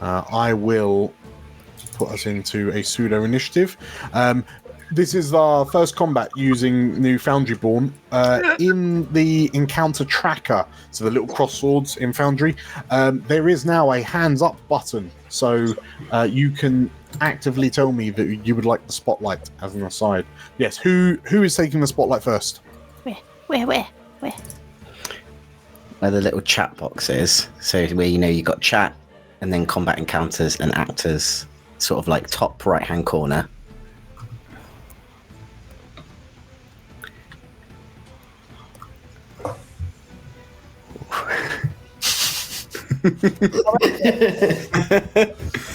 I will put us into a pseudo initiative. This is our first combat using new Foundryborn. In the encounter tracker, so the little cross swords in Foundry, there is now a hands up button, so you can actively tell me that you would like the spotlight as an aside. Yes, who is taking the spotlight first? Where? Where the little chat box is. So where you got chat, and then combat encounters and actors. sort of like top right-hand corner.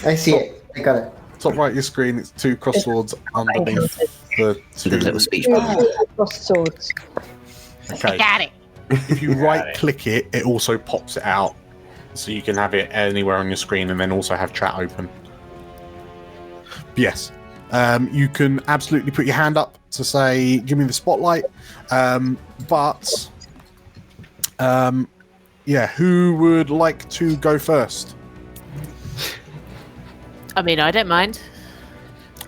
I see it. I got it. Top right of your screen, it's 2 crosswords underneath the 2. The little speech Two bubble. cross swords. Okay. I got it. If you right-click it, it also pops it out, so you can have it anywhere on your screen, and then also have chat open. Yes, you can absolutely put your hand up to say, "Give me the spotlight." But yeah, who would like to go first? I mean, I don't mind.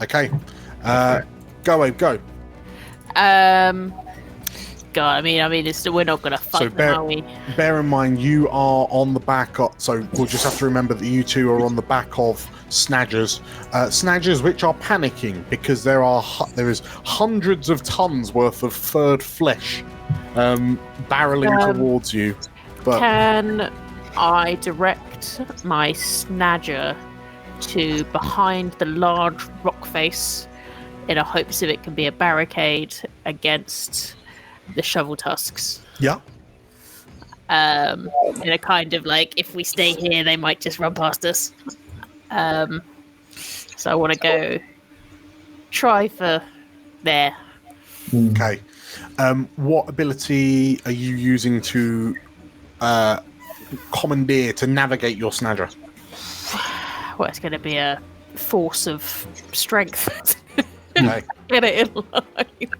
Okay, go, Abe, go. God, I mean, we're not gonna fight them, are we? Bear in mind, you are on the back of, so we'll just have to remember that you two are on the back of snadgers. Snadgers which are panicking because there is hundreds of tons worth of furred flesh barreling towards you. But Can I direct my snadger to behind the large rock face in a hopes of it can be a barricade against the shovel tusks? yeah, In a kind of like, if we stay here, they might just run past us. So I want to go try for there. okay. What ability are you using to commandeer, to navigate your snadger? Well, it's going to be a force of strength. Okay. Get it in line.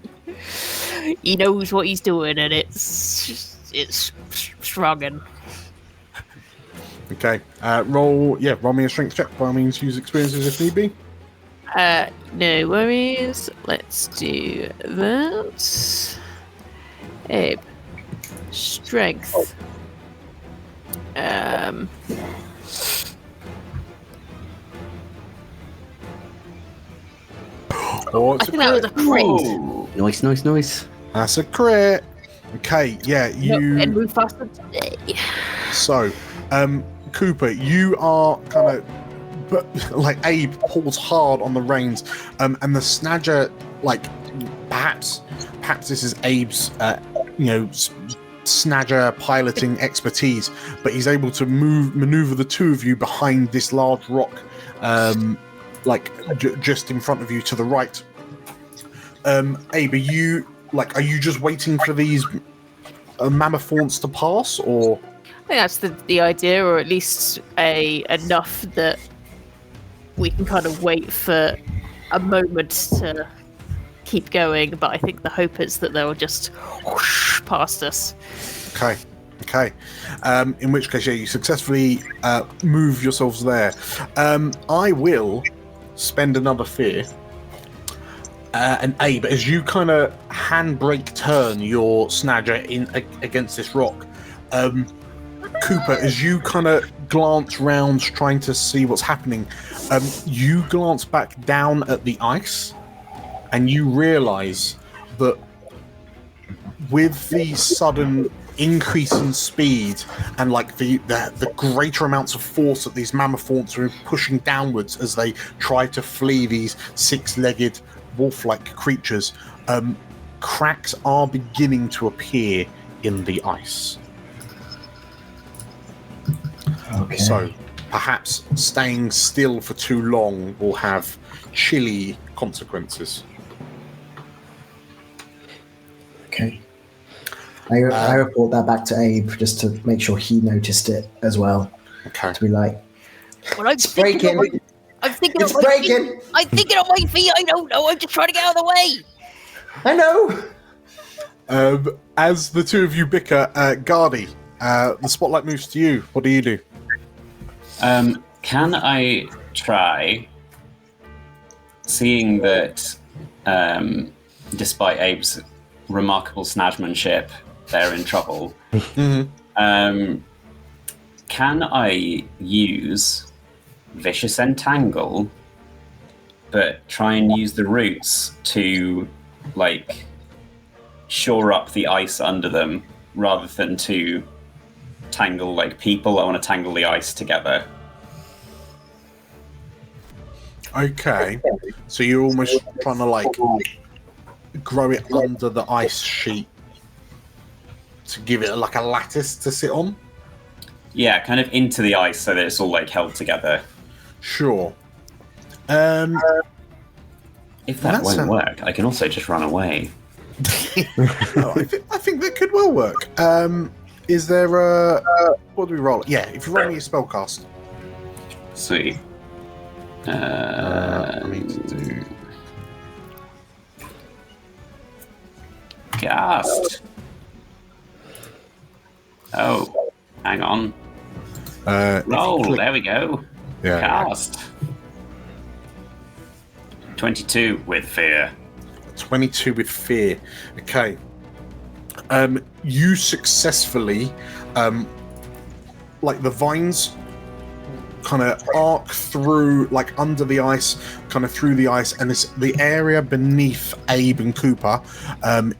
He knows what he's doing, and it's strong. Okay. Roll me a strength check. By all means, use experiences if need be. No worries. Let's do that. Abe. Strength. Oh, I it's a think that was a crit. Nice. That's a crit. Okay, yeah, And move faster today. So, Cooper, you are kind of, but like Abe pulls hard on the reins, and the snadger, like perhaps this is Abe's, snadger piloting expertise, but he's able to maneuver the two of you behind this large rock, just in front of you to the right. Abe, are you just waiting for these mammothorns to pass, or? I think that's the idea, or at least enough that we can kind of wait for a moment to keep going. But I think the hope is that they'll just whoosh past us. Okay. In which case, yeah, you successfully move yourselves there. I will spend another fear. And Abe, as you kind of handbrake turn your snadger in against this rock, Cooper, as you kind of glance round trying to see what's happening, you glance back down at the ice, and you realise that with the sudden increase in speed and like the greater amounts of force that these mammothorns are pushing downwards as they try to flee these six-legged wolf-like creatures, cracks are beginning to appear in the ice. Okay. So perhaps staying still for too long will have chilly consequences. Okay. I report that back to Abe just to make sure he noticed it as well. Okay. To be like, Well, I'm it's breaking. I'm thinking It's on my breaking. feet. I'm thinking on my feet. I don't know. I'm just trying to get out of the way. I know. As the two of you bicker, Gardy, the spotlight moves to you. What do you do? Can I try, seeing that despite Abe's remarkable snadgemanship, they're in trouble, can I use Vicious Entangle, but try and use the roots to, like, shore up the ice under them, rather than to tangle, like, people? I want to tangle the ice together. Okay, so you're almost trying to like grow it under the ice sheet to give it like a lattice to sit on. Yeah, kind of into the ice so that it's all like held together. Sure. If that won't work, I can also just run away. I think that could well work. Is there a what do we roll? Yeah, if you roll me a spellcast. Sweet. I need to do Cast. Oh, hang on. Roll. There we go. Yeah. Cast. 22 with fear. 22 with fear. Okay. You successfully, like the vines kind of arc through, like under the ice, kind of through the ice, and the area beneath Abe and Cooper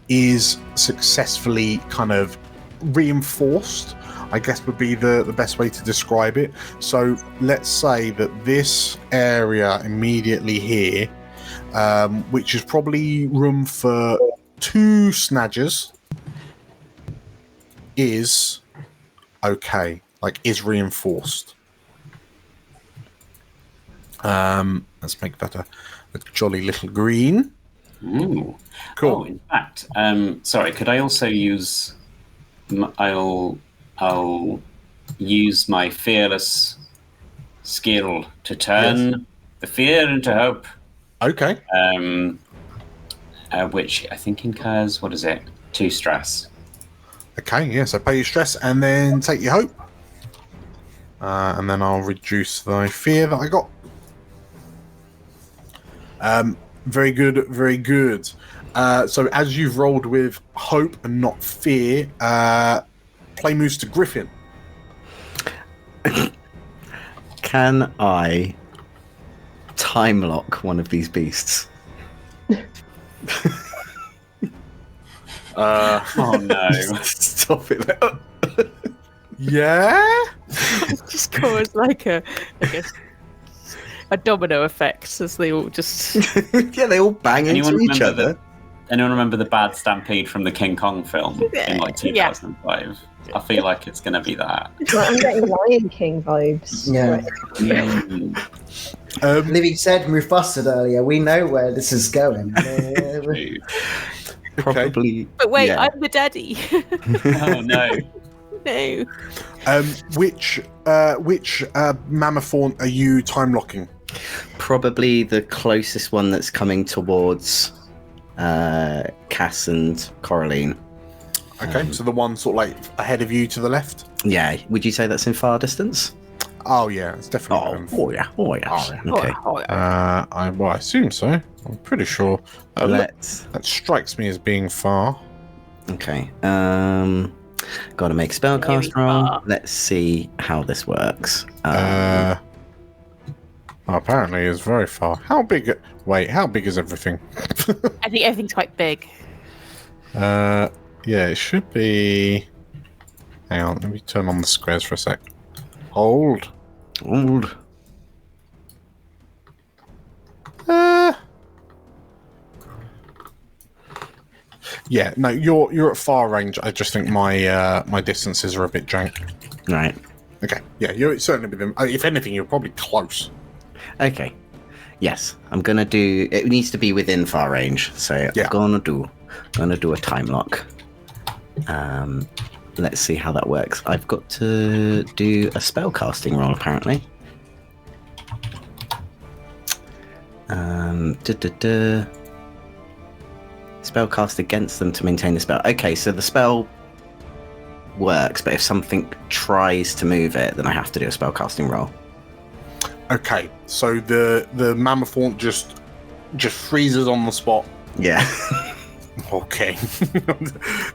is successfully kind of reinforced, I guess would be the best way to describe it. So let's say that this area immediately here, which is probably room for 2 snadgers, is okay, like is reinforced. Let's make that a jolly little green. Ooh. Cool. Oh, in fact, sorry, could I also use... I'll use my fearless skill to turn the fear into hope. Okay. Which I think incurs, what is it? 2 stress. Okay, yeah, so pay your stress and then take your hope. And then I'll reduce the fear that I got. Very good, very good. So as you've rolled with hope and not fear, play moves to Griffin. Can I time lock one of these beasts? Oh no. Stop it. Yeah? Just cause like a domino effect as they all just... Yeah, they all bang into each other. Anyone remember the bad stampede from the King Kong film in like 2005? I feel like it's going to be that. I'm getting Lion King vibes. Yeah. Livy said Mufasa earlier. We know where this is going. Probably. But wait, yeah. I'm the daddy. Oh no. No. Which mammothorn are you time locking? Probably the closest one that's coming towards Cass and Coraline. Okay, so the one sort of like ahead of you to the left? Yeah, would you say that's in far distance? Oh yeah, it's definitely. Yeah. Okay. I assume so. I'm pretty sure. That strikes me as being far. Okay. Got to make spellcast roll. Let's see how this works. Apparently, it's very far. How big? Wait, how big is everything? I think everything's quite big. Yeah, it should be. Hang on, let me turn on the squares for a sec. Hold. Yeah, no, you're at far range. I just think my my distances are a bit jank. Right. Okay. Yeah, you're certainly within. If anything, you're probably close. Okay. Yes, I'm gonna do. It needs to be within far range, so Yeah. I'm gonna do a time lock. Let's see how that works. I've got to do a spellcasting roll, apparently. Spellcast against them to maintain the spell. Okay, so the spell works, but if something tries to move it, then I have to do a spellcasting roll. Okay, so the mammothorn just freezes on the spot. Yeah. Okay.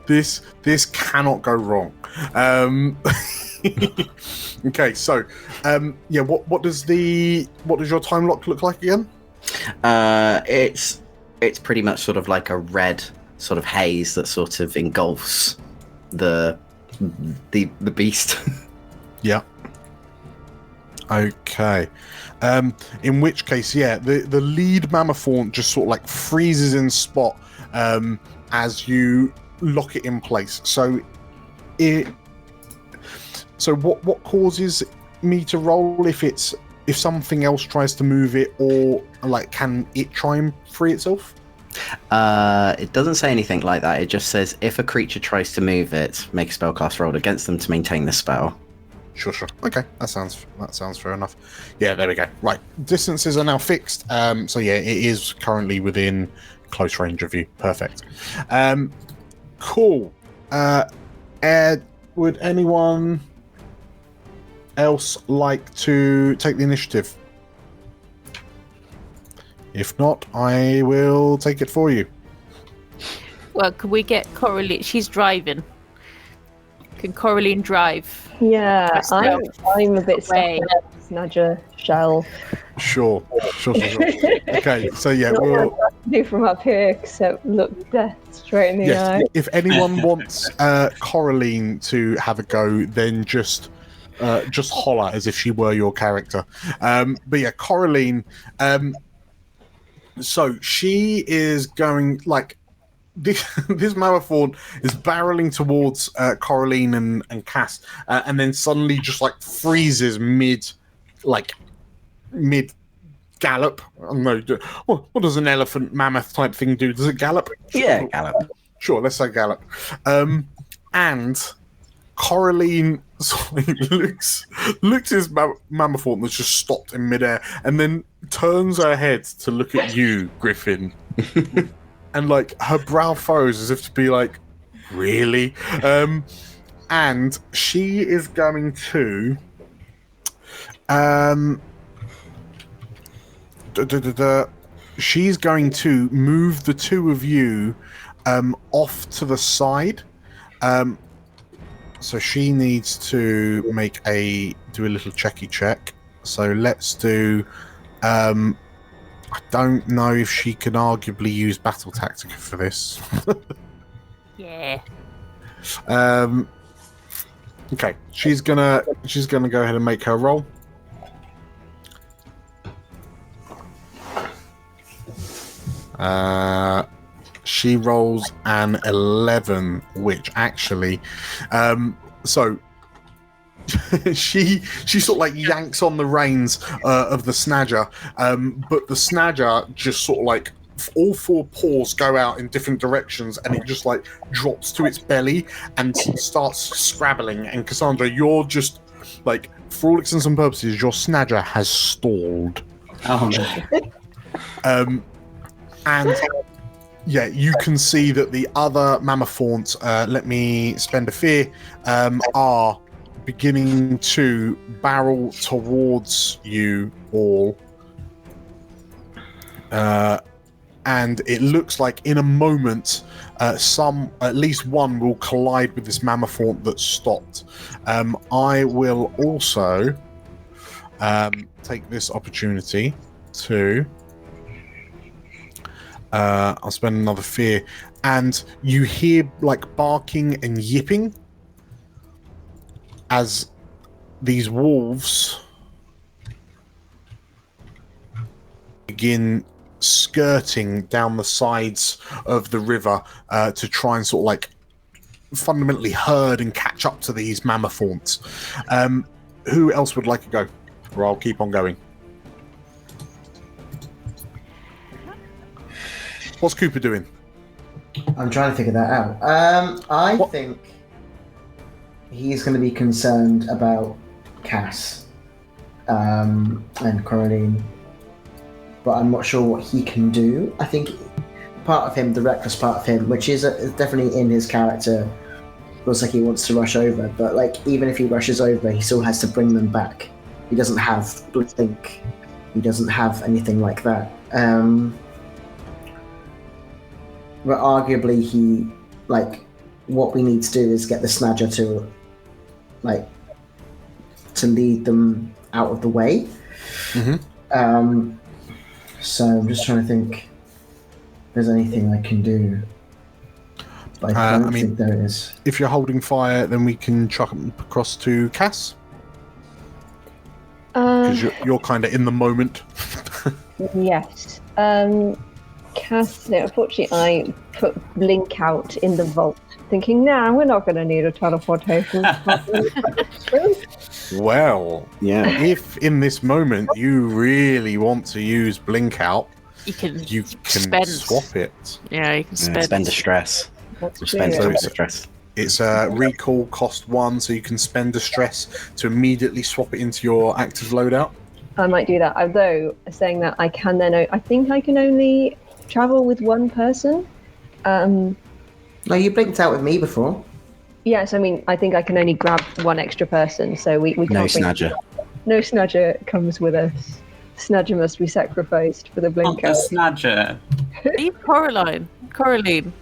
this cannot go wrong. Okay, so yeah, what does your time lock look like again? It's pretty much sort of like a red sort of haze that sort of engulfs the beast. Yeah. Okay. In which case, yeah, the lead mammothorn just sort of like freezes in spot as you lock it in place. So what causes me to roll if something else tries to move it, or like can it try and free itself? It doesn't say anything like that. It just says if a creature tries to move it, make a spellcast roll against them to maintain the spell. Sure. Okay, that sounds fair enough. Yeah, there we go. Right, distances are now fixed. So yeah, it is currently within close range of you. Perfect. Cool. Ed, would anyone else like to take the initiative? If not, I will take it for you. Well, can we get Coraline? She's driving. Can Coraline drive? Yeah, I'm a bit stuck. Snadger shell. Sure. Okay, so yeah, we'll do from up here except look death straight in the eye. If anyone wants Coraline to have a go, then just holler as if she were your character. But yeah, Coraline. So she is going like this mammothorn is barreling towards Coraline and Cass, and then suddenly just like freezes mid gallop. I don't know. What does an elephant mammoth type thing do? Does it gallop? Yeah, gallop. Sure, let's say gallop. And Coraline looks his mammothorn that's just stopped in midair, and then turns her head to look at you, Griffin, and like her brow furrows as if to be like, really? And she is going to she's going to move the two of you off to the side. So she needs to do a little checky check. So let's do I don't know if she can arguably use battle tactica for this. Yeah. Okay, she's gonna go ahead and make her roll. She rolls an 11, which actually, so she sort of like yanks on the reins of the snadger, but the snadger just sort of like all four paws go out in different directions, and it just like drops to its belly and starts scrabbling. And Cassandra, you're just like, for all intents and purposes, your snadger has stalled. Oh no. And yeah, you can see that the other mammothorns, let me spend a fear, are beginning to barrel towards you all. And it looks like in a moment, at least one will collide with this mammothorn that stopped. I will also take this opportunity to... I'll spend another fear, and you hear like barking and yipping as these wolves begin skirting down the sides of the river to try and sort of like fundamentally herd and catch up to these mammothorns. Who else would like to go? Or I'll keep on going. What's Cooper doing? I'm trying to figure that out. I think he's going to be concerned about Cass and Coraline, but I'm not sure what he can do. I think part of him, the reckless part of him, which is definitely in his character, looks like he wants to rush over, but like even if he rushes over, he still has to bring them back. He doesn't have blink. He doesn't have anything like that. But arguably, he what we need to do is get the snadger to lead them out of the way. Mm-hmm. So I'm just trying to think if there's anything I can do. But I don't think there is. If you're holding fire, then we can chuck them across to Cass. Because you're kind of in the moment. Yes. Unfortunately, I put Blink out in the vault, thinking, nah, we're not going to need a teleportation. Well, Yeah. if in this moment you really want to use Blink Out, You can spend. Swap it. Yeah, you can spend. Spend a stress. That's Spend true. a stress. It's a recall cost 1, so you can spend a stress to immediately swap it into your active loadout. I might do that. Although, saying that, I think I can only travel with one person. No, you blinked out with me before. Yes, I mean, I think I can only grab one extra person, so we can't. No snadger. No snadger comes with us. Snadger must be sacrificed for the blink Not out. the snadger. Leave Coraline. Snadger.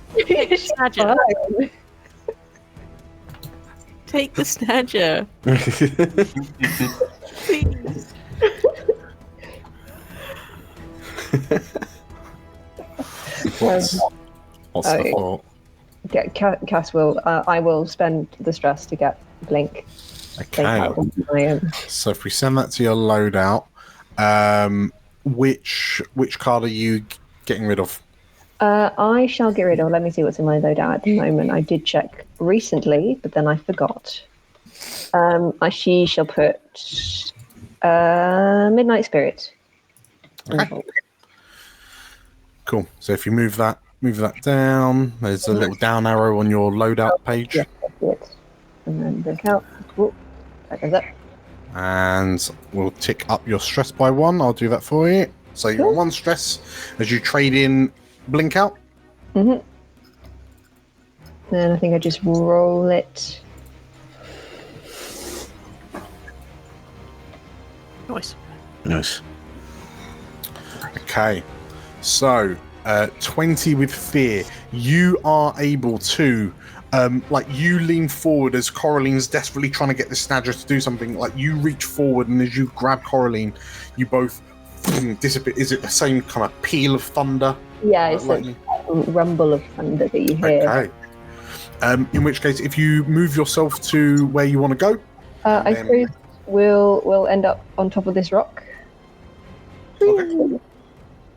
Fine. Take the snadger. Please. What's the thought? Cass will. I will spend the stress to get blink. Okay. So if we send that to your loadout, which card are you getting rid of? I shall get rid of. Let me see what's in my loadout at the moment. I did check recently, but then I forgot. She shall put Midnight Spirit. Okay. Cool. So if you move that down, there's a little down arrow on your loadout page. Yes, that's it. And then blink out. Cool. That goes up. And we'll tick up your stress by 1. I'll do that for you. So you're on 1 stress as you trade in Blink Out. Mm-hmm. Then I think I just roll it. Nice. Okay. So 20 with fear. You are able to you lean forward as Coraline's desperately trying to get the snadger to do something. Like you reach forward, and as you grab Coraline, you both disappear. Is it the same kind of peal of thunder? Yeah, it's a rumble of thunder that you hear. Okay. In which case, if you move yourself to where you want to go, I suppose we'll end up on top of this rock. Okay.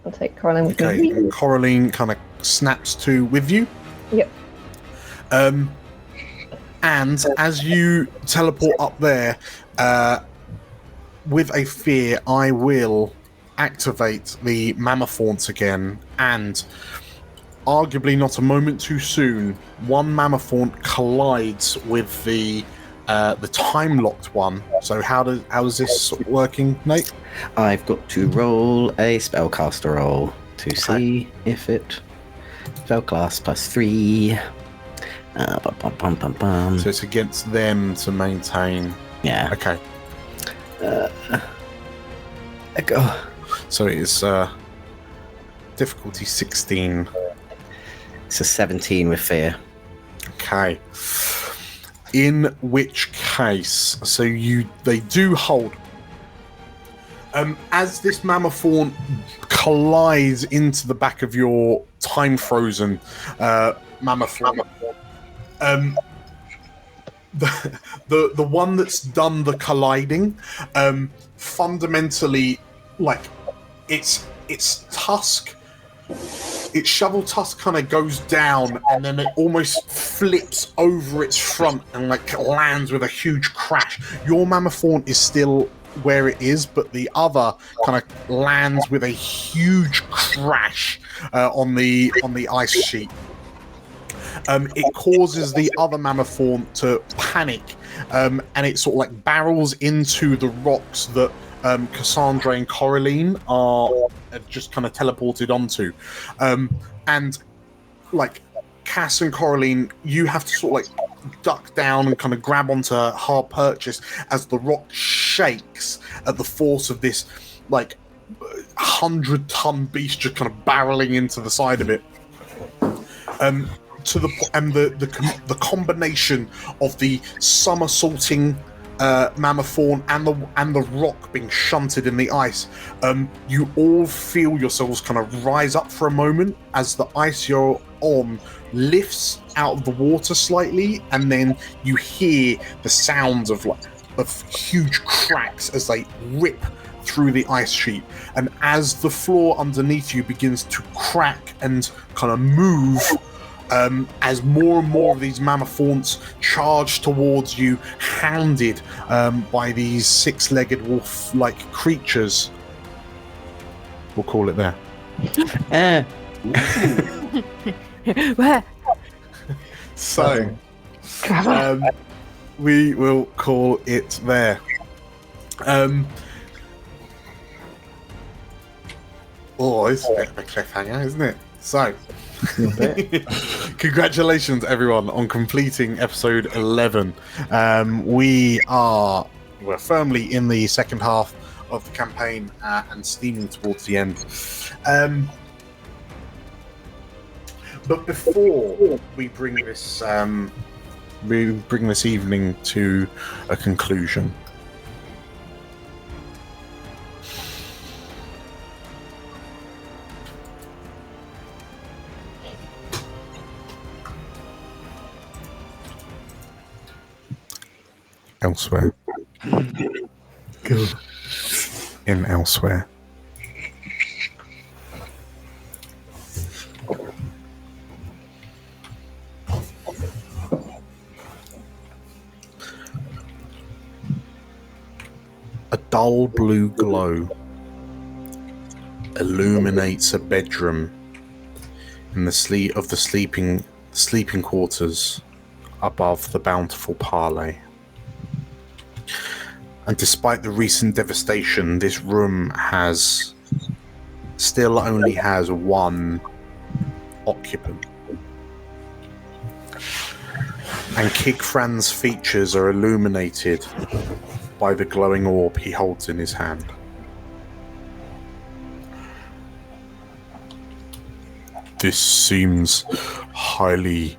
I'll take Coraline with okay. me. And Coraline kind of snaps to with you. Yep. And as you teleport up there, with a fear, I will activate the Mammothaunt again, and arguably not a moment too soon, one Mammothaunt collides with the time-locked one. So how is this working, Nate? I've got to roll a spellcaster roll to see if it spellclass +3. So it's against them to maintain. Yeah. Okay. Go. So it's difficulty 16. It's a 17 with fear. Okay. In which case, so they do hold. As this Mammothaunt collides into the back of your time-frozen Mammothaunt, the one that's done the colliding, fundamentally, like its tusk, its shovel tusk kind of goes down, and then it almost flips over its front and like lands with a huge crash. Your Mammothaunt is still where it is, but the other kind of lands with a huge crash on the ice sheet. It causes the other Mammothaunt to panic, and it sort of like barrels into the rocks that Cassandra and Coraline are just kind of teleported onto. And like Cass and Coraline, you have to sort of like duck down and kind of grab onto hard purchase as the rock shakes at the force of this like 100-ton beast just kind of barreling into the side of it. The combination of the somersaulting Mammothaunt and the rock being shunted in the ice, you all feel yourselves kind of rise up for a moment as the ice you're on lifts out of the water slightly, and then you hear the sounds of like of huge cracks as they rip through the ice sheet, and as the floor underneath you begins to crack and kind of move, as more and more of these mammothorns charge towards you, hounded by these six-legged wolf-like creatures. We'll call it there. Where? So, we will call it there. It's a bit of a cliffhanger, isn't it? So, congratulations, everyone, on completing episode 11. We're firmly in the second half of the campaign and steaming towards the end. But before we bring this evening to a conclusion, elsewhere. In elsewhere. A dull blue glow illuminates a bedroom in the sleeping quarters above the bountiful parley. And despite the recent devastation, this room still only has one occupant. And Kigfran's features are illuminated by the glowing orb he holds in his hand. This seems highly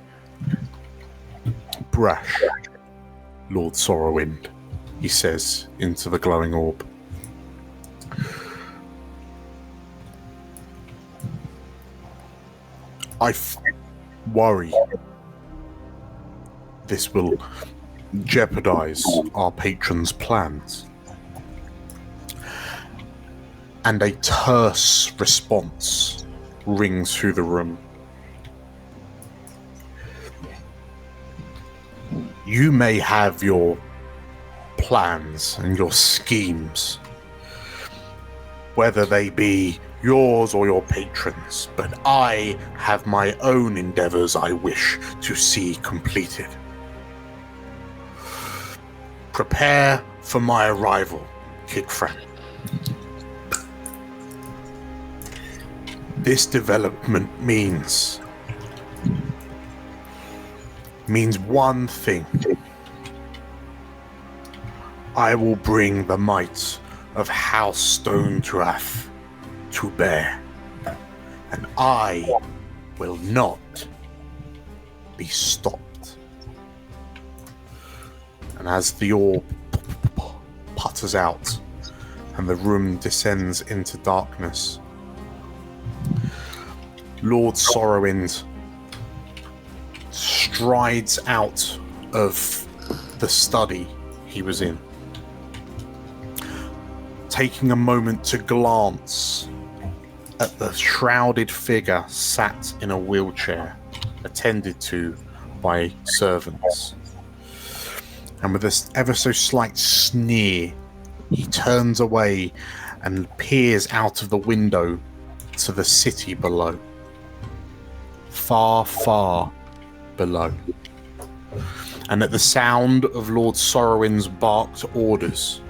brash, Lord Sorrowwind, he says into the glowing orb. I worry this will jeopardize our patrons' plans. And a terse response rings through the room. You may have your plans and your schemes, whether they be yours or your patrons, but I have my own endeavors I wish to see completed. Prepare for my arrival, Kigfran. This development means one thing. I will bring the might of House Stonedrath to bear, and I will not be stopped. And as the orb putters out and the room descends into darkness, Lord Sorrowwind strides out of the study he was in, taking a moment to glance at the shrouded figure sat in a wheelchair, attended to by servants. And with this ever so slight sneer, he turns away and peers out of the window to the city below. Far, far below. And at the sound of Lord Sorrowwind's barked orders,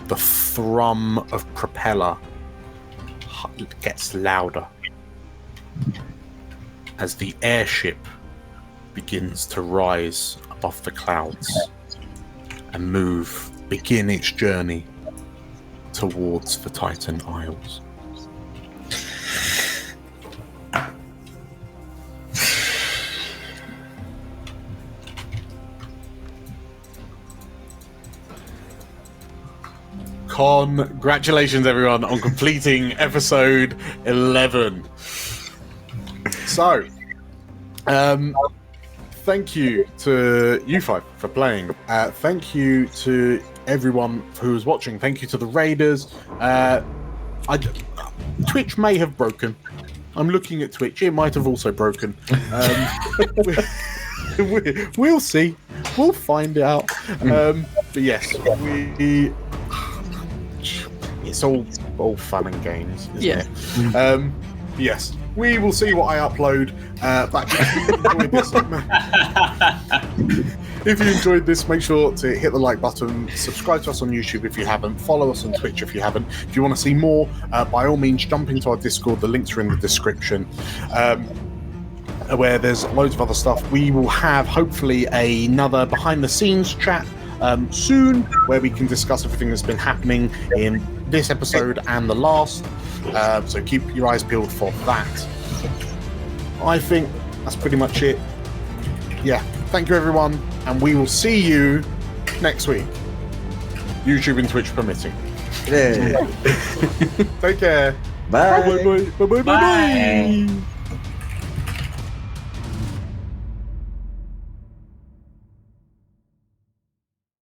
the thrum of propeller gets louder as the airship begins to rise above the clouds and begin its journey towards the Titan Isles. Congratulations, everyone, on completing episode 11. So, thank you to you five for playing. Thank you to everyone who's watching. Thank you to the raiders. Twitch may have broken. I'm looking at Twitch. It might have also broken. We'll see. We'll find out. But yes, it's all fun and games, isn't it? Yes, we will see what I upload. If you enjoyed this, make sure to hit the like button, subscribe to us on YouTube if you haven't, follow us on Twitch if you haven't. If you want to see more, by all means, jump into our Discord. The links are in the description, where there's loads of other stuff. We will have, hopefully, another behind-the-scenes chat soon, where we can discuss everything that's been happening in this episode and the last. So keep your eyes peeled for that. I think that's pretty much it. Yeah, thank you everyone, and we will see you next week. YouTube and Twitch permitting. Yeah. Take care. Bye. Bye. Bye. Bye. Bye. Bye. Bye.